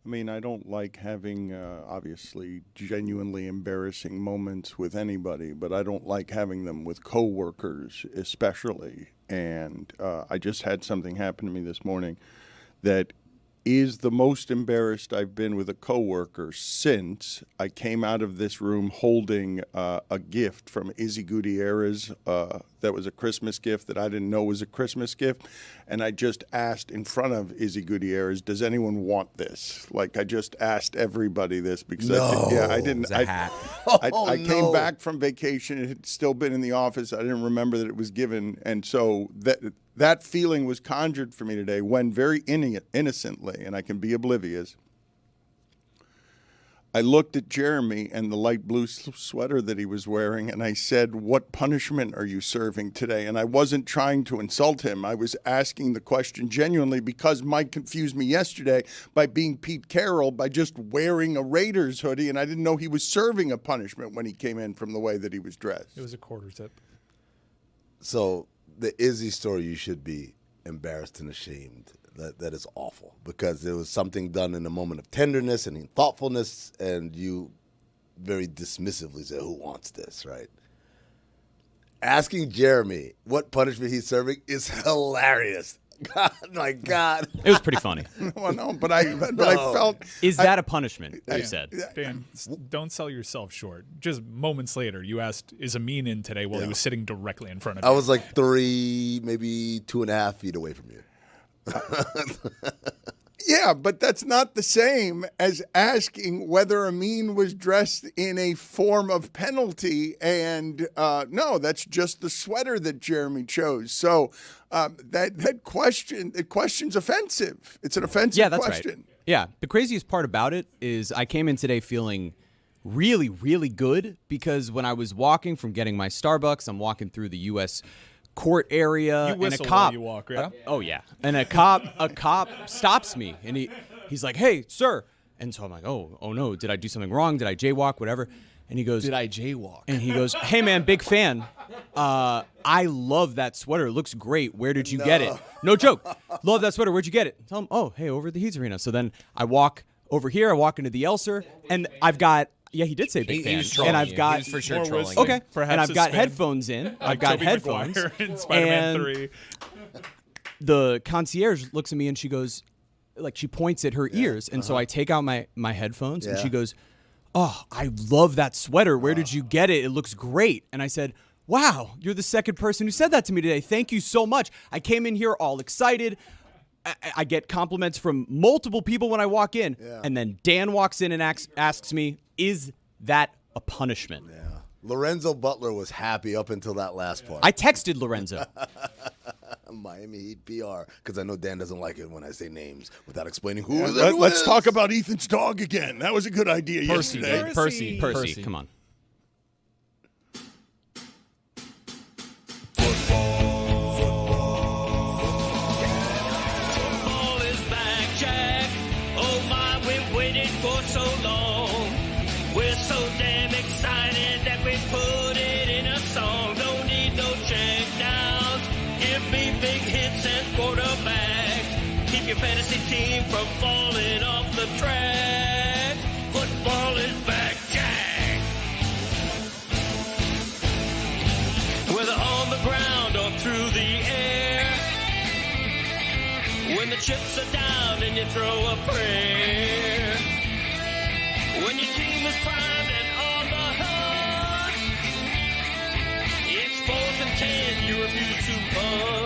I mean, I don't like having, obviously, genuinely embarrassing moments with anybody, but I don't like having them with coworkers especially. And I just had something happen to me this morning that is the most embarrassed I've been with a coworker since I came out of this room holding a gift from Izzy Gutierrez that was a Christmas gift that I didn't know was a Christmas gift. And I just asked in front of Izzy Gutierrez, does anyone want this? Like, I just asked everybody this because I didn't. I came back from vacation. It had still been in the office. I didn't remember that it was given. And so that feeling was conjured for me today when very innocently, and I can be oblivious, I looked at Jeremy and the light blue sweater that he was wearing, and I said, what punishment are you serving today? And I wasn't trying to insult him. I was asking the question genuinely because Mike confused me yesterday by being Pete Carroll by just wearing a Raiders hoodie, and I didn't know he was serving a punishment when he came in from the way that he was dressed. It was a quarter zip. So the Izzy story, you should be embarrassed and ashamed. That is awful because there was something done in a moment of tenderness and thoughtfulness, and you very dismissively said, who wants this, right? Asking Jeremy what punishment he's serving is hilarious. God, my God. It was pretty funny. Well, no, but I felt... Is that a punishment, you said? Dan, don't sell yourself short. Just moments later, you asked, is Amin in today while he was sitting directly in front of you? I was like 3, maybe 2.5 feet away from you. Yeah, but that's not the same as asking whether Amin was dressed in a form of penalty. And no, that's just the sweater that Jeremy chose. So that question's offensive. It's an offensive question. Right. Yeah, the craziest part about it is I came in today feeling really, really good because when I was walking from getting my Starbucks, I'm walking through the U.S. court area, you whistle and a cop. while you walk, right? Oh yeah, and a cop stops me, and he's like, "Hey, sir," and so I'm like, "Oh no, did I do something wrong? Did I jaywalk? Whatever?" And he goes, "Did I jaywalk?" And he goes, "Hey man, big fan. I love that sweater. It looks great. Where did you get it? No joke. Love that sweater. Where'd you get it?" Tell him, "Oh, hey, over at the Heats Arena." So then I walk over here. I walk into the Elser, and I've got. Yeah, he did say big fan. And I've got he was for sure trolling. Okay, Perhaps and I've got spin. headphones in. I've got Tobey headphones. Maguire in Spider-Man and 3. The concierge looks at me and she goes, like she points at her ears, and so I take out my headphones and she goes, "Oh, I love that sweater. Where did you get it? It looks great." And I said, "Wow, you're the second person who said that to me today. Thank you so much. I came in here all excited." I get compliments from multiple people when I walk in, and then Dan walks in and asks me, "Is that a punishment?" Yeah. Lorenzo Butler was happy up until that last part. I texted Lorenzo. Miami Heat PR, because I know Dan doesn't like it when I say names without explaining who Let's talk about Ethan's dog again. That was a good idea yesterday. Percy, come on. Fantasy team from falling off the track. Football is back, Jack. Whether on the ground or through the air, when the chips are down and you throw a prayer, when your team is primed and on the hunt, it's 4th and 10, you refuse to punt.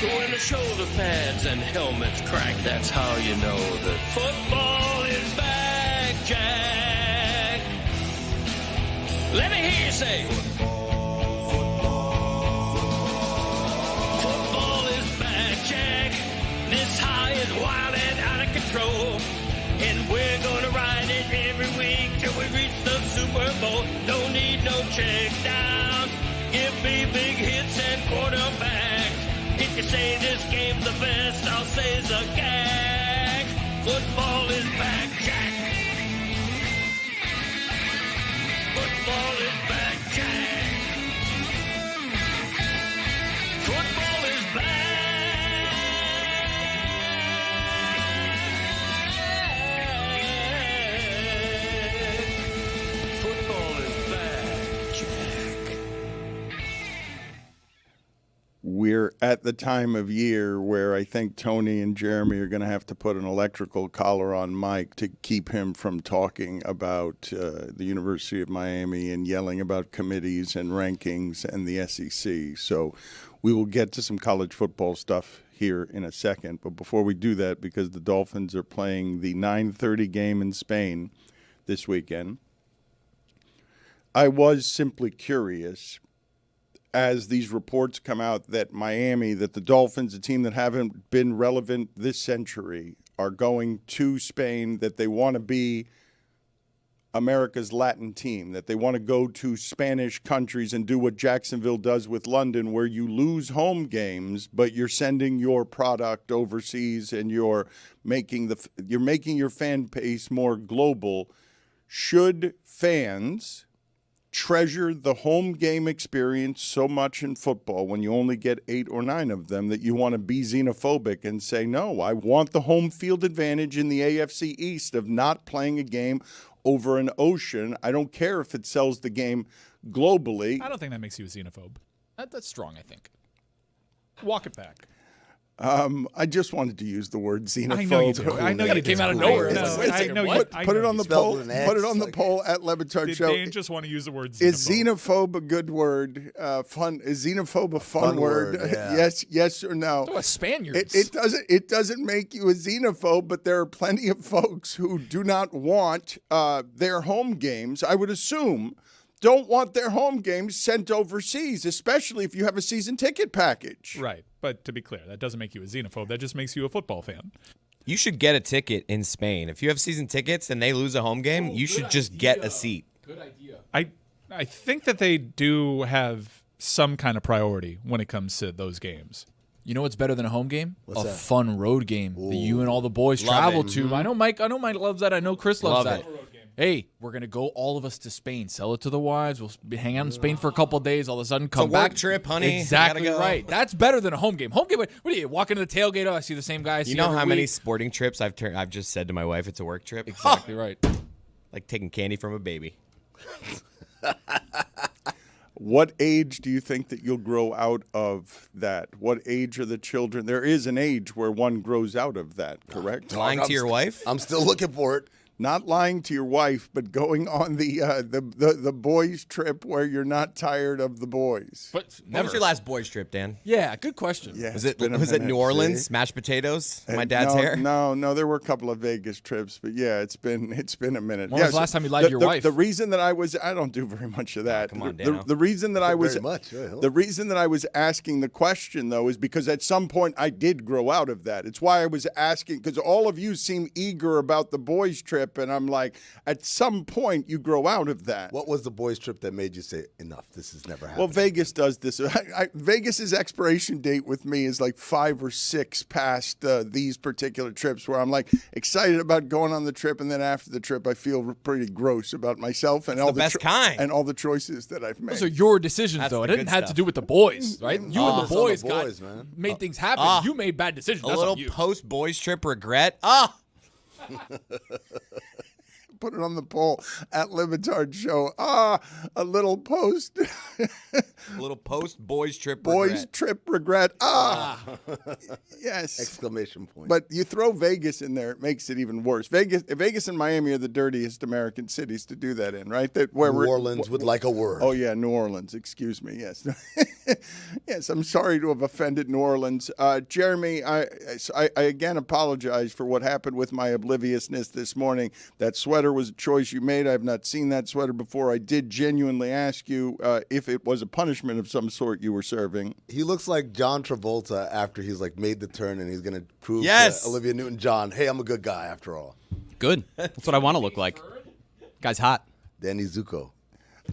When the shoulder pads and helmets crack, that's how you know that football is back, Jack. Let me hear you say, football is back, Jack. This high is wild and out of control, and we're gonna ride it every week till we reach the Super Bowl. Don't need no check downs. Give me big hits and quarterbacks. If you say this game's the best, I'll say it's a gag. Football is back, Jack. Football is back, Jack. Football is back. at the time of year where I think Tony and Jeremy are going to have to put an electrical collar on Mike to keep him from talking about the University of Miami and yelling about committees and rankings and the SEC. So we will get to some college football stuff here in a second. But before we do that, because the Dolphins are playing the 9:30 game in Spain this weekend, I was simply curious as these reports come out that Miami, that the Dolphins, a team that haven't been relevant this century, are going to Spain, that they want to be America's Latin team, that they want to go to Spanish countries and do what Jacksonville does with London, where you lose home games, but you're sending your product overseas and you're making your fan base more global. Should fans treasure the home game experience so much in football when you only get 8 or 9 of them that you want to be xenophobic and say, no, I want the home field advantage in the AFC East of not playing a game over an ocean? I don't care if it sells the game globally. I don't think that makes you a xenophobe. That's strong, I think. Walk it back. I just wanted to use the word xenophobe. I know you do. I know you came out of nowhere. No, I know Put it on the poll. with an X, Put it on the like- poll at Le Batard Did Show. Dan just want to use the word xenophobe? Is xenophobe a good word? Fun? Is xenophobe a fun word? yeah. Yes or no? Oh, Spaniards. It doesn't make you a xenophobe, but there are plenty of folks who do not want their home games, I would assume, don't want their home games sent overseas, especially if you have a season ticket package. Right. But to be clear, that doesn't make you a xenophobe. That just makes you a football fan. You should get a ticket in Spain. If you have season tickets and they lose a home game, you should just get a seat. Good idea. I think that they do have some kind of priority when it comes to those games. You know what's better than a home game? What's that? Fun road game that you and all the boys Love travel it. to. I know Mike loves that. I know Chris loves Love that. Hey, we're gonna go all of us to Spain. Sell it to the wives. We'll hang out in Spain for a couple of days. All of a sudden, come a back. work trip, honey. Exactly Gotta go. right. That's better than a home game. Home game. What do you walk into the tailgate? Oh, I see the same guy. I see You know every how many week. sporting trips I've just said to my wife it's a work trip? Exactly right. Like taking candy from a baby. What age do you think that you'll grow out of that? What age are the children? There is an age where one grows out of that, correct? Lying to your wife? I'm still looking for it. Not lying to your wife, but going on the boys' trip where you're not tired of the boys. But When never. was your last boys trip, Dan? Yeah, good question. Yeah, Was it's it been a New minute. Orleans? Mashed potatoes? My dad's no, hair? No, there were a couple of Vegas trips, but yeah, it's been a minute. When was the last time you lied to your wife? The reason that I don't do very much of that. come on, the, Dano. the reason that I was Very much, yeah, huh? the reason that I was asking the question though is because at some point I did grow out of that. It's why I was asking, because all of you seem eager about the boys trip, and I'm like, at some point you grow out of that. What was the boys' trip that made you say, enough, this has never happened? Well, Vegas does this. Vegas's expiration date with me is like 5 or 6 past these particular trips, where I'm like excited about going on the trip, and then after the trip, I feel pretty gross about myself and all the best kind. and all the choices that I've made. Those are your decisions, That's though. It the didn't good have to stuff. do with the boys, right? You and the it's on the boys, boys, man. made things happen. You made bad decisions. A That's little on you. post boys trip regret? Put it on the poll at Le Batard Show. A little post A little post boys trip boys regret. trip regret. Yes. Exclamation point. But you throw Vegas in there, it makes it even worse. Vegas and Miami are the dirtiest American cities to do that in, right? That where New Orleans would like a word. Oh yeah, New Orleans. Excuse me. Yes, yes. I'm sorry to have offended New Orleans, Jeremy. I again apologize for what happened with my obliviousness this morning. That sweater was a choice you made. I have not seen that sweater before. I did genuinely ask you if it was a punishment of some sort you were serving. He looks like John Travolta after he's like made the turn and he's going to prove Yes. to Olivia Newton-John, hey, I'm a good guy after all. Good. That's what I want to look like. Guy's hot. Danny Zuko.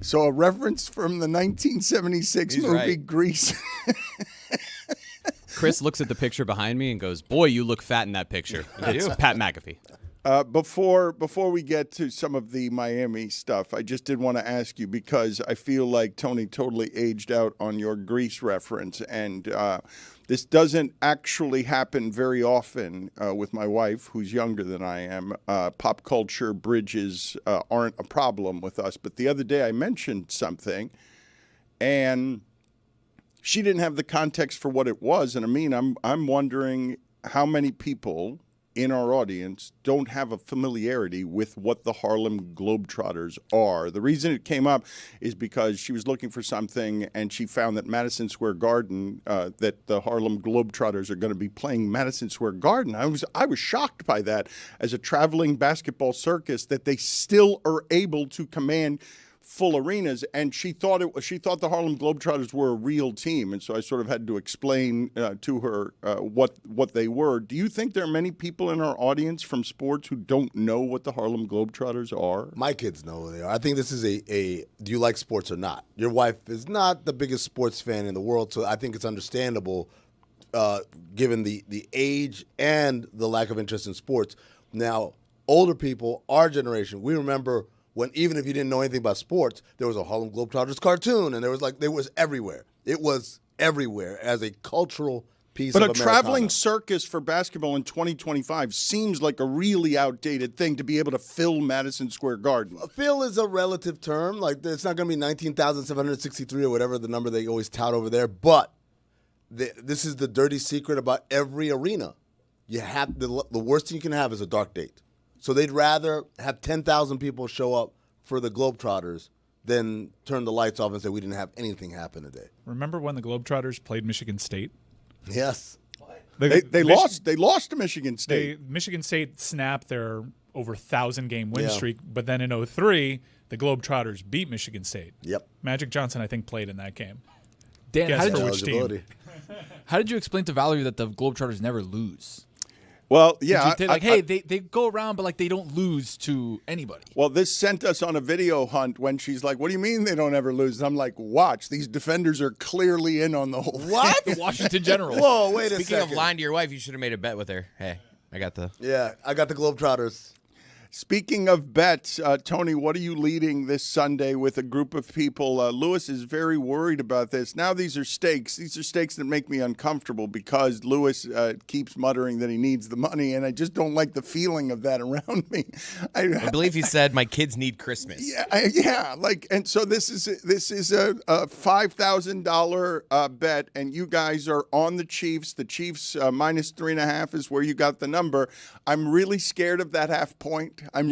So a reference from the 1976 He's movie right. Grease. Chris looks at the picture behind me and goes, "Boy, you look fat in that picture." It's Pat McAfee. Before we get to some of the Miami stuff, I just did want to ask you, because I feel like Tony totally aged out on your Grease reference, and this doesn't actually happen very often with my wife, who's younger than I am. Pop culture bridges aren't a problem with us, but the other day I mentioned something, and she didn't have the context for what it was. And I mean, I'm wondering how many people in our audience don't have a familiarity with what the Harlem Globetrotters are. The reason it came up is because she was looking for something and she found that Madison Square Garden, that the Harlem Globetrotters are going to be playing Madison Square Garden. I was shocked by that as a traveling basketball circus that they still are able to command full arenas, and she thought the Harlem Globetrotters were a real team, and so I sort of had to explain to her what they were. Do you think there are many people in our audience from sports who don't know what the Harlem Globetrotters are? My kids know who they are. I think this is a do you like sports or not? Your wife is not the biggest sports fan in the world, so I think it's understandable given the age and the lack of interest in sports. Now, older people, our generation, we remember when even if you didn't know anything about sports, there was a Harlem Globetrotters cartoon, and it was everywhere. It was everywhere as a cultural piece but of a Americana. traveling circus for basketball in 2025 seems like a really outdated thing to be able to fill Madison Square Garden. Fill is a relative term. Like, it's not going to be 19,763 or whatever the number they always tout over there, but this is the dirty secret about every arena. You have the worst thing you can have is a dark date. So they'd rather have 10,000 people show up for the Globetrotters than turn the lights off and say we didn't have anything happen today. Remember when the Globetrotters played Michigan State? Yes. They lost to Michigan State. Michigan State snapped their over 1,000-game win streak, but then in 2003, the Globetrotters beat Michigan State. Yep. Magic Johnson, I think, played in that game. Dan, Guess how did, for you, which team? how did you explain to Valerie that the Globetrotters never lose? Well, yeah. They go around, but they don't lose to anybody. Well, this sent us on a video hunt when she's like, what do you mean they don't ever lose? And I'm like, watch, these defenders are clearly in on the whole thing. What? The Washington Generals. Whoa, wait a second. Speaking of lying to your wife, you should have made a bet with her. Hey, I got the Globetrotters. Speaking of bets, Tony, what are you leading this Sunday with a group of people? Lewis is very worried about this. Now these are stakes. These are stakes that make me uncomfortable because Lewis keeps muttering that he needs the money, and I just don't like the feeling of that around me. I believe he said, my kids need Christmas. Yeah. And so this is a $5,000 bet, and you guys are on the Chiefs. The Chiefs minus 3.5 is where you got the number. I'm really scared of that half point. I'm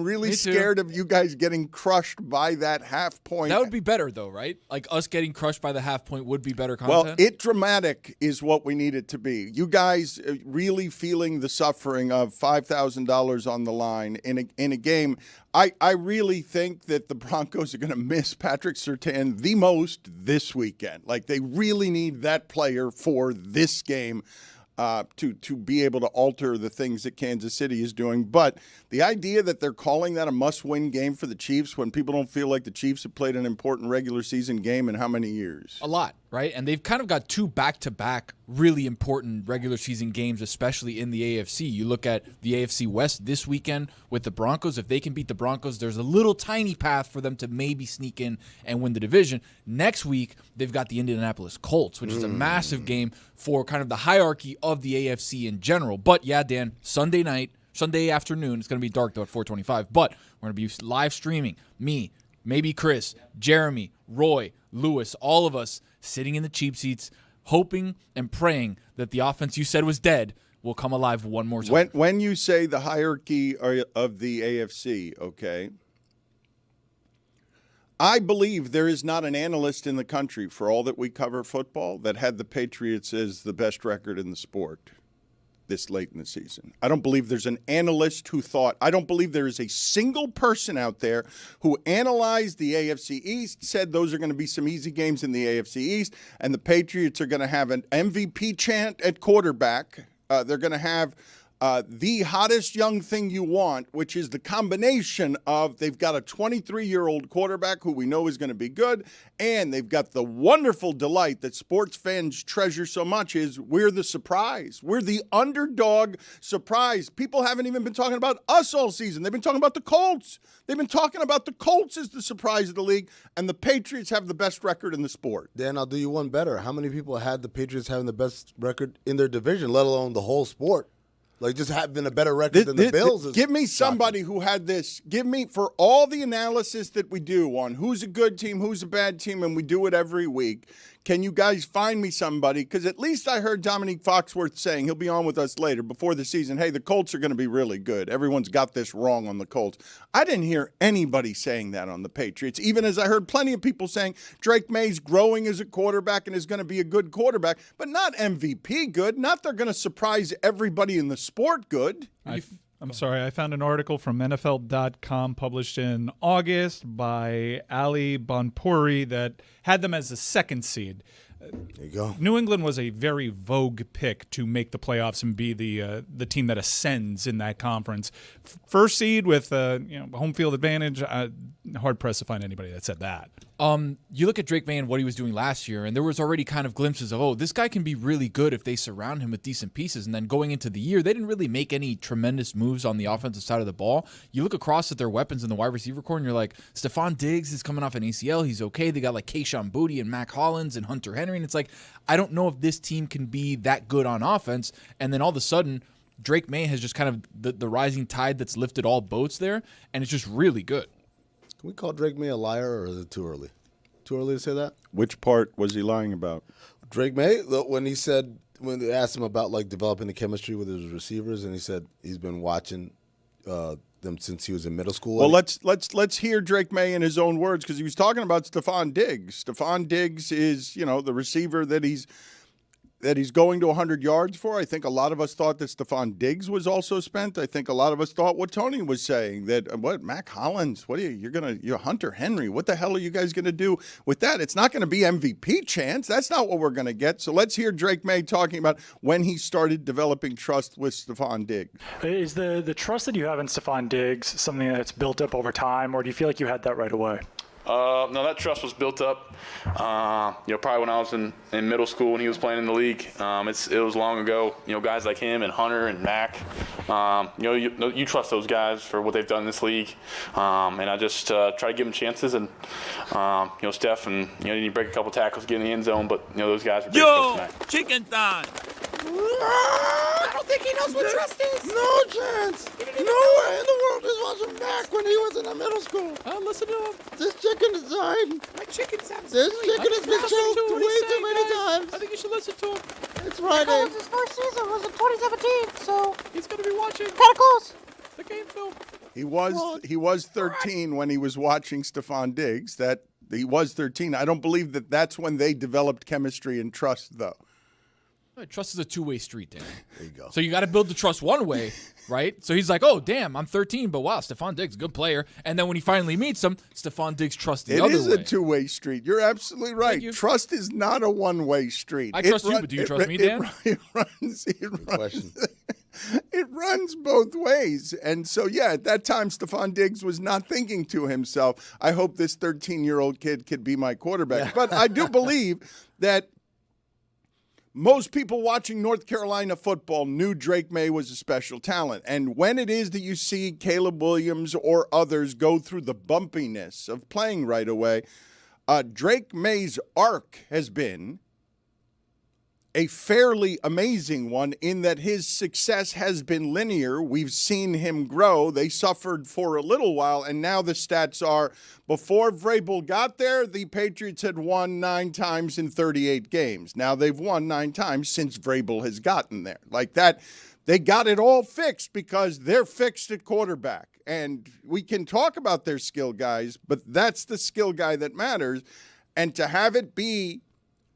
really scared of you guys getting crushed by that half point. That would be better, though, right? Like us getting crushed by the half point would be better content. Well, dramatic is what we need it to be. You guys really feeling the suffering of $5,000 on the line in a game. I really think that the Broncos are going to miss Patrick Surtain the most this weekend. Like, they really need that player for this game. To be able to alter the things that Kansas City is doing. But the idea that they're calling that a must-win game for the Chiefs when people don't feel like the Chiefs have played an important regular season game in how many years? A lot, right? And they've kind of got two back-to-back really important regular season games, especially in the AFC. You look at the AFC West this weekend with the Broncos. If they can beat the Broncos, there's a little tiny path for them to maybe sneak in and win the division. Next week, they've got the Indianapolis Colts, which is a massive game for kind of the hierarchy of the AFC in general. But yeah, Dan, Sunday afternoon, it's going to be dark though at 4:25, but we're going to be live streaming. Me, maybe Chris, Jeremy, Roy, Lewis, all of us sitting in the cheap seats, hoping and praying that the offense you said was dead will come alive one more time. When you say the hierarchy of the AFC, okay, I believe there is not an analyst in the country, for all that we cover football, that had the Patriots as the best record in the sport this late in the season. I don't believe there's an analyst who thought, I don't believe there is a single person out there who analyzed the AFC East, said those are going to be some easy games in the AFC East, and the Patriots are going to have an MVP chant at quarterback. They're going to have the hottest young thing you want, which is the combination of they've got a 23-year-old quarterback who we know is going to be good, and they've got the wonderful delight that sports fans treasure so much is we're the surprise. We're the underdog surprise. People haven't even been talking about us all season. They've been talking about the Colts. They've been talking about the Colts as the surprise of the league, and the Patriots have the best record in the sport. Dan, I'll do you one better. How many people had the Patriots having the best record in their division, let alone the whole sport? Like, just having a better record than the Bills. Give me somebody who had this. Give me, for all the analysis that we do on who's a good team, who's a bad team, and we do it every week, can you guys find me somebody? Because at least I heard Dominique Foxworth saying, he'll be on with us later before the season, hey, the Colts are going to be really good. Everyone's got this wrong on the Colts. I didn't hear anybody saying that on the Patriots, even as I heard plenty of people saying Drake May's growing as a quarterback and is going to be a good quarterback, but not MVP good. Not they're going to surprise everybody in the sport good. I'm sorry, I found an article from NFL.com published in August by Ali Bonpuri that had them as the second seed. There you go. New England was a very vogue pick to make the playoffs and be the team that ascends in that conference. First seed with home field advantage. Hard pressed to find anybody that said that. You look at Drake May and what he was doing last year, and there was already kind of glimpses of, this guy can be really good if they surround him with decent pieces. And then going into the year, they didn't really make any tremendous moves on the offensive side of the ball. You look across at their weapons in the wide receiver core, and you're like, Stephon Diggs is coming off an ACL. He's okay. They got like Kayshon Boutte and Mac Hollins and Hunter Henry. And it's like, I don't know if this team can be that good on offense. And then all of a sudden, Drake May has just kind of the rising tide that's lifted all boats there, and it's just really good. Can we call Drake May a liar, or is it too early? Too early to say that? Which part was he lying about? Drake May, when they asked him about like developing the chemistry with his receivers, and he said he's been watching them since he was in middle school. Well, let's hear Drake May in his own words, because he was talking about Stephon Diggs. Stephon Diggs is, the receiver that he's going to 100 yards for. I think a lot of us thought that Stephon Diggs was also spent. I think a lot of us thought what Tony was saying, that Mac Hollins, you're Hunter Henry. What the hell are you guys going to do with that? It's not going to be MVP chance. That's not what we're going to get. So let's hear Drake May talking about when he started developing trust with Stephon Diggs. Is the trust that you have in Stephon Diggs something that's built up over time, or do you feel like you had that right away? No, that trust was built up, probably when I was in middle school when he was playing in the league. It was long ago. Guys like him and Hunter and Mac, you trust those guys for what they've done in this league. And I just try to give them chances. And, Steph, and, you break a couple tackles, get in the end zone, but, those guys are great. Chicken time! I don't think he knows what trust is. No chance. Nowhere in the world is watching Mac when he was in middle school. Listen to him. This chicken is dying. My chicken sounds This chicken has been choked way too many times. I think you should listen to him. It's Friday. His first season was in 2017, so He's going to be watching kind of close. the game film. He was 13 when he was watching Stephon Diggs. That he was 13. I don't believe that's when they developed chemistry and trust, though. Trust is a two-way street, Dan. There you go. So you got to build the trust one way, right? So he's like, oh, damn, I'm 13, but wow, Stephon Diggs, good player. And then when he finally meets him, Stephon Diggs trusts the other way. It is a two-way street. You're absolutely right. Trust is not a one-way street. I trust you, but do you trust me, Dan? It runs both ways. And so, at that time, Stephon Diggs was not thinking to himself, I hope this 13-year-old kid could be my quarterback. But I do believe that most people watching North Carolina football knew Drake May was a special talent. And when it is that you see Caleb Williams or others go through the bumpiness of playing right away, Drake May's arc has been a fairly amazing one in that his success has been linear. We've seen him grow. They suffered for a little while, and now the stats are, before Vrabel got there, the Patriots had won 9 times in 38 games. Now they've won 9 times since Vrabel has gotten there. Like that, they got it all fixed because they're fixed at quarterback. And we can talk about their skill guys, but that's the skill guy that matters. And to have it be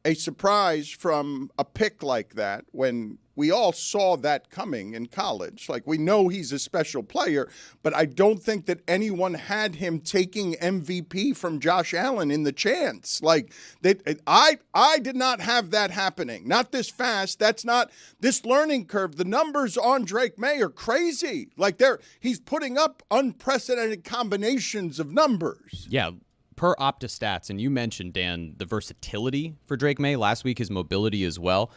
a surprise from a pick like that, when we all saw that coming in college. Like, we know he's a special player, but I don't think that anyone had him taking MVP from Josh Allen in the chance. Like, I did not have that happening. Not this fast. That's not this learning curve. The numbers on Drake May are crazy. Like, he's putting up unprecedented combinations of numbers. Yeah. Per OptaStats, and you mentioned, Dan, the versatility for Drake May. Last week, his mobility as well.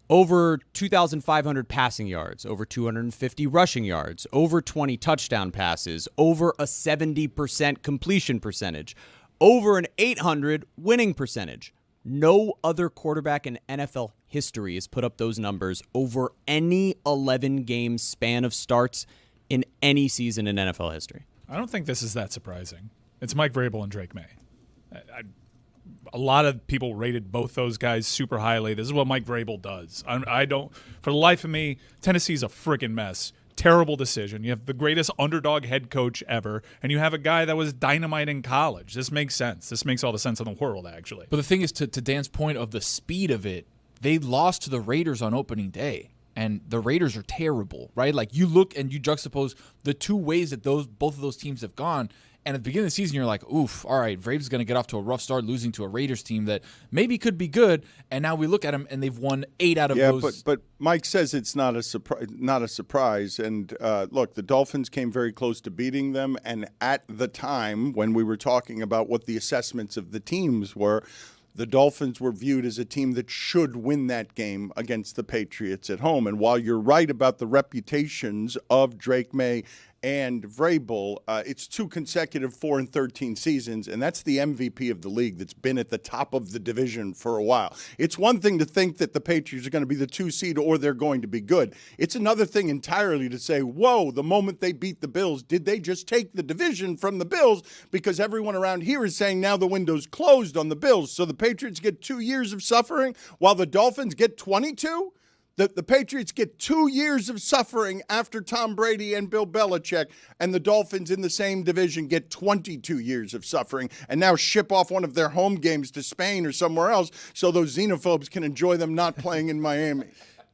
Over 2,500 passing yards, over 250 rushing yards, over 20 touchdown passes, over a 70% completion percentage, over an 800 winning percentage. No other quarterback in NFL history has put up those numbers over any 11-game span of starts in any season in NFL history. I don't think this is that surprising. It's Mike Vrabel and Drake May. A lot of people rated both those guys super highly. This is what Mike Vrabel does. I don't, for the life of me, Tennessee's a freaking mess. Terrible decision. You have the greatest underdog head coach ever, and you have a guy that was dynamite in college. This makes sense. This makes all the sense in the world, actually. But the thing is, to Dan's point of the speed of it, they lost to the Raiders on opening day, and the Raiders are terrible, right? Like, you look and you juxtapose the two ways that both of those teams have gone, and at the beginning of the season, you're like, oof, all right, Vrabel's going to get off to a rough start, losing to a Raiders team that maybe could be good, and now we look at them, and they've won 8 out of those. But Mike says it's not a surprise. And look, the Dolphins came very close to beating them, and at the time when we were talking about what the assessments of the teams were, the Dolphins were viewed as a team that should win that game against the Patriots at home. And while you're right about the reputations of Drake May and Vrabel, it's 2 consecutive 4-13 seasons, and that's the MVP of the league that's been at the top of the division for a while. It's one thing to think that the Patriots are going to be the 2 seed or they're going to be good. It's another thing entirely to say, whoa, the moment they beat the Bills, did they just take the division from the Bills? Because everyone around here is saying now the window's closed on the Bills. So the Patriots get 2 years of suffering while the Dolphins get 22? The Patriots get 2 years of suffering after Tom Brady and Bill Belichick, and the Dolphins in the same division get 22 years of suffering and now ship off one of their home games to Spain or somewhere else so those xenophobes can enjoy them not playing in Miami.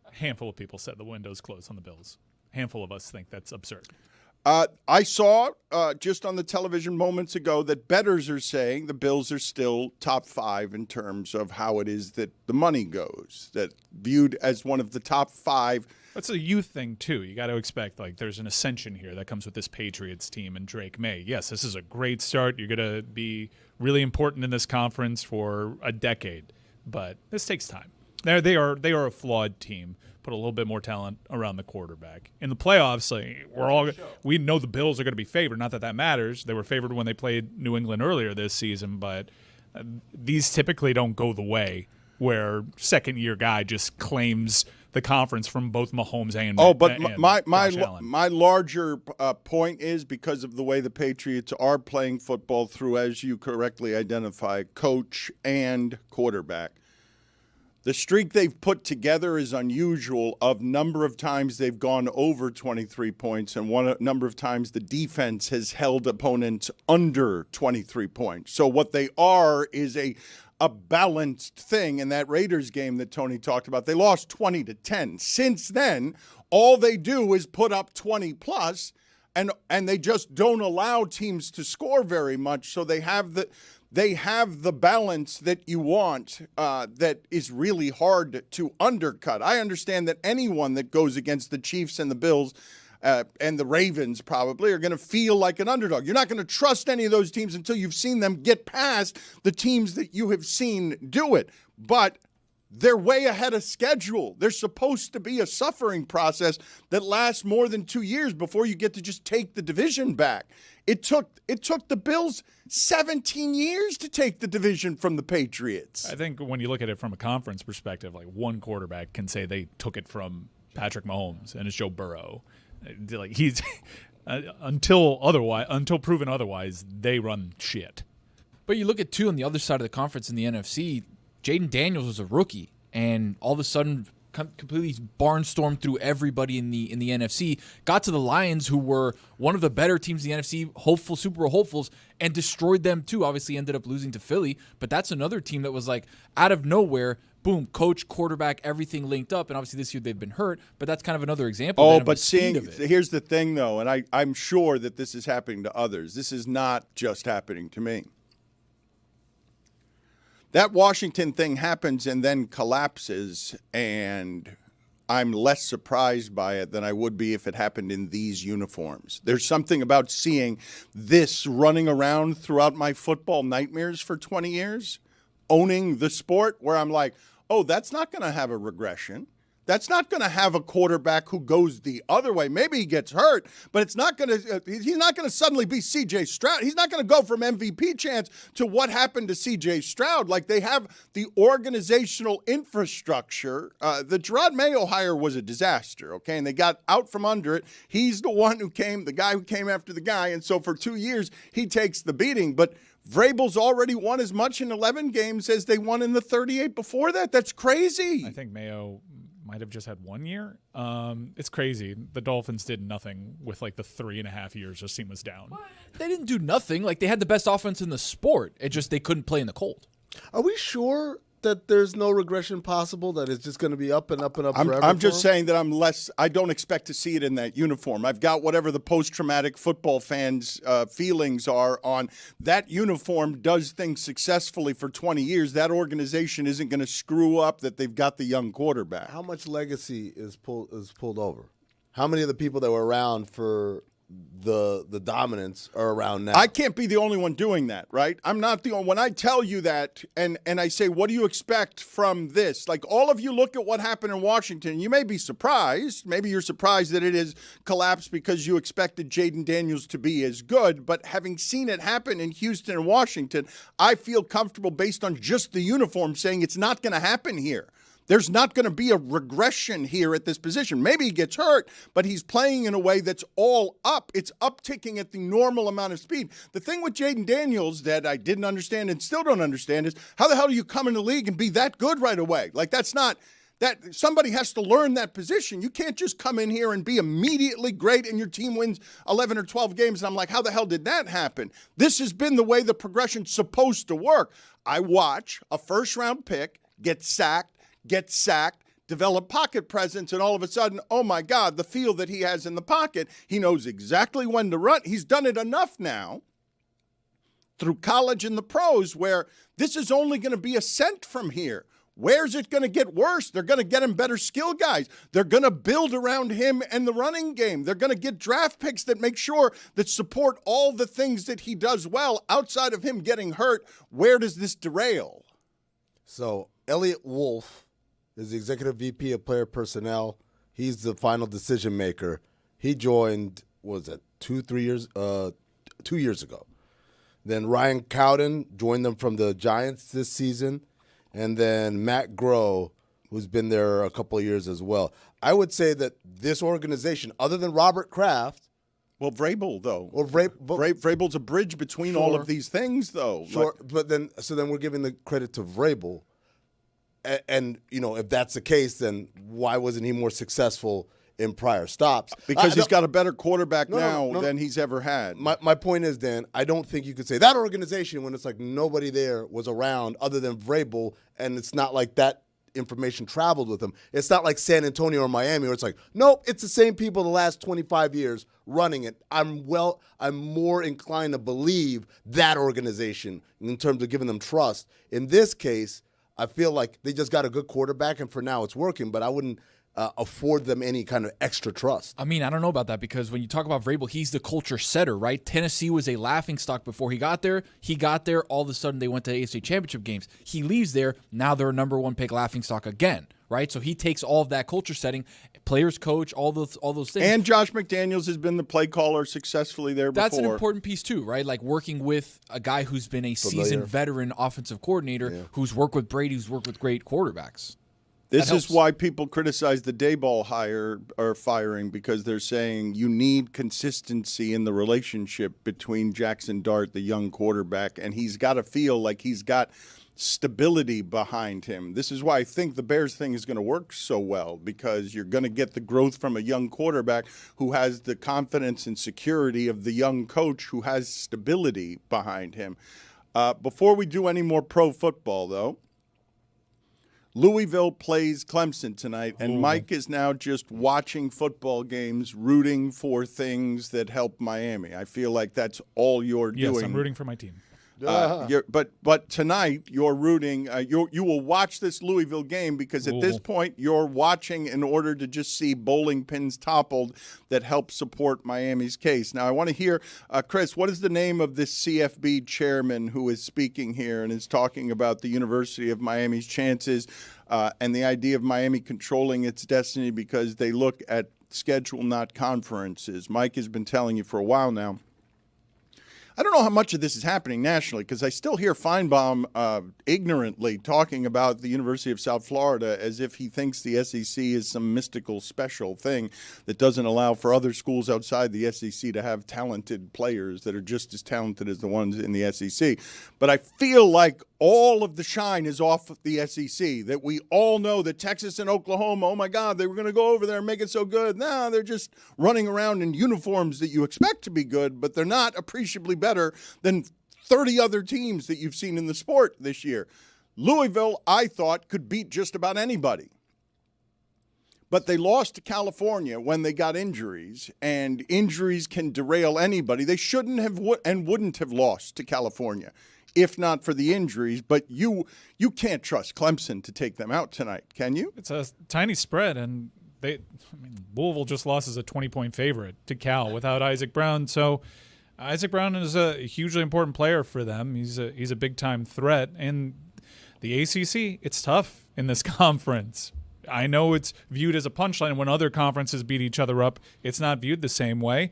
A handful of people said the window's closed on the Bills. A handful of us think that's absurd. I saw just on the television moments ago that bettors are saying the Bills are still top 5 in terms of how it is that the money goes, that viewed as one of the top 5. That's a youth thing, too. You got to expect, like, there's an ascension here that comes with this Patriots team and Drake May. Yes, this is a great start. You're going to be really important in this conference for a decade, but this takes time. They are a flawed team. Put a little bit more talent around the quarterback. In the playoffs, we know the Bills are going to be favored. Not that matters. They were favored when they played New England earlier this season, but these typically don't go the way where second-year guy just claims the conference from both Mahomes and my larger point is because of the way the Patriots are playing football through, as you correctly identify, coach and quarterback. The streak they've put together is unusual of number of times they've gone over 23 points and number of times the defense has held opponents under 23 points. So what they are is a balanced thing. In that Raiders game that Tony talked about, they lost 20-10. Since then, all they do is put up 20 plus, and they just don't allow teams to score very much. So they have the balance that you want that is really hard to undercut. I understand that anyone that goes against the Chiefs and the Bills and the Ravens probably are going to feel like an underdog. You're not going to trust any of those teams until you've seen them get past the teams that you have seen do it. But they're way ahead of schedule. There's supposed to be a suffering process that lasts more than 2 years before you get to just take the division back. It took the Bills 17 years to take the division from the Patriots. I think when you look at it from a conference perspective, like one quarterback can say they took it from Patrick Mahomes and it's Joe Burrow. Like he's until proven otherwise, they run shit. But you look at too on the other side of the conference in the NFC, Jaden Daniels was a rookie, and all of a sudden completely barnstormed through everybody in the NFC, got to the Lions, who were one of the better teams in the NFC, Super Bowl hopefuls, and destroyed them too. Obviously ended up losing to Philly, but that's another team that was like out of nowhere, boom, coach, quarterback, everything linked up, and obviously this year they've been hurt, but that's kind of another example. Oh, but here's the thing though, and I'm sure that this is happening to others. This is not just happening to me. That Washington thing happens and then collapses, and I'm less surprised by it than I would be if it happened in these uniforms. There's something about seeing this running around throughout my football nightmares for 20 years, owning the sport, where I'm like, oh, that's not going to have a regression. That's not going to have a quarterback who goes the other way. Maybe he gets hurt, but it's not going to. He's not going to suddenly be C.J. Stroud. He's not going to go from MVP chance to what happened to C.J. Stroud. Like, they have the organizational infrastructure. The Gerard Mayo hire was a disaster, okay, and they got out from under it. He's the guy who came after the guy, and so for 2 years he takes the beating. But Vrabel's already won as much in 11 games as they won in the 38 before that. That's crazy. I think Mayo might have just had 1 year. It's crazy. The Dolphins did nothing with like the 3.5 years this team was down. They didn't do nothing. Like, they had the best offense in the sport. It just they couldn't play in the cold. Are we sure that there's no regression possible, that it's just going to be up and up and up forever? I'm just saying that I don't expect to see it in that uniform. I've got whatever the post-traumatic football fans' feelings are on that uniform does things successfully for 20 years. That organization isn't going to screw up that they've got the young quarterback. How much legacy is pulled over? How many of the people that were around for the dominance are around now? I can't be the only one doing that, right? I'm not the only. When I tell you that and I say, what do you expect from this? Like, all of you look at what happened in Washington. You may be surprised. Maybe you're surprised that it has collapsed because you expected Jaden Daniels to be as good. But having seen it happen in Houston and Washington, I feel comfortable based on just the uniform saying it's not going to happen here. There's not going to be a regression here at this position. Maybe he gets hurt, but he's playing in a way that's all up. It's upticking at the normal amount of speed. The thing with Jaden Daniels that I didn't understand and still don't understand is how the hell do you come in the league and be that good right away? Like, that's not that somebody has to learn that position. You can't just come in here and be immediately great and your team wins 11 or 12 games. And I'm like, how the hell did that happen? This has been the way the progression's supposed to work. I watch a first-round pick get sacked, develop pocket presence, and all of a sudden, oh my God, the feel that he has in the pocket, he knows exactly when to run. He's done it enough now through college and the pros where this is only going to be ascent from here. Where's it going to get worse? They're going to get him better skill guys. They're going to build around him and the running game. They're going to get draft picks that make sure that support all the things that he does well outside of him getting hurt. Where does this derail? So Elliot Wolf is the executive VP of player personnel. He's the final decision maker. He joined, 2 years ago. Then Ryan Cowden joined them from the Giants this season. And then Matt Groh, who's been there a couple of years as well. I would say that this organization, other than Robert Kraft. Well, Vrabel, though. Vrabel's a bridge between all of these things, though. Sure, but then we're giving the credit to Vrabel. And, if that's the case, then why wasn't he more successful in prior stops? Because he's got a better quarterback now than he's ever had. My point is, Dan, I don't think you could say that organization when it's like nobody there was around other than Vrabel, and it's not like that information traveled with him. It's not like San Antonio or Miami where it's like, nope, it's the same people the last 25 years running it. I'm more inclined to believe that organization in terms of giving them trust. In this case, I feel like they just got a good quarterback, and for now it's working, but I wouldn't afford them any kind of extra trust. I mean, I don't know about that because when you talk about Vrabel, he's the culture setter, right? Tennessee was a laughingstock before he got there. He got there, all of a sudden they went to the AFC Championship games. He leaves there, now they're a number one pick laughingstock again, right? So he takes all of that culture setting, players coach, all those things. And Josh McDaniels has been the play caller successfully there before. That's an important piece too, right? Like working with a guy who's been a seasoned veteran offensive coordinator who's worked with Brady, who's worked with great quarterbacks. This is why people criticize the Dayball hire or firing, because they're saying you need consistency in the relationship between Jackson Dart, the young quarterback, and he's got to feel like he's got stability behind him. This is why I think the Bears thing is going to work so well, because you're going to get the growth from a young quarterback who has the confidence and security of the young coach who has stability behind him. Before we do any more pro football, though, Louisville plays Clemson tonight, and Mike is now just watching football games, rooting for things that help Miami. I feel like that's all you're doing. Yes, I'm rooting for my team. But tonight you're rooting. You will watch this Louisville game because at this point you're watching in order to just see bowling pins toppled that help support Miami's case. Now I want to hear, Chris, what is the name of this CFB chairman who is speaking here and is talking about the University of Miami's chances and the idea of Miami controlling its destiny because they look at schedule, not conferences. Mike has been telling you for a while now. I don't know how much of this is happening nationally because I still hear Feinbaum ignorantly talking about the University of South Florida as if he thinks the SEC is some mystical special thing that doesn't allow for other schools outside the SEC to have talented players that are just as talented as the ones in the SEC. But I feel like all of the shine is off the SEC, that we all know that Texas and Oklahoma, oh my God, they were going to go over there and make it so good. No, they're just running around in uniforms that you expect to be good, but they're not appreciably better than 30 other teams that you've seen in the sport this year. Louisville, I thought, could beat just about anybody. But they lost to California when they got injuries, and injuries can derail anybody. They shouldn't have and wouldn't have lost to California if not for the injuries. But you can't trust Clemson to take them out tonight, can you? It's a tiny spread, and Louisville just lost as a 20-point favorite to Cal without Isaac Brown. So Isaac Brown is a hugely important player for them. He's a big-time threat. And the ACC, it's tough in this conference. I know it's viewed as a punchline. When other conferences beat each other up, it's not viewed the same way.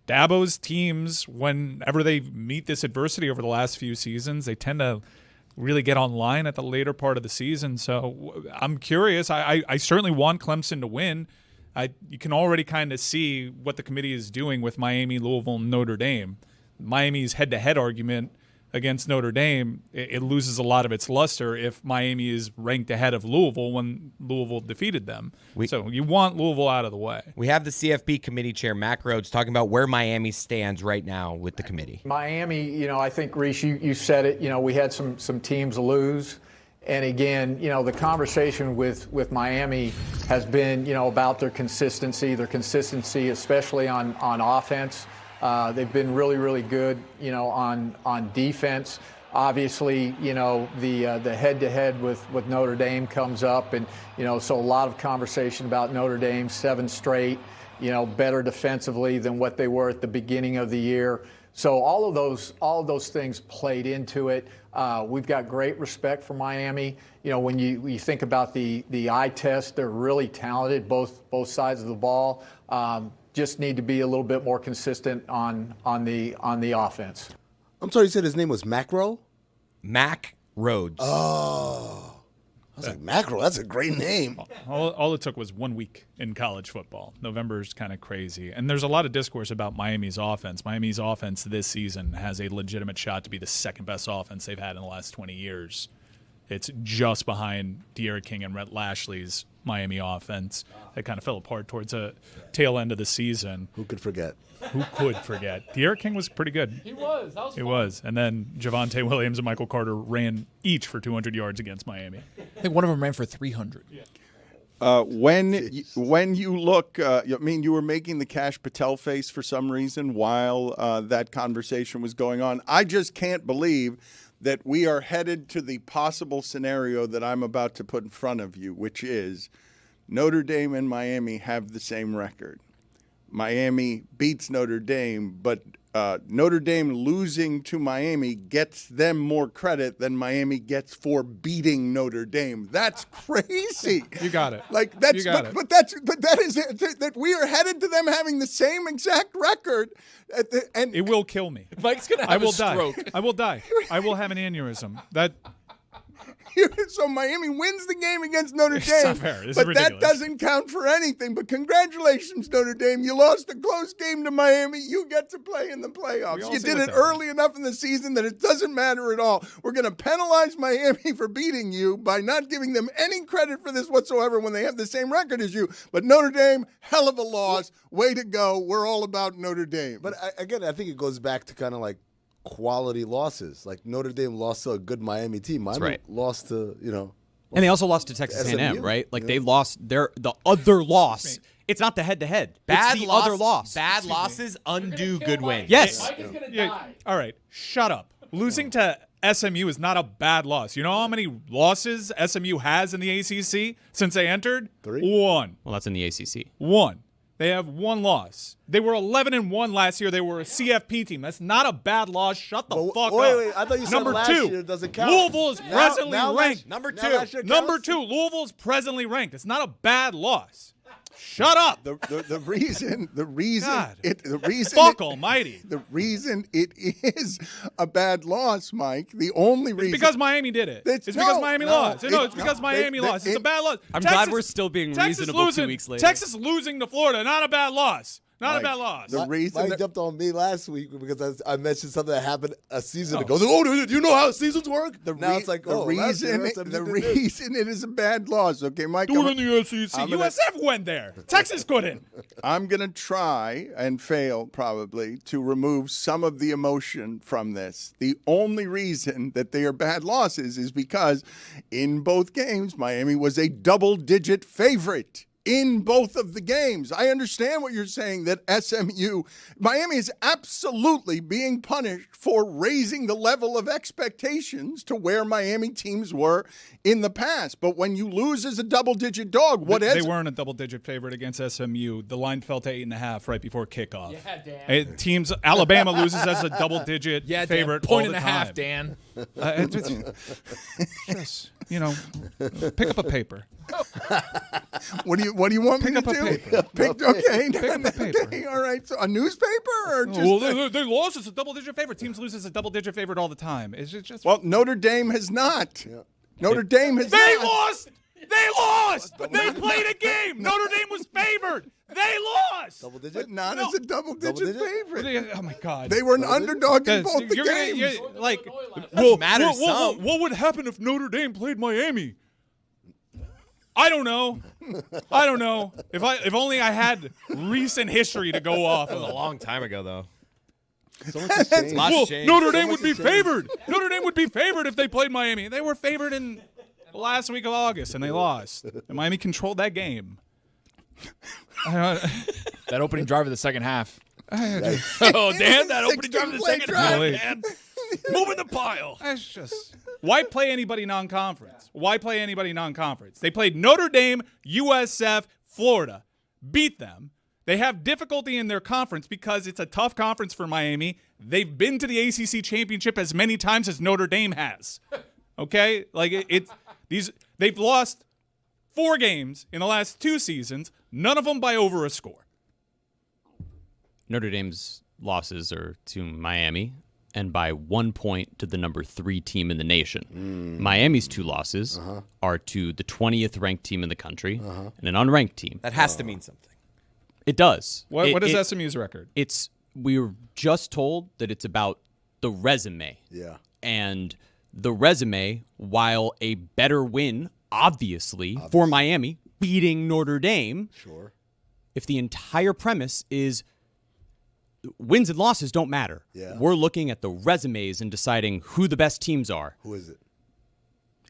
Dabo's teams, whenever they meet this adversity over the last few seasons, they tend to really get online at the later part of the season. So I'm curious. I certainly want Clemson to win. You can already kind of see what the committee is doing with Miami, Louisville, and Notre Dame. Miami's head-to-head argument against Notre Dame, it loses a lot of its luster if Miami is ranked ahead of Louisville when Louisville defeated them. So you want Louisville out of the way. We have the CFP committee chair, Mac Rhodes, talking about where Miami stands right now with the committee. Miami, I think, Reese, you said it, we had some teams lose. And again, the conversation with Miami has been, about their consistency especially on offense. They've been really, really good, on defense. Obviously, the head-to-head with Notre Dame comes up, and so a lot of conversation about Notre Dame, 7 straight, better defensively than what they were at the beginning of the year. So all of those things played into it. We've got great respect for Miami. When you think about the eye test, they're really talented, both sides of the ball. Just need to be a little bit more consistent on the offense. I'm sorry, you said his name was Macro? Mac Rhodes. Oh. I was like, Macro, that's a great name. All it took was 1 week in college football. November's kind of crazy. And there's a lot of discourse about Miami's offense. Miami's offense this season has a legitimate shot to be the second best offense they've had in the last 20 years. It's just behind De'Ara King and Rhett Lashley's Miami offense. That kind of fell apart towards the tail end of the season. Who could forget? Who could forget? De'Ara King was pretty good. He was. That was He fun. was. And then Javonte Williams and Michael Carter ran each for 200 yards against Miami. I think one of them ran for 300. When you look, you were making the Cash Patel face for some reason while that conversation was going on. I just can't believe that we are headed to the possible scenario that I'm about to put in front of you, which is Notre Dame and Miami have the same record. Miami beats Notre Dame, but Notre Dame losing to Miami gets them more credit than Miami gets for beating Notre Dame. That's crazy. You got it. Like that's You got it. but that is it, that we are headed to them having the same exact record. And It will kill me. Mike's going to I have will a stroke. die. I will die. I will have an aneurysm. so Miami wins the game against Notre It's Dame, not fair. This is but ridiculous. that doesn't count for anything. But congratulations, Notre Dame. You lost a close game to Miami. You get to play in the We playoffs. all You see did what's it happening. early enough in the season that it doesn't matter at all. We're going to penalize Miami for beating you by not giving them any credit for this whatsoever when they have the same record as you. But Notre Dame, hell of a loss. Way to go. We're all about Notre Dame. But again, I think it goes back to kind of like quality losses. Like Notre Dame lost to a good Miami team. Miami right. lost to, And they also lost to Texas SMU, A&M, right? Like they lost the other loss. It's not the head-to-head. It's the other loss. Bad losses undo good wins. Yes. Mike is going to die. All right, shut up. Losing to SMU is not a bad loss. You know how many losses SMU has in the ACC since they entered? 3? 1. Well, that's in the ACC. 1. They have 1 loss. They were 11-1 last year. They were a CFP team. That's not a bad loss. Shut the fuck up. Wait, I thought you said Number last 2, year doesn't count. Louisville is presently now ranked. last year Number counts? 2, Louisville is presently ranked. It's not a bad loss. Shut up. The reason God. the reason Fuck almighty. The reason it is a bad loss, Mike. The only reason It's because Miami did it. It's because Miami lost. It's because Miami lost. It's a bad loss. I'm glad we're still being reasonable 2 weeks later. Texas losing to Florida, not a bad loss. Not a bad loss. The reason Mike jumped on me last week because I mentioned something that happened a season ago. Oh, do you know how seasons work? Now it's like, the reason it is a bad loss. Okay, Mike. Do it in the SEC. USF went there. Texas couldn't. I'm going to try and fail probably to remove some of the emotion from this. The only reason that they are bad losses is because in both games, Miami was a double-digit favorite. In both of the games. I understand what you're saying, that Miami is absolutely being punished for raising the level of expectations to where Miami teams were in the past. But when you lose as a double-digit dog, they weren't a double-digit favorite against SMU. The line fell to 8.5 right before kickoff. Yeah, Dan. Alabama loses as a double-digit favorite. Dan. Point all and the a half, time. Dan. Just, pick up a paper. What do you want me to Pick up do? a paper. Pick up a paper. Okay, all right. So a newspaper or just they lost as a double-digit favorite. Teams lose as a double-digit favorite all the time. It's just Notre Dame has not. Yeah. Notre Dame has They not. lost. They lost. They played a game. Notre Dame was favored. They lost. Double digit? But not as a double-digit favorite. Oh my God. They were an underdog in both the games. What would happen if Notre Dame played Miami? I don't know. If only I had recent history to go off That was a of. long time ago, though. Lots of Lots changed. Notre Dame would be favored. Notre Dame would be favored if they played Miami. They were favored in the last week of August, and they lost. And Miami controlled that game. That opening drive of the second half. Oh, Dan, that opening drive of the 16-play second drive. half, man. Moving the pile. That's just... Why play anybody non-conference? They played Notre Dame, USF, Florida. Beat them. They have difficulty in their conference because it's a tough conference for Miami. They've been to the ACC championship as many times as Notre Dame has. Okay? They've lost 4 games in the last 2 seasons, none of them by over a score. Notre Dame's losses are to Miami and by 1 point to the number 3 team in the nation. Miami's 2 losses are to the 20th ranked team in the country and an unranked team. That has to mean something. It does. What is SMU's record? We were just told that it's about the resume. Yeah. And the resume, while a better win, obviously, for Miami, beating Notre Dame. Sure. If the entire premise is wins and losses don't matter. Yeah. We're looking at the resumes and deciding who the best teams are. Who is it?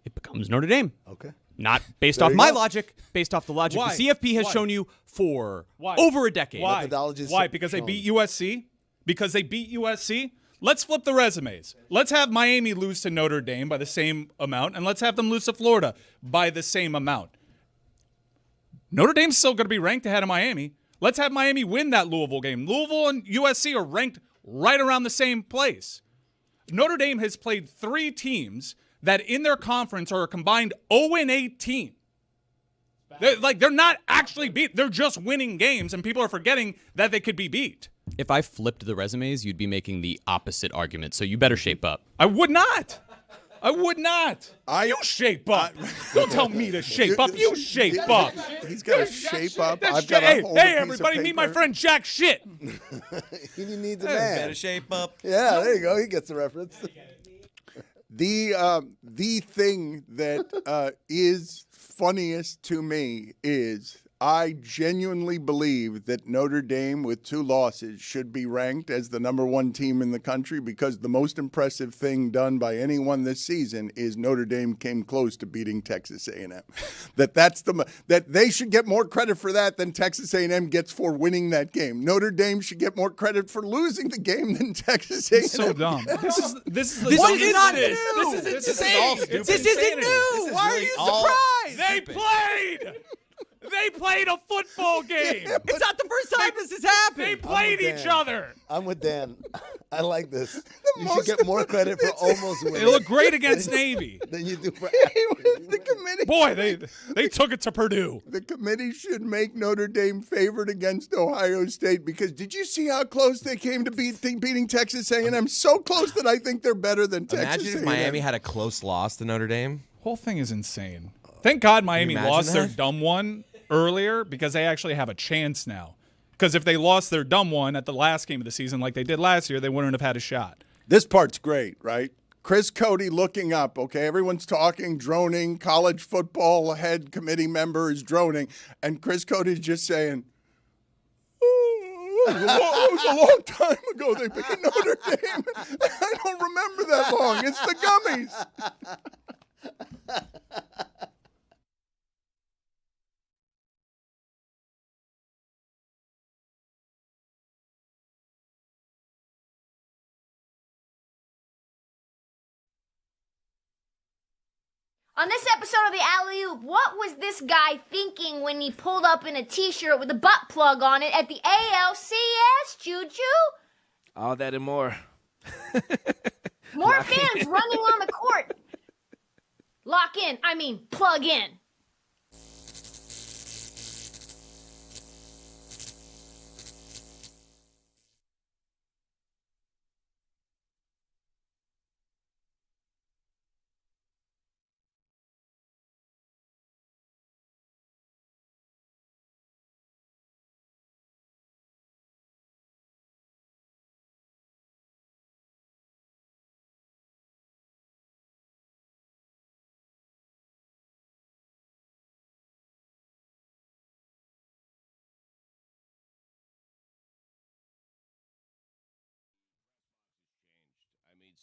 It becomes Notre Dame. Okay. Not based There off you my go. logic, based off the logic Why? the CFP has Why? shown you for Why? over a decade. Why? Methodology Why? is Because they shown. beat USC? Because they beat USC? Let's flip the resumes. Let's have Miami lose to Notre Dame by the same amount, and let's have them lose to Florida by the same amount. Notre Dame's still going to be ranked ahead of Miami. Let's have Miami win that Louisville game. Louisville and USC are ranked right around the same place. Notre Dame has played 3 teams that in their conference are a combined 0-18. They're not actually beat. They're just winning games, and people are forgetting that they could be beat. If I flipped the resumes, you'd be making the opposite argument. So you better shape up. I would not. You shape up. Don't tell me to shape up. You shape up. He's got to shape up. That's I've got hey, to hold a piece of everybody, meet my paper. friend Jack Shit. He needs a man. Better shape up. Yeah, there you go. He gets the reference. The thing that is funniest to me is I genuinely believe that Notre Dame with 2 losses should be ranked as the number 1 team in the country because the most impressive thing done by anyone this season is Notre Dame came close to beating Texas A&M. That they should get more credit for that than Texas A&M gets for winning that game. Notre Dame should get more credit for losing the game than Texas A&M. So dumb. This is This is not new. This is insane. This This isn't new. Why are you surprised? They played. They played a football game. It's not the first time this has happened. They played each other. I'm with Dan. I like this. You should get more credit for almost winning. They look great against Navy. than you do for The committee. Boy, they took it to Purdue. The committee should make Notre Dame favored against Ohio State because did you see how close they came to beating Texas A&M? So close that I think they're better than Texas Imagine if A&M. Miami had a close loss to Notre Dame. Whole thing is insane. Thank God Miami imagine lost their that? dumb one earlier because they actually have a chance now. Because if they lost their dumb one at the last game of the season like they did last year, they wouldn't have had a shot. This part's great, right? Chris Cody looking up, okay? Everyone's talking, droning. College football head committee member is droning. And Chris Cody's just saying, it was a long time ago they beat Notre Dame. I don't remember that long. It's the gummies. On this episode of the Alley Oop, what was this guy thinking when he pulled up in a t-shirt with a butt plug on it at the ALCS, Juju? All that and more. More fans running on the court. Plug in.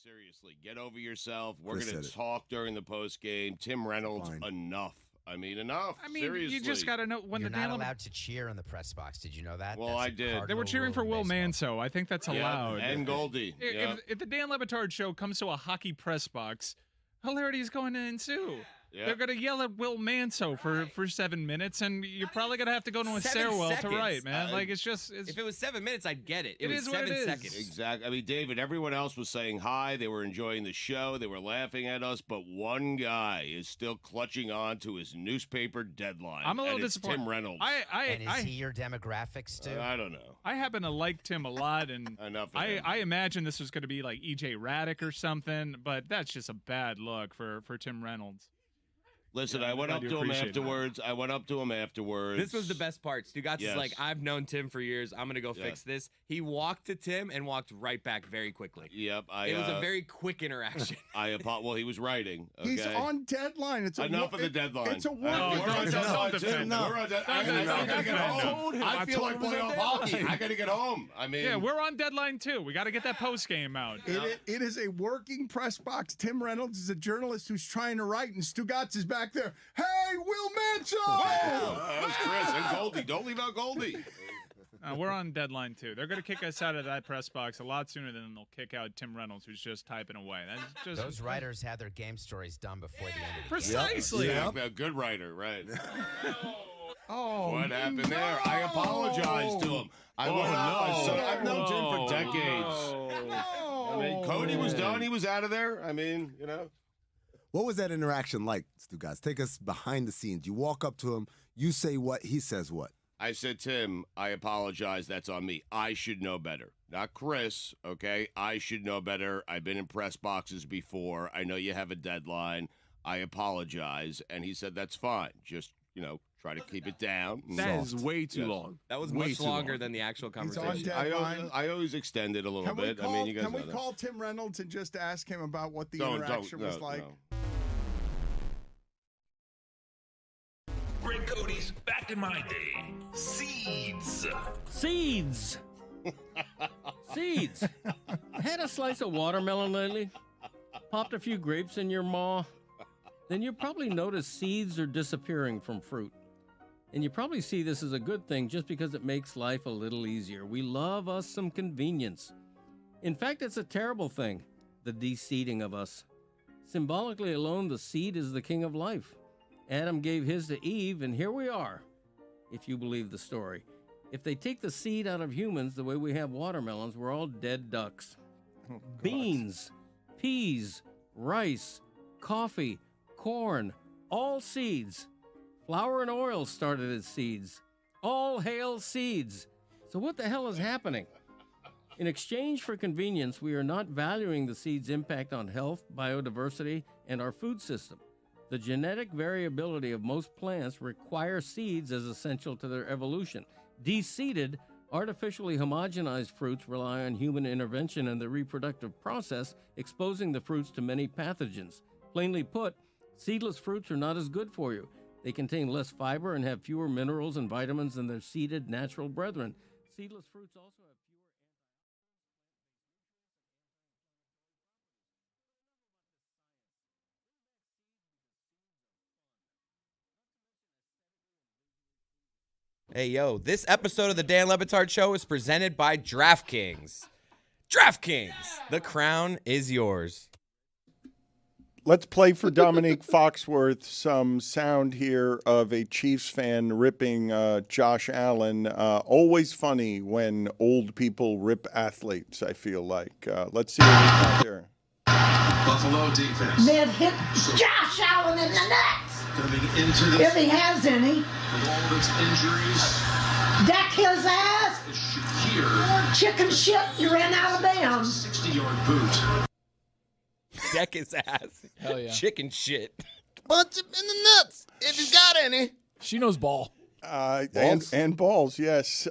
Seriously, get over yourself. We're Chris going said to it. talk during the post game. Tim Reynolds, enough. Enough. Seriously. You just got to know when You're the not Dan allowed to cheer in the press box. Did you know that? Well, I did. They were cheering for Will Manso. I think that's allowed. And Goldie. If the Dan Le Batard Show comes to a hockey press box, hilarity is going to ensue. Yeah. They're going to yell at Will Manso for 7 minutes, and you're probably going to have to go to a 7 stairwell to seconds. write, man. It's If it was 7 minutes, I'd get it. It was is what 7 it is. seconds. Exactly. David, everyone else was saying hi. They were enjoying the show. They were laughing at us. But one guy is still clutching on to his newspaper deadline. I'm a little and it's disappointed. Tim Reynolds. And is he your demographics too? I don't know. I happen to like Tim a lot, and Enough of him. I imagine this was going to be like E.J. Raddick or something, but that's just a bad look for Tim Reynolds. Listen, I went up to him afterwards. This was the best part. Stugotz Yes. is like, I've known Tim for years. I'm going to go fix this. He walked to Tim and walked right back very quickly. Yep. It was a very quick interaction. Well, he was writing. Okay? He's on deadline. It's Enough of the deadline. It's a We're work. on deadline, too. We're on deadline. I gotta get home. I feel like playoff hockey. I got to get home. Yeah, we're on deadline too. We got to get that post game out. It is a working press box. Tim Reynolds is a journalist who's trying to write, and Stugotz is back there. Hey, Will Manso! That was Chris and Goldie. Don't leave out Goldie. We're on deadline too. They're going to kick us out of that press box a lot sooner than they'll kick out Tim Reynolds, who's just typing away. That's just Those writers had their game stories done before the end of the precisely. Yeah, a good writer, right? Oh, What happened there? I apologize to him. I've known Tim for decades. Cody was done. He was out of there. What was that interaction like, Stugotz? Take us behind the scenes. You walk up to him, you say what, he says what. I said, Tim, I apologize. That's on me. I should know better. Not Chris, okay? I should know better. I've been in press boxes before. I know you have a deadline. I apologize. And he said, that's fine. Just, try to keep it down. That is way too long. That was Way much too longer long. than the actual He's on conversation. deadline. I always extend it a little bit. Can we you guys know that. call Tim Reynolds and just ask him about what the Don't, interaction was no, like? no. Greg Cody's back in my day. Seeds. Seeds. Seeds. Had a slice of watermelon lately? Popped a few grapes in your maw? Then you probably notice seeds are disappearing from fruit. And you probably see this as a good thing just because it makes life a little easier. We love us some convenience. In fact, it's a terrible thing, the de-seeding of us. Symbolically alone, the seed is the king of life. Adam gave his to Eve, and here we are. if you believe the story. If they take the seed out of humans the way we have watermelons, we're all dead ducks. Beans, peas, rice, coffee, corn, all seeds. Flour and oil started as seeds. All hail seeds. So what the hell is happening? In exchange for convenience, we are not valuing the seed's impact on health, biodiversity, and our food system. The genetic variability of most plants require seeds as essential to their evolution. De-seeded, artificially homogenized fruits rely on human intervention in the reproductive process, exposing the fruits to many pathogens. Plainly put, seedless fruits are not as good for you. They contain less fiber and have fewer minerals and vitamins than their seeded natural brethren. Seedless fruits also have fewer Hey, yo, this episode of the Dan Le Batard Show is presented by DraftKings. DraftKings, the crown is yours. Let's play for Dominique Foxworth some sound here of a Chiefs fan ripping Josh Allen. Always funny when old people rip athletes, I feel like. Let's see what we got here. Buffalo defense. Mid hit Josh Allen in the nuts. Coming into this. If he has any. With all of its injuries. Deck his ass. Shakir. Chicken shit, you ran out of bounds. 60-yard boot. Deck his ass. Hell yeah. Chicken shit. Punch him in the nuts if he's got any. She knows ball. And balls, yes.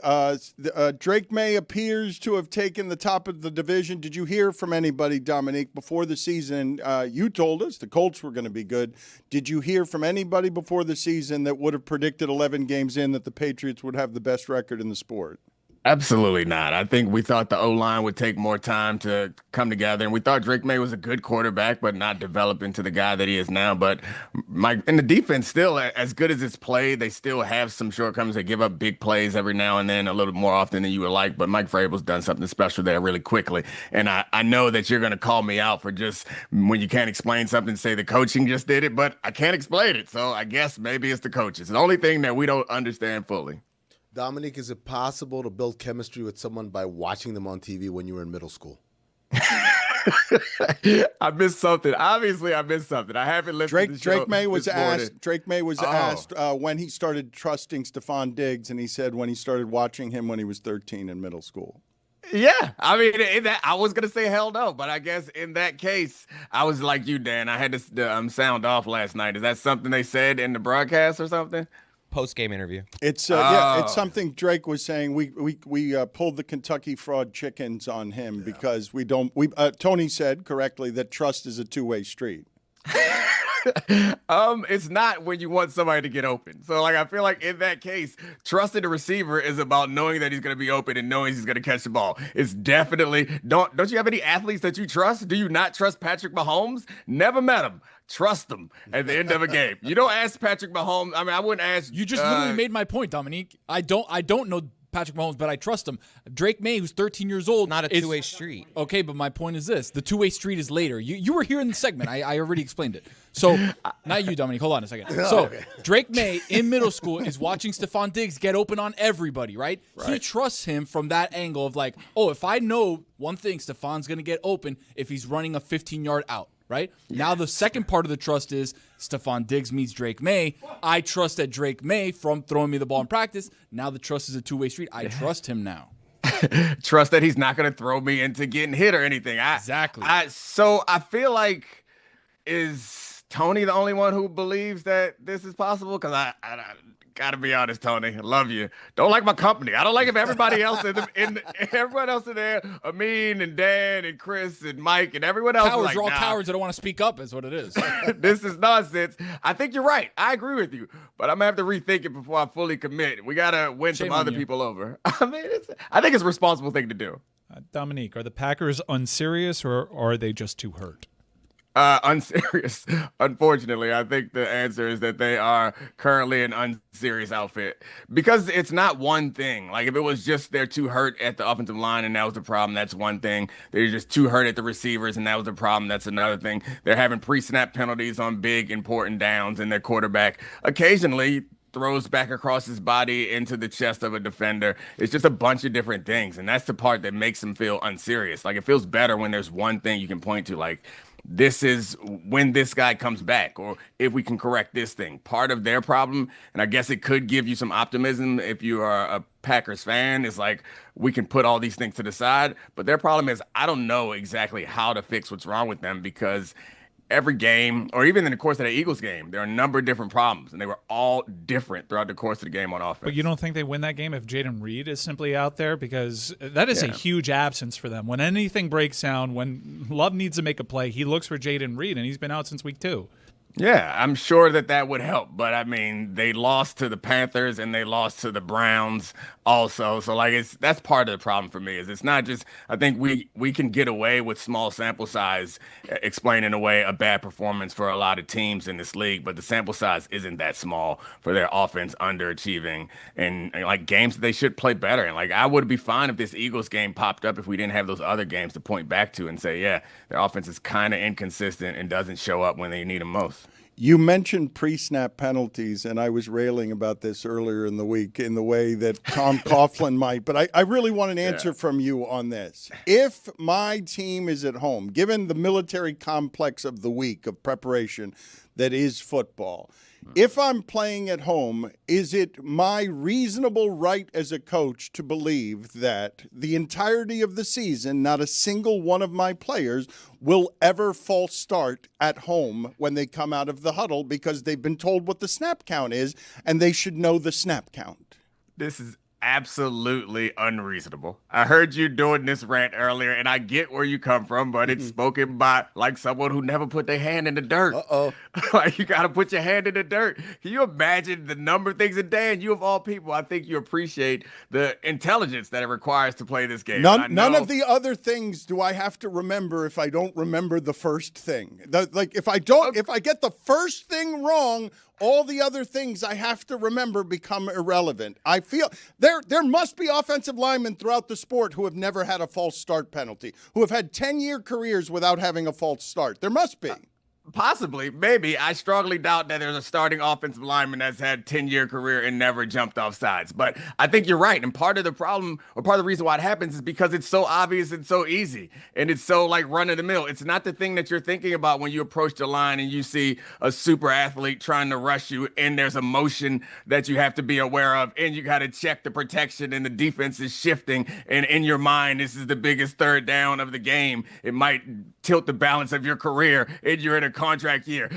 Drake May appears to have taken the top of the division. Did you hear from anybody, Dominique, before the season? You told us the Colts were going to be good. Did you hear from anybody before the season that would have predicted 11 games in that the Patriots would have the best record in the sport? Absolutely not. I think we thought the O-line would take more time to come together, and we thought Drake May was a good quarterback, but not develop into the guy that he is now. But and the defense still, as good as it's played, they still have some shortcomings. They give up big plays every now and then, a little more often than you would like. But Mike Vrabel's done something special there really quickly. And I know that you're going to call me out for just when you can't explain something, say the coaching just did it, but I can't explain it. So I guess maybe it's the coaches. It's the only thing that we don't understand fully. Dominique, is it possible to build chemistry with someone by watching them on TV when you were in middle school? I missed something. Obviously, I missed something. I haven't listened to the show. Drake May was this morning. asked. Drake May was asked when he started trusting Stephon Diggs, and he said when he started watching him when he was 13 in middle school. Yeah, I mean, in that, I was gonna say hell no, but I guess in that case, I was like you, Dan. I had to sound off last night. Is that something they said in the broadcast or something? Post-game interview. It's it's something Drake was saying. We pulled the Kentucky Fried Chickens on him because we don't. Tony said correctly that trust is a two-way street. It's not when you want somebody to get open. So like I feel like in that case, trusting the receiver is about knowing that he's going to be open and knowing he's going to catch the ball. It's definitely don't you have any athletes that you trust? Do you not trust Patrick Mahomes? Never met him. Trust them at the end of a game. You don't ask Patrick Mahomes. I mean, I wouldn't ask. You just literally made my point, Dominique. I don't know Patrick Mahomes, but I trust him. Drake May, who's 13 years old, not a two-way street. Okay, but my point is this: the two-way street is later. You were here in the segment. I already explained it. So not you, Dominique. Hold on a second. So Drake May in middle school is watching Stephon Diggs get open on everybody. Right? He trusts him from that angle of like, oh, if I know one thing, Stephon's going to get open if he's running a 15-yard out. Right? Yeah. Now the second part of the trust is Stephon Diggs meets Drake May. I trust that Drake May from throwing me the ball in practice. Now the trust is a two-way street. I trust him now. Trust that he's not going to throw me into getting hit or anything. Exactly. So I feel like, is Tony the only one who believes that this is possible? Because I gotta be honest, Tony. I love you. Don't like my company. I don't like if everybody else everyone else in there, Amin and Dan and Chris and Mike and everyone else. Cowards like, are all cowards that don't want to speak up, is what it is. This is nonsense. I think you're right. I agree with you, but I'm gonna have to rethink it before I fully commit. We gotta win some other people over. I mean, I think it's a responsible thing to do. Dominique, are the Packers unserious or are they just too hurt? Unserious. Unfortunately, I think the answer is that they are currently an unserious outfit because it's not one thing. Like if it was just they're too hurt at the offensive line and that was the problem, that's one thing. They're just too hurt at the receivers and that was the problem, that's another thing. They're having pre-snap penalties on big important downs and their quarterback occasionally throws back across his body into the chest of a defender. It's just a bunch of different things. And that's the part that makes him feel unserious. Like, it feels better when there's one thing you can point to, like, this is when this guy comes back, or if we can correct this thing. Part of their problem, and I guess it could give you some optimism if you are a Packers fan, is like, we can put all these things to the side. But their problem is, I don't know exactly how to fix what's wrong with them, because every game, or even in the course of the Eagles game, there are a number of different problems, and they were all different throughout the course of the game on offense. But you don't think they win that game if Jaden Reed is simply out there? Because that is a huge absence for them. When anything breaks down, when Love needs to make a play, he looks for Jaden Reed, and he's been out since week 2. Yeah, I'm sure that would help. But, I mean, they lost to the Panthers and they lost to the Browns also. So, like, that's part of the problem for me. Is it's not just – I think we can get away with small sample size explaining away a bad performance for a lot of teams in this league. But the sample size isn't that small for their offense underachieving and like, games that they should play better. And, like, I would be fine if this Eagles game popped up if we didn't have those other games to point back to and say, yeah, their offense is kind of inconsistent and doesn't show up when they need them most. You mentioned pre-snap penalties, and I was railing about this earlier in the week in the way that Tom Coughlin might, but I really want an answer from you on this. If my team is at home, given the military complex of the week of preparation that is football, if I'm playing at home, is it my reasonable right as a coach to believe that the entirety of the season, not a single one of my players will ever false start at home when they come out of the huddle because they've been told what the snap count is and they should know the snap count? This is absolutely unreasonable. I heard you doing this rant earlier, and I get where you come from, but it's spoken by like someone who never put their hand in the dirt. Like, you got to put your hand in the dirt. Can you imagine the number of things? And Dan, you of all people, I think you appreciate the intelligence that it requires to play this game. None of the other things do I have to remember if I don't remember the first thing. If I get the first thing wrong, all the other things I have to remember become irrelevant. I feel there must be offensive linemen throughout the sport who have never had a false start penalty, who have had 10-year careers without having a false start. There must be. Possibly, maybe. I strongly doubt that there's a starting offensive lineman that's had a 10-year career and never jumped off sides. But I think you're right. And part of the problem, or part of the reason why it happens, is because it's so obvious and so easy. And it's so, like, run-of-the-mill. It's not the thing that you're thinking about when you approach the line and you see a super athlete trying to rush you, and there's a motion that you have to be aware of, and you got to check the protection, and the defense is shifting. And in your mind, this is the biggest third down of the game. It might tilt the balance of your career, and you're in a contract year.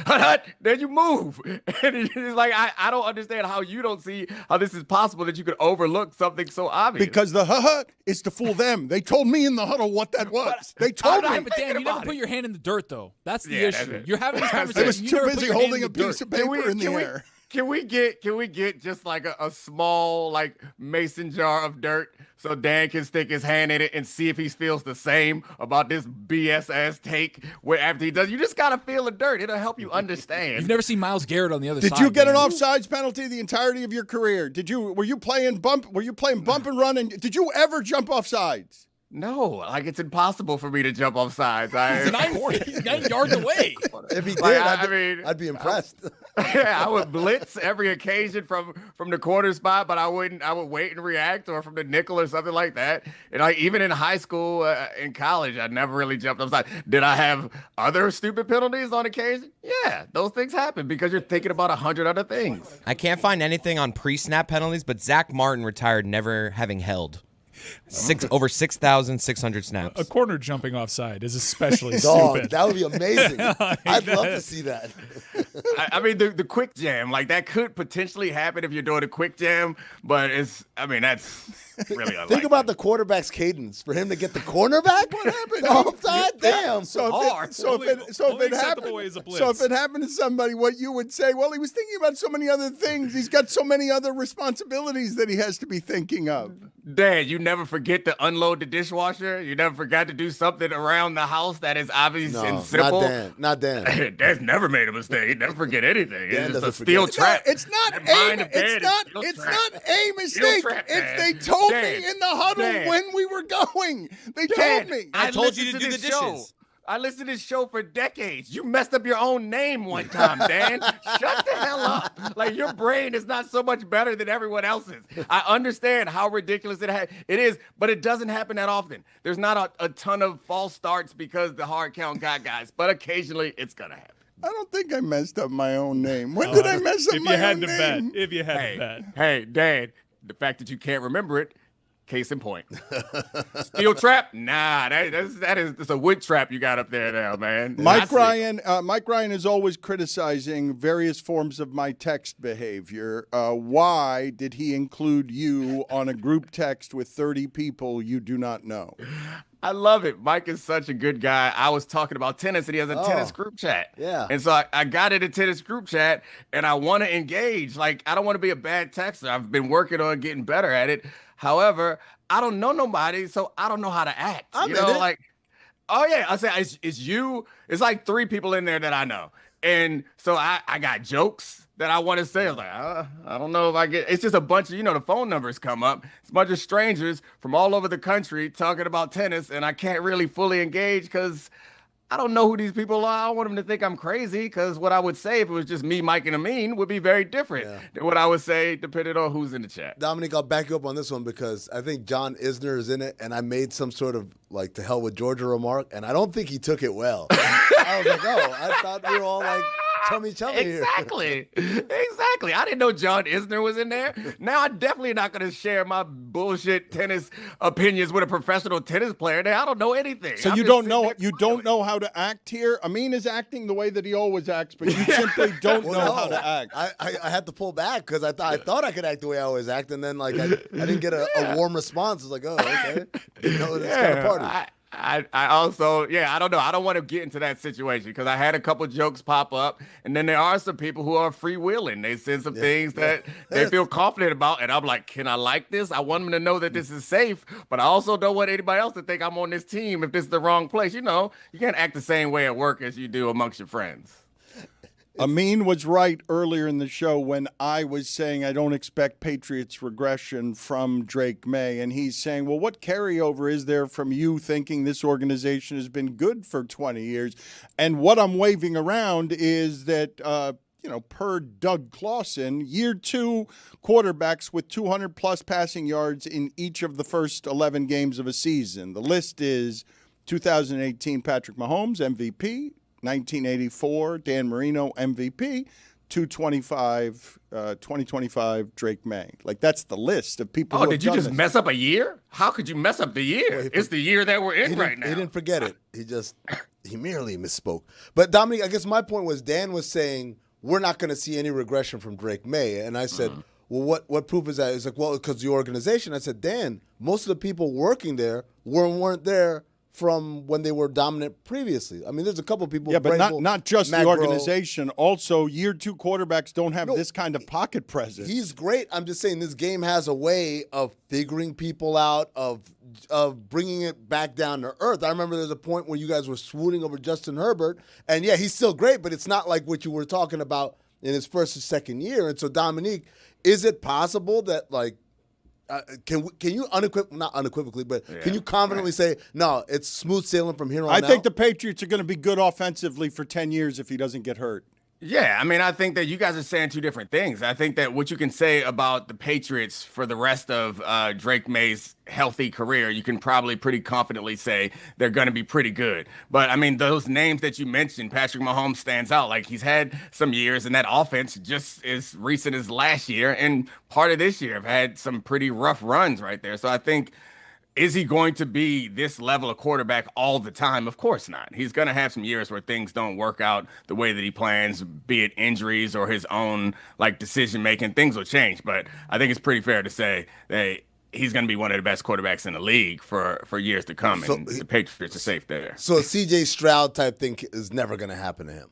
Then you move. And it's like, I don't understand how you don't see how this is possible that you could overlook something so obvious. Because the is to fool them. They told me in the huddle what that was. They told me. But Dan, you never put your hand in the dirt, though. That's the issue. You're having this conversation. I was too busy holding a piece of paper in the air. Can we get just like a small, like, mason jar of dirt so Dan can stick his hand in it and see if he feels the same about this BS ass take after he does? You just gotta feel the dirt. It'll help you understand. You've never seen Myles Garrett on the other side. Did you get an offsides penalty the entirety of your career? Were you playing bump and run? And did you ever jump off sides? No, like, it's impossible for me to jump off sides. He's 9 yards away. If he did, I'd be impressed. Yeah, I would blitz every occasion from the corner spot, but I would wait and react, or from the nickel or something like that. And like, even in high school, in college, I never really jumped offside. Did I have other stupid penalties on occasion? Yeah, those things happen because you're thinking about 100 other things. I can't find anything on pre-snap penalties, but Zach Martin retired never having held. Over 6,600 snaps. A corner jumping offside is especially Dog, stupid. that would be amazing. I'd love to see that. I mean, the quick jam, like, that could potentially happen if you're doing a quick jam, but that's really unlikely. Think about the quarterback's cadence. For him to get the cornerback? What happened? Offside? Damn. So if it happened to somebody, what you would say, well, he was thinking about so many other things. He's got so many other responsibilities that he has to be thinking of. Dad, you never forget to unload the dishwasher? You never forgot to do something around the house that is obvious and simple? Not Dan. Dad's never made a mistake. He never forget anything. It's just a steel trap. It's not a mistake. They told me in the huddle when we were going. They told me. I told you to do the dishes. I listened to this show for decades. You messed up your own name one time, Dan. Shut the hell up. Like, your brain is not so much better than everyone else's. I understand how ridiculous it is, but it doesn't happen that often. There's not a ton of false starts because the hard count got guys, but occasionally it's going to happen. I don't think I messed up my own name. When did I mess up my own name? If you had to bet. Hey, Dan, the fact that you can't remember it, case in point. Steel trap? Nah, that's a wood trap you got up there now, man. Mike Ryan is always criticizing various forms of my text behavior. Why did he include you on a group text with 30 people you do not know? I love it. Mike is such a good guy. I was talking about tennis, and he has a tennis group chat. Yeah. And so I got in a tennis group chat, and I want to engage. Like, I don't want to be a bad texter. I've been working on getting better at it. However, I don't know nobody, so I don't know how to act. Like, oh yeah, I say it's you. It's like 3 people in there that I know, and so I got jokes that I want to say. I was like, I don't know if I get. It's just a bunch of the phone numbers come up. It's a bunch of strangers from all over the country talking about tennis, and I can't really fully engage because I don't know who these people are. I don't want them to think I'm crazy, because what I would say if it was just me, Mike, and Amin would be very different than what I would say depending on who's in the chat. Dominique, I'll back you up on this one because I think John Isner is in it, and I made some sort of like to hell with Georgia remark, and I don't think he took it well. I was like, I thought we were all like chummy here. Exactly. I didn't know John Isner was in there. Now I'm definitely not going to share my bullshit tennis opinions with a professional tennis player. Now I don't know anything. So you don't know how to act here? Amin is acting the way that he always acts, but you simply don't know how to act. I had to pull back because I thought I could act the way I always act, and then like I didn't get a warm response. I was like, oh, okay. It's kind of party. I also, I don't know. I don't want to get into that situation because I had a couple jokes pop up, and then there are some people who are freewheeling. They send some things that they feel confident about, and I'm like, can I like this? I want them to know that this is safe, but I also don't want anybody else to think I'm on this team if this is the wrong place. You can't act the same way at work as you do amongst your friends. Amin was right earlier in the show when I was saying I don't expect Patriots regression from Drake May. And he's saying, well, what carryover is there from you thinking this organization has been good for 20 years? And what I'm waving around is that, per Doug Clawson, year 2 quarterbacks with 200-plus passing yards in each of the first 11 games of a season. The list is 2018 Patrick Mahomes, MVP. 1984, Dan Marino, MVP, 2025, Drake May. Like, that's the list of people. Oh, did you just mess up a year? How could you mess up the year? It's the year that we're in right now. He didn't forget it. He merely misspoke. But Dominique, I guess my point was Dan was saying we're not going to see any regression from Drake May. And I said, well, what proof is that? He's like, well, because the organization. I said, Dan, most of the people working there weren't there from when they were dominant previously. I mean, there's a couple of people. Yeah, but not just the organization. Also, year 2 quarterbacks don't have this kind of pocket presence. He's great. I'm just saying this game has a way of figuring people out, of bringing it back down to earth. I remember there's a point where you guys were swooning over Justin Herbert, and yeah, he's still great, but it's not like what you were talking about in his first or second year. And so, Dominique, is it possible that can you not unequivocally, but can you confidently say, no, it's smooth sailing from here on out? I think the Patriots are going to be good offensively for 10 years if he doesn't get hurt. Yeah, I mean, I think that you guys are saying 2 different things. I think that what you can say about the Patriots for the rest of Drake May's healthy career, you can probably pretty confidently say they're going to be pretty good. But, I mean, those names that you mentioned, Patrick Mahomes stands out. Like, he's had some years, and that offense just as recent as last year and part of this year have had some pretty rough runs right there. So I think, is he going to be this level of quarterback all the time? Of course not. He's going to have some years where things don't work out the way that he plans, be it injuries or his own decision-making. Things will change. But I think it's pretty fair to say that he's going to be one of the best quarterbacks in the league for years to come, and the Patriots are safe there. So a C.J. Stroud type thing is never going to happen to him.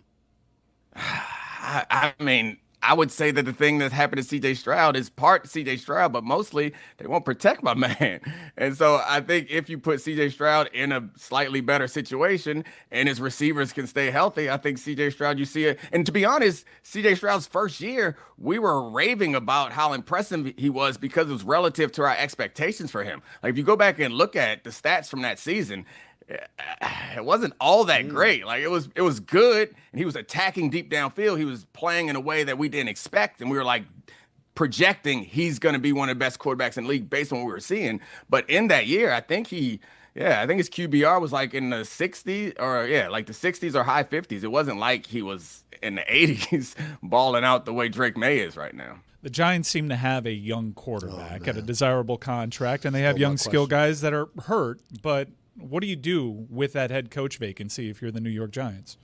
I mean, I would say that the thing that's happened to C.J. Stroud is part C.J. Stroud, but mostly they won't protect my man. And so I think if you put C.J. Stroud in a slightly better situation and his receivers can stay healthy, I think C.J. Stroud, you see it. And to be honest, C.J. Stroud's first year, we were raving about how impressive he was because it was relative to our expectations for him. Like, if you go back and look at the stats from that season, it wasn't all that great. Like it was good, and he was attacking deep downfield. He was playing in a way that we didn't expect, and we were like projecting he's going to be one of the best quarterbacks in the league based on what we were seeing. But in that year, I think his QBR was like in the 60s like the 60s or high 50s. It wasn't like he was in the 80s balling out the way Drake May is right now. The Giants seem to have a young quarterback at a desirable contract, and they have young skill guys that are hurt. But what do you do with that head coach vacancy if you're the New York Giants?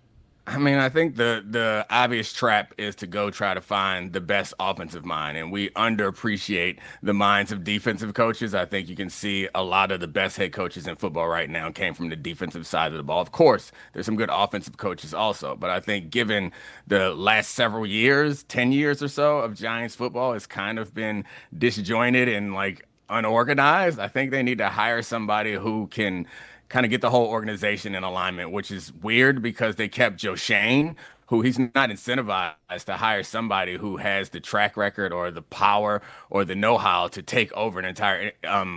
I mean, I think the obvious trap is to go try to find the best offensive mind, and we underappreciate the minds of defensive coaches. I think you can see a lot of the best head coaches in football right now came from the defensive side of the ball. Of course, there's some good offensive coaches also, but I think given the last several years, 10 years or so of Giants football, it's kind of been disjointed and like unorganized. I think they need to hire somebody who can kind of get the whole organization in alignment, which is weird because they kept Joe Shane, who he's not incentivized to hire somebody who has the track record or the power or the know-how to take over an entire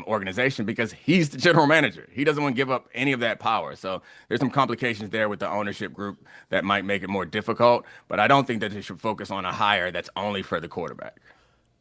organization because he's the general manager. He doesn't want to give up any of that power. So there's some complications there with the ownership group that might make it more difficult, but I don't think that they should focus on a hire that's only for the quarterback.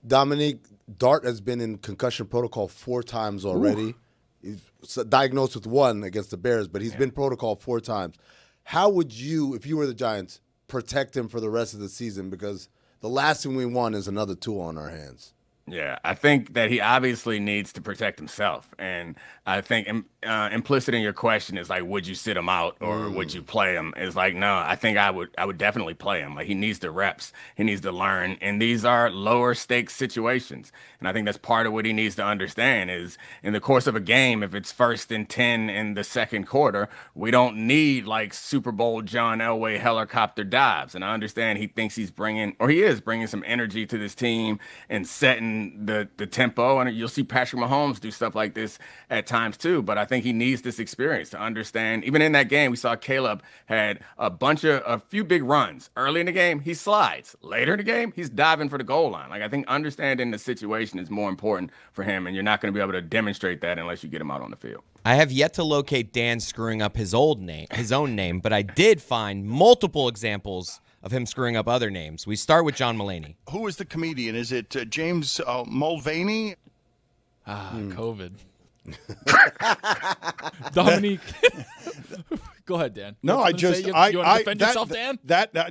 Dominique, Dart has been in concussion protocol 4 times already. Ooh. He's diagnosed with 1 against the Bears, but he's been protocol 4 times. How would you, if you were the Giants, protect him for the rest of the season? Because the last thing we want is another tool on our hands. Yeah, I think that he obviously needs to protect himself. And I think implicit in your question is like, would you sit him out or would you play him? It's like, no, I think I would definitely play him. Like he needs the reps. He needs to learn. And these are lower stakes situations. And I think that's part of what he needs to understand is in the course of a game, if it's 1st and 10 in the second quarter, we don't need like Super Bowl John Elway helicopter dives. And I understand he thinks he is bringing some energy to this team and setting the tempo, and you'll see Patrick Mahomes do stuff like this at times too. But I think he needs this experience to understand. Even in that game, we saw Caleb had a few big runs early in the game. He slides later in the game. He's diving for the goal line. Like I think understanding the situation is more important for him, and you're not going to be able to demonstrate that unless you get him out on the field. I have yet to locate Dan screwing up his own name, but I did find multiple examples of him screwing up other names. We start with John Mulaney. Who is the comedian? Is it James Mulvaney? COVID. Dominique. Go ahead, Dan. No, you want to defend yourself, Dan?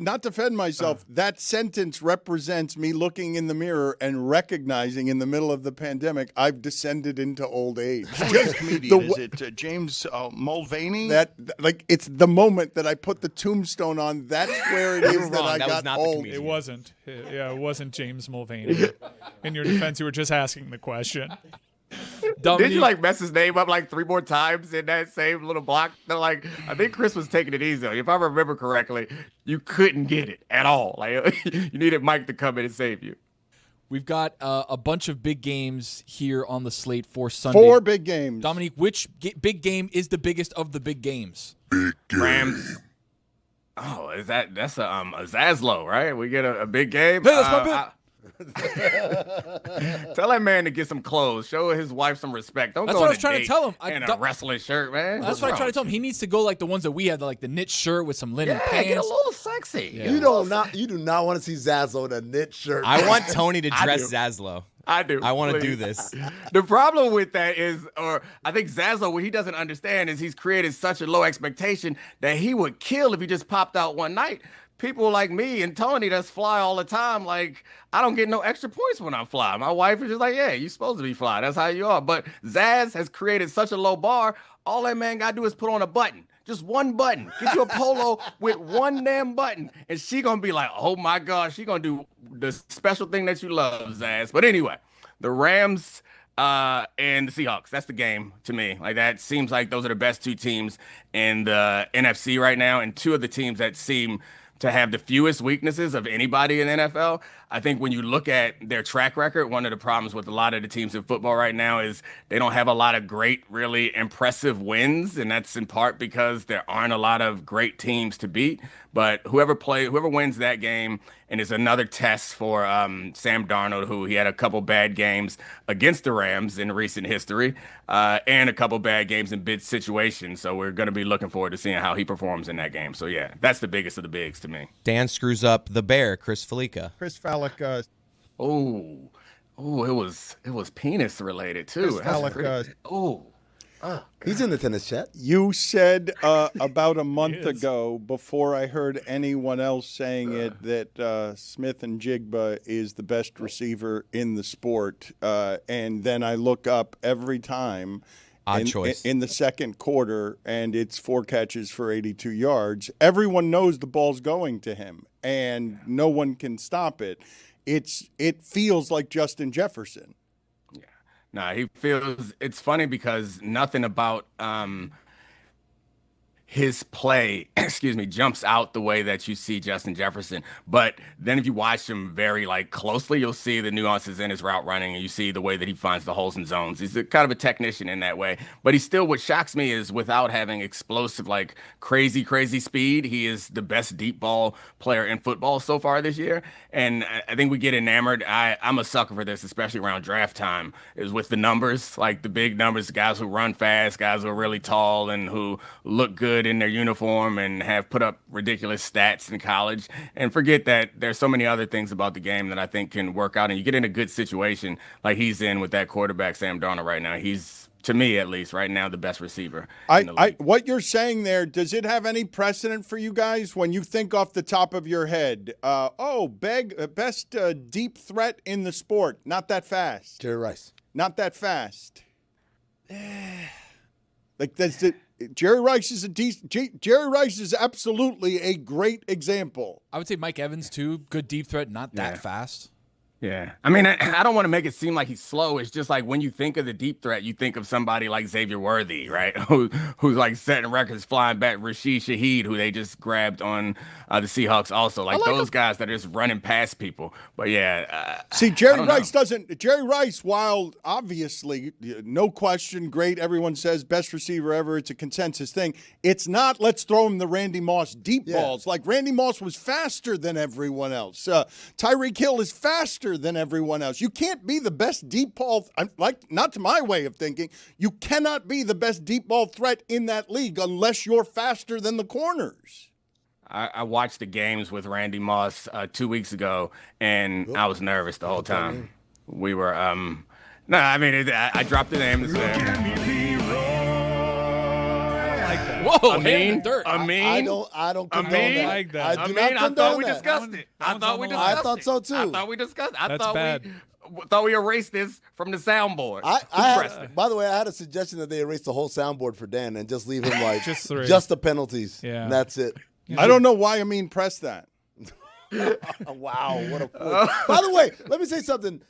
Not defend myself. That sentence represents me looking in the mirror and recognizing in the middle of the pandemic I've descended into old age. Who is the comedian? Is it James Mulvaney? It's the moment that I put the tombstone on. That's where it is that I got old. It wasn't. It wasn't James Mulvaney. In your defense, you were just asking the question. Did you like mess his name up like 3 more times in that same little block? They're like, I think Chris was taking it easy. If I remember correctly, you couldn't get it at all. Like you needed Mike to come in and save you. We've got a bunch of big games here on the slate for Sunday. 4 big games. Dominique, which big game is the biggest of the big games? Rams. Oh, that's a Zaslow, right? We get a big game. Hey, that's my bit. Tell that man to get some clothes. Show his wife some respect. Don't That's go what on I was a trying date to tell him. in a wrestling shirt, man. That's what I tried to tell him. He needs to go like the ones that we had, like the knit shirt with some linen pants. Get a little sexy. Yeah. You do not want to see Zaslow in a knit shirt. I want Tony to dress Zaslow. I do. I want to do this. The problem with that is, or I think Zaslow, what he doesn't understand is he's created such a low expectation that he would kill if he just popped out one night. People like me and Tony that's fly all the time, like, I don't get no extra points when I fly. My wife is just like, yeah, you're supposed to be fly. That's how you are. But Zaz has created such a low bar, all that man got to do is put on a button. Just one button. Get you a polo with one damn button. And she going to be like, oh, my gosh, she going to do the special thing that you love, Zaz. But anyway, the Rams and the Seahawks, that's the game to me. Like, that seems like those are the best 2 teams in the NFC right now, and 2 of the teams that seem to have the fewest weaknesses of anybody in the NFL. I think when you look at their track record, one of the problems with a lot of the teams in football right now is they don't have a lot of great, really impressive wins, and that's in part because there aren't a lot of great teams to beat. But whoever wins that game, and it's another test for Sam Darnold, who he had a couple bad games against the Rams in recent history, and a couple bad games in bid situations. So we're going to be looking forward to seeing how he performs in that game. So yeah, that's the biggest of the bigs to me. Dan screws up the Bear, Chris Felica. Chris Fallick. It was penis related too. Chris Fallick. He's in the tennis chat. You said about a month ago, before I heard anyone else saying it, that Smith and Jigba is the best receiver in the sport. And then I look up every time in the second quarter, and it's 4 catches for 82 yards. Everyone knows the ball's going to him, and no one can stop it. It feels like Justin Jefferson. Nah, it's funny because nothing about his play, jumps out the way that you see Justin Jefferson. But then if you watch him very closely, you'll see the nuances in his route running, and you see the way that he finds the holes and zones. He's kind of a technician in that way. But what shocks me is without having explosive, crazy speed, he is the best deep ball player in football so far this year. And I think we get enamored. I'm a sucker for this, especially around draft time, is with the numbers, the big numbers, guys who run fast, guys who are really tall and who look good in their uniform and have put up ridiculous stats in college, and forget that there's so many other things about the game that I think can work out, and you get in a good situation like he's in with that quarterback Sam Darnold right now. He's, to me at least right now, the best receiver in the league. What you're saying there, does it have any precedent for you guys when you think off the top of your head? Best deep threat in the sport, not that fast. Jerry Rice. Not that fast. That's it. Jerry Rice is absolutely a great example. I would say Mike Evans too. Good deep threat, not that fast. Yeah. I mean, I don't want to make it seem like he's slow. It's just when you think of the deep threat, you think of somebody like Xavier Worthy, right? Who's setting records, flying back. Rashid Shaheed, who they just grabbed on the Seahawks also. Those guys that are just running past people. But yeah. See, Jerry Rice, while obviously, no question, great, everyone says best receiver ever, it's a consensus thing. It's not, let's throw him the Randy Moss deep balls. Randy Moss was faster than everyone else. Tyreek Hill is faster than everyone else. You can't be the best deep ball, not to my way of thinking, you cannot be the best deep ball threat in that league unless you're faster than the corners. I watched the games with Randy Moss 2 weeks ago, and I was nervous the whole time. We were, I dropped the name. Whoa, I dirt. don't condone that. Like that. I do not condone thought we that. discussed it. I thought so too. I thought we discussed it. That's bad. Thought we erased this from the soundboard. By the way, I had a suggestion that they erase the whole soundboard for Dan and just leave him just the penalties. Yeah. And that's it. I don't know why Amin pressed that. Wow, what a quote. By the way, let me say something.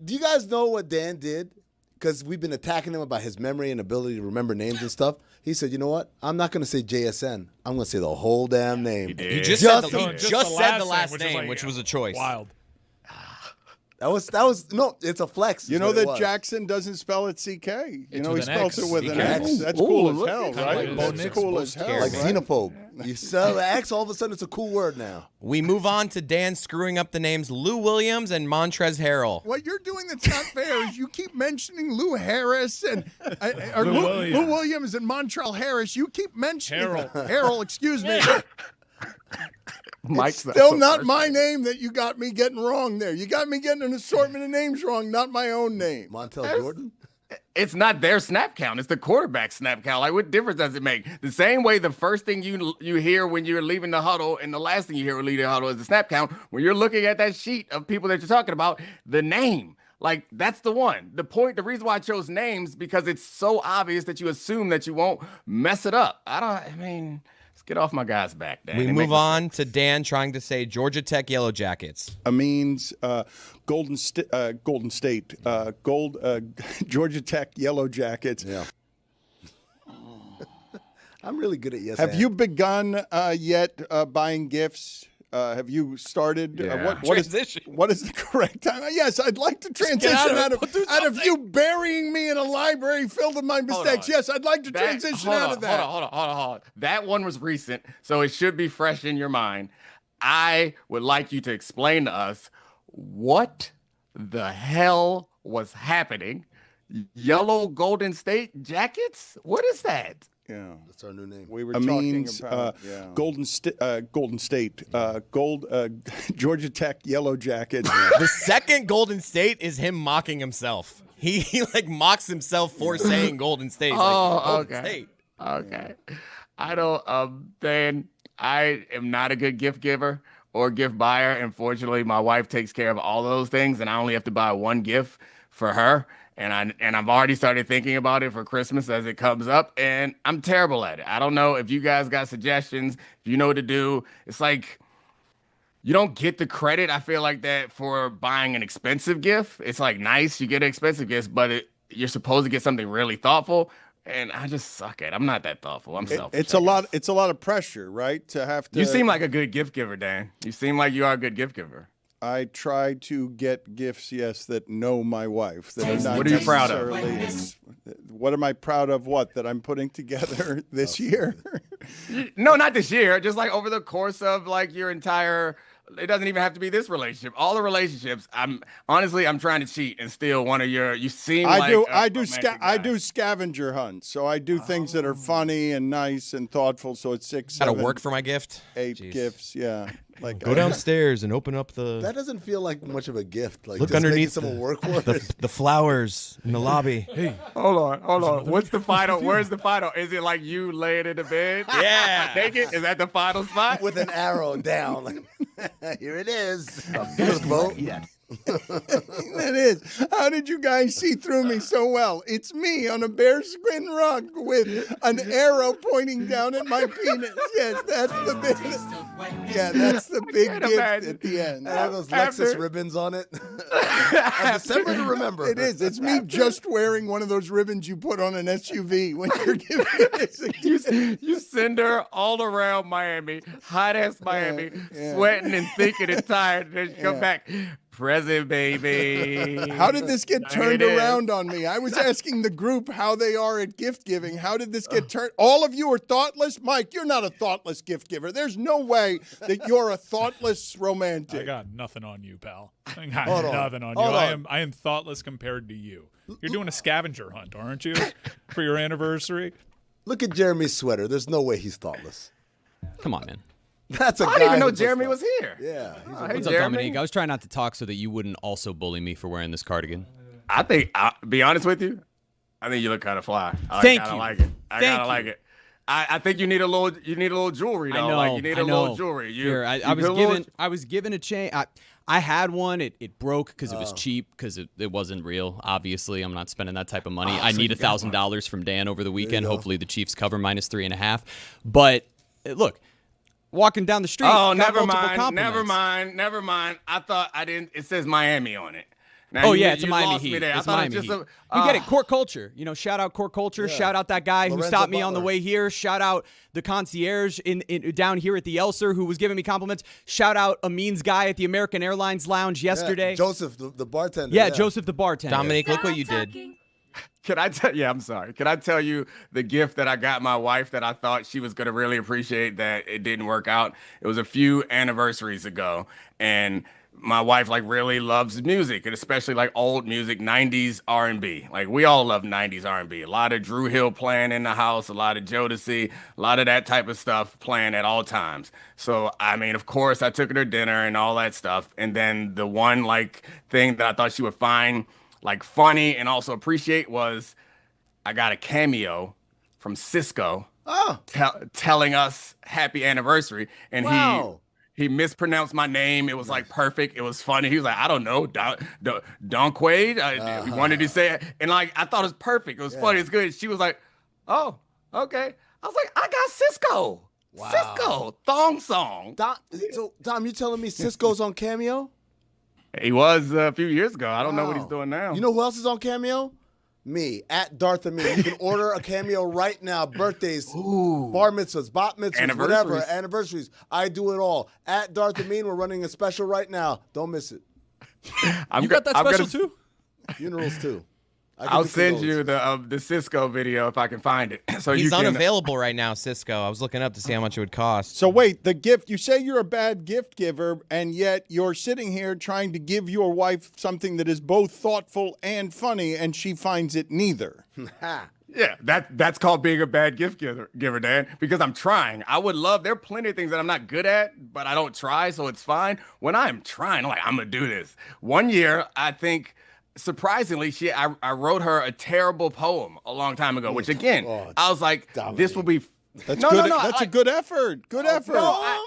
Do you guys know what Dan did? Because we've been attacking him about his memory and ability to remember names and stuff. He said, you know what? I'm not going to say JSN. I'm going to say the whole damn name. He just said the last name, which was a choice. Wild. That was no, it's a flex. You know that Jackson doesn't spell it CK. You know he spells it with an X. That's cool as hell, right? That's cool as hell. Like xenophobe. You spell X, all of a sudden it's a cool word now. We move on to Dan screwing up the names Lou Williams and Montrezl Harrell. What you're doing that's not fair is you keep mentioning Lou Harris and Lou Williams and Montrezl Harris. You keep mentioning Harrell, excuse me. It's still not my name that you got me getting wrong there. You got me getting an assortment of names wrong, not my own name. Montel Jordan? It's not their snap count. It's the quarterback snap count. What difference does it make? The same way the first thing you hear when you're leaving the huddle and the last thing you hear when leaving the huddle is the snap count. When you're looking at that sheet of people that you're talking about, the name. That's the one. The reason why I chose names, because it's so obvious that you assume that you won't mess it up. Let's get off my guy's back, Dan. We move on to Dan trying to say Georgia Tech Yellow Jackets. Amin's Georgia Tech Yellow Jackets. Yeah. I'm really good at yes. Have you begun yet buying gifts Have you started? Yeah. What is the correct time? Yes, I'd like to transition out of you burying me in a library filled with my mistakes. Yes, I'd like to transition out of that. Hold on. That one was recent, so it should be fresh in your mind. I would like you to explain to us what the hell was happening. Yellow Golden State Jackets? What is that? Yeah, that's our new name. We were talking about Golden State, Georgia Tech Yellow Jackets. The second Golden State is him mocking himself. He like mocks himself for saying Golden State. He's like, Golden State. Okay. I don't. Dan, I am not a good gift giver or gift buyer. Unfortunately, my wife takes care of all those things, and I only have to buy one gift for her. And I've already started thinking about it for Christmas as it comes up, and I'm terrible at it. I don't know if you guys got suggestions, if you know what to do. It's like you don't get the credit, I feel like, that for buying an expensive gift. It's like nice, you get an expensive gift, but you're supposed to get something really thoughtful. And I just suck at it. I'm not that thoughtful. I'm selfish. It's a lot of pressure, right? To have to. You seem like a good gift giver, Dan. You seem like you are a good gift giver. I try to get gifts, yes, that know my wife. That are not what are you proud of? What am I proud of? What that I'm putting together this year? No, not this year. Just like over the course of like your entire. It doesn't even have to be this relationship. All the relationships. I'm trying to cheat and steal one of your. You seem I do scavenger hunts. So I do things that are funny and nice and thoughtful. So it's 6, 7, Gotta work for my gift. 8 gifts. Yeah. Like go downstairs and open up the. That doesn't feel like much of a gift. Like look just underneath someone work for the flowers in the lobby. Hey, hold on. What's the final? Where's the final? Is it like you laying in the bed? Yeah. Naked? Is that the final spot? With an arrow down. Like, here it is. Beautiful. Yes. That is. How did you guys see through me so well? It's me on a bearskin rug with an arrow pointing down at my penis. Yes, that's the big. Yeah, that's the big gift at the end. And have those Lexus ribbons on it. A December to remember. It is. It's me just wearing one of those ribbons you put on an SUV when you're giving it. You send her all around Miami, hot ass Miami, sweating and thinking and tired, and then she come back. Present, baby. How did this get turned around on me? I was asking the group how they are at gift giving. How did this get turned? All of you are thoughtless? Mike, you're not a thoughtless gift giver. There's no way that you're a thoughtless romantic. I got nothing on you, pal. I got nothing on you. I am thoughtless compared to you. You're doing a scavenger hunt, aren't you, for your anniversary? Look at Jeremy's sweater. There's no way he's thoughtless. Come on, man. That's a guy. I didn't even know Jeremy was here. Yeah. What's up, Dominique? I was trying not to talk so that you wouldn't also bully me for wearing this cardigan. I think, be honest with you, I think you look kind of fly. Thank I you. like it. I kind of like it. I think you need a little jewelry though. I know. Like you need a little jewelry. I was given a chain. I had one. It broke because it was cheap because it wasn't real. Obviously, I'm not spending that type of money. I need $1,000 from Dan over the weekend. Hopefully, the Chiefs cover -3.5. But look. Walking down the street. Oh, never mind. I thought I didn't. It says Miami on it. Now, it's a Miami Heat. It's Miami Heat. You get it. Court culture. Shout out court culture. Yeah. Shout out that guy who stopped me on the way here. Shout out the concierge in down here at the Elser who was giving me compliments. Shout out Amin's guy at the American Airlines Lounge yesterday. Joseph, the bartender. Yeah, Joseph, the bartender. Dominique, look what you did. Can I tell? Yeah, I'm sorry. Can I tell you the gift that I got my wife that I thought she was gonna really appreciate that it didn't work out? It was a few anniversaries ago, and my wife like really loves music, and especially like old music, 90s R&B. Like we all love 90s R&B. A lot of Drew Hill playing in the house, a lot of Jodeci, a lot of that type of stuff playing at all times. So I mean, of course, I took her to dinner and all that stuff, and then the one like thing that I thought she would find like funny and also appreciate was I got a cameo from Cisco telling us happy anniversary, and he mispronounced my name. It was like perfect. It was funny. He was like, I don't know, Don Quaid. He wanted to say it, and like I thought it was perfect. It was funny. It's good. She was like, oh, okay. I was like, I got Cisco. Wow. Cisco thong song. Dom, you telling me Cisco's on Cameo? He was a few years ago. I don't know what he's doing now. You know who else is on Cameo? me at Darth Amin. You can order a cameo right now. Birthdays, bar mitzvahs, bat mitzvahs, whatever, anniversaries. I do it all. At Darth Amin, we're running a special right now. Don't miss it. You got that special too? Funerals too. I'll send you the Cisco video if I can find it. So He's you can, unavailable right now, Cisco. I was looking up to see how much it would cost. So wait, the gift, you say you're a bad gift giver, and yet you're sitting here trying to give your wife something that is both thoughtful and funny, and she finds it neither. Yeah, that's called being a bad gift giver, Dan, because I'm trying. I would love, there are plenty of things that I'm not good at, but I don't try, so it's fine. When I'm trying, I'm like, I'm going to do this. One year, I think, surprisingly, I wrote her a terrible poem a long time ago, which again, I was like, this will be... That's a good effort. Good effort. No,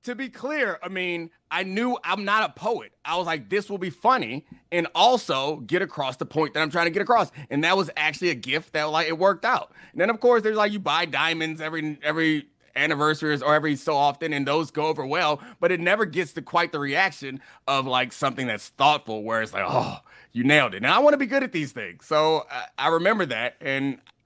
to be clear, I mean, I knew I'm not a poet. I was like, this will be funny and also get across the point that I'm trying to get across. And that was actually a gift that like it worked out. And then of course there's like you buy diamonds every anniversaries or every so often, and those go over well, but it never gets to quite the reaction of like something that's thoughtful where it's like, oh, you nailed it. And I want to be good at these things. So I remember that,